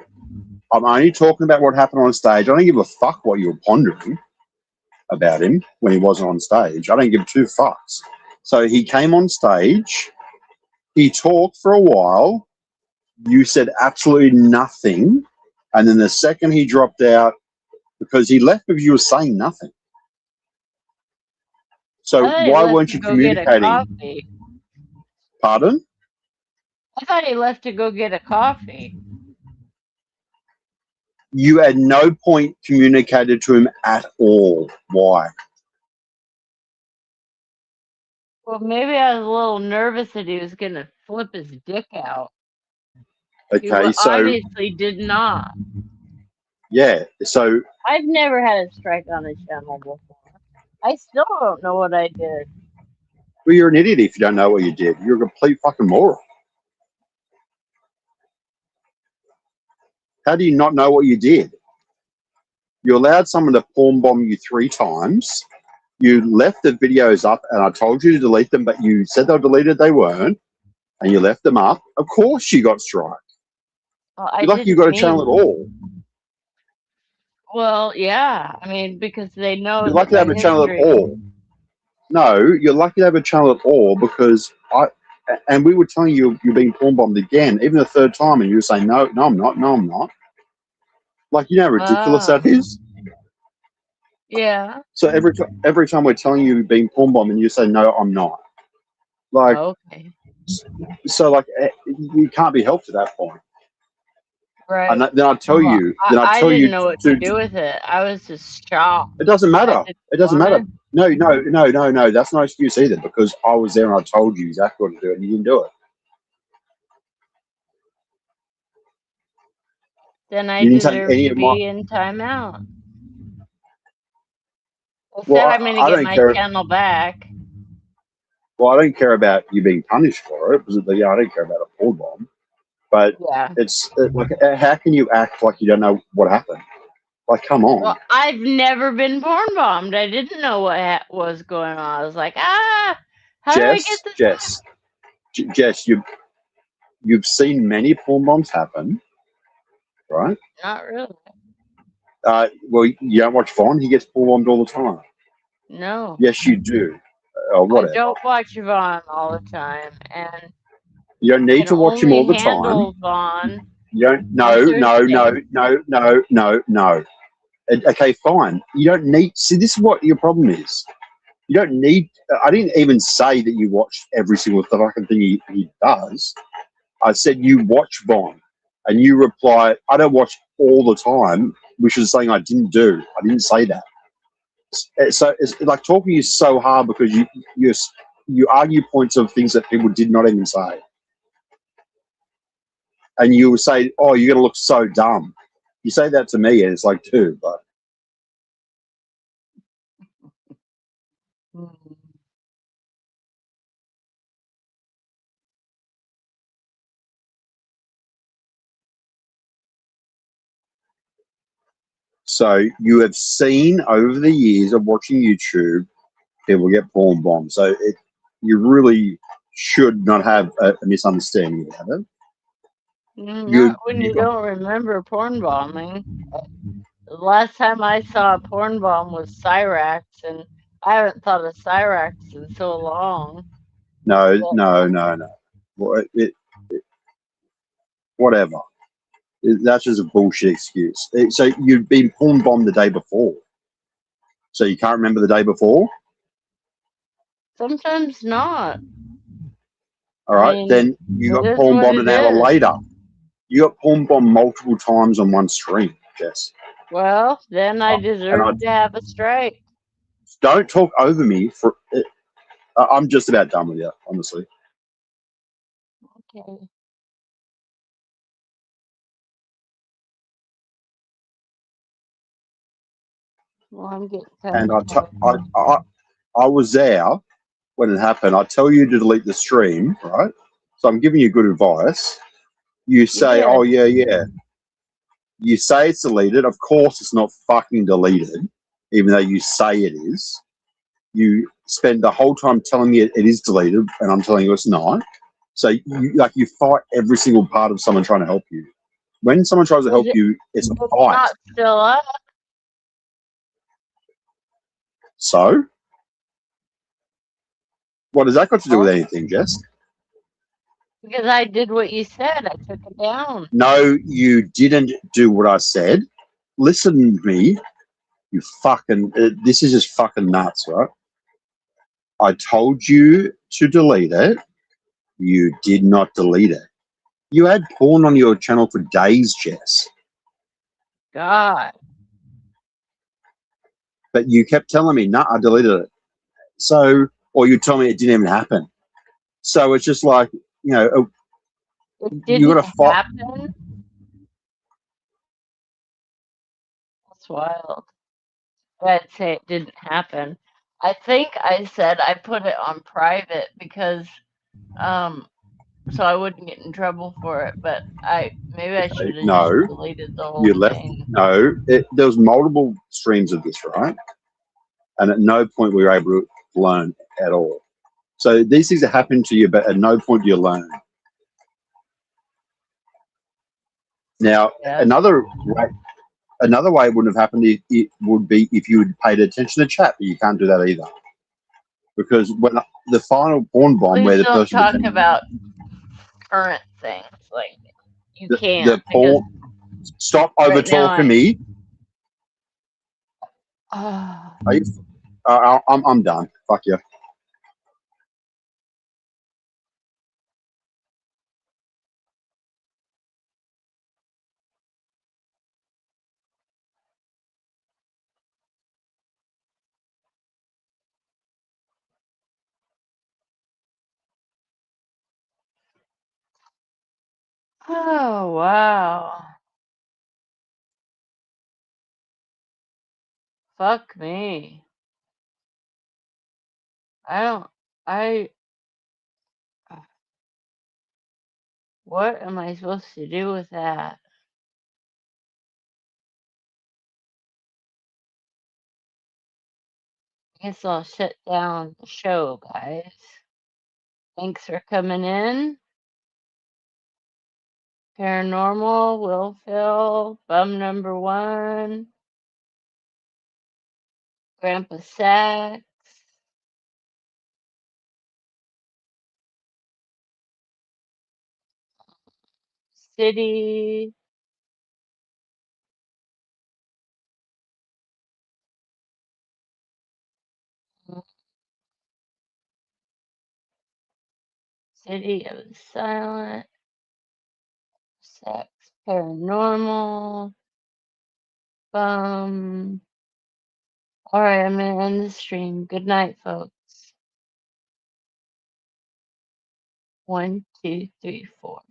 I'm only talking about what happened on stage. I don't give a fuck what you were pondering about him when he wasn't on stage. I don't give two fucks. So he came on stage. He talked for a while. You said absolutely nothing. And then the second he dropped out, because he left because you were saying nothing. So why weren't you communicating? Pardon? I thought he left to go get a coffee. You at no point communicated to him at all. Why? Well, maybe I was a little nervous that he was going to flip his dick out. Okay, He so obviously did not. Yeah, so I've never had a strike on the channel before. I still don't know what I did. Well, you're an idiot if you don't know what you did. You're a complete fucking moron. How do you not know what you did? You allowed someone to porn bomb you 3 times. You left the videos up, and I told you to delete them, but you said they were deleted. They weren't, and you left them up. Of course, you got strike. Well, You're lucky you got a channel at all. Well, yeah. I mean, because they know. You're lucky to have a channel at all. No, you're lucky to have a channel at all because and we were telling you you're being porn bombed again, even the 3rd time, and you were saying, no, I'm not. Like, you know how ridiculous that is? Yeah. So every time we're telling you you're being porn bombed and you say, no, I'm not. Like, okay. So, like, you can't be helped at that point. Right. And then I tell you, I didn't know what to do with it. I was just shocked. It doesn't matter. It doesn't matter. No. That's no excuse either because I was there and I told you exactly what to do and you didn't do it. Then I deserve to be in timeout. Well, I'm going to get my channel back. Well, I don't care about you being punished for it because I don't care about a porn bomb. But it's like, how can you act like you don't know what happened? Like, come on. Well, I've never been porn bombed. I didn't know what was going on. I was like, how do I get this? Jess, you've seen many porn bombs happen, right? Not really. Well, you don't watch Vaughn. He gets porn bombed all the time. No. Yes, you do. Whatever. I don't watch Vaughn all the time, and you don't need to watch him all the time. Vaughn. You don't. No. Okay, fine. You don't need. See, this is what your problem is. You don't need. I didn't even say that you watch every single fucking thing he does. I said you watch Vaughn, and you reply, "I don't watch all the time," which is something I didn't do. I didn't say that. So it's like talking is so hard because you argue points of things that people did not even say. And you will say, "Oh, you're going to look so dumb." You say that to me, and it's like, dude, but. So you have seen over the years of watching YouTube, people get porn bombed. So you really should not have a misunderstanding about it. Not when you don't remember porn bombing. The last time I saw a porn bomb was Cyrax, and I haven't thought of Cyrax in so long. No. Well, whatever. That's just a bullshit excuse. So you've been porn bombed the day before. So you can't remember the day before? Sometimes not. All right, then you got porn bombed an hour later. You got porn bombed multiple times on one stream, Jess. Well, then I deserve to have a strike. Don't talk over me. I'm just about done with you, honestly. Okay. Well, I'm getting And tired. I was there when it happened. I tell you to delete the stream, right? So I'm giving you good advice. You say, Yeah. oh, yeah. You say it's deleted. Of course, it's not fucking deleted, even though you say it is. You spend the whole time telling me it is deleted, and I'm telling you it's not. So you fight every single part of someone trying to help you. When someone tries to help you, it's a fight. Not still up. So, what has that got to do with anything, Jess? Because I did what you said. I took it down. No, you didn't do what I said. Listen to me. You fucking. This is just fucking nuts, right? I told you to delete it. You did not delete it. You had porn on your channel for days, Jess. God. But you kept telling me, nah, I deleted it. So, or you tell me it didn't even happen. So it's just like, it you got to fight. Happen. That's wild. I'd say it didn't happen. I think I said I put it on private because so I wouldn't get in trouble for it, but maybe I should have just deleted the whole thing. No, there was multiple streams of this, right? And at no point we were able to learn at all. So these things are happening to you, but at no point do you learn. Now, another way it wouldn't have happened, it would be if you had paid attention to chat, but you can't do that either. Because when the final porn bomb, Please where the don't person talk about current things, like you can't. The porn, stop over talking me. I'm done. Fuck you. Oh, wow. Fuck me. What am I supposed to do with that? I guess I'll shut down the show, guys. Thanks for coming in. Paranormal, Will Phil, Bum Number 1, Grandpa Sax, City, City of the Silent, Sax Paranormal, Bum. Alright, I'm gonna end the stream. Good night, folks. 1, 2, 3, 4.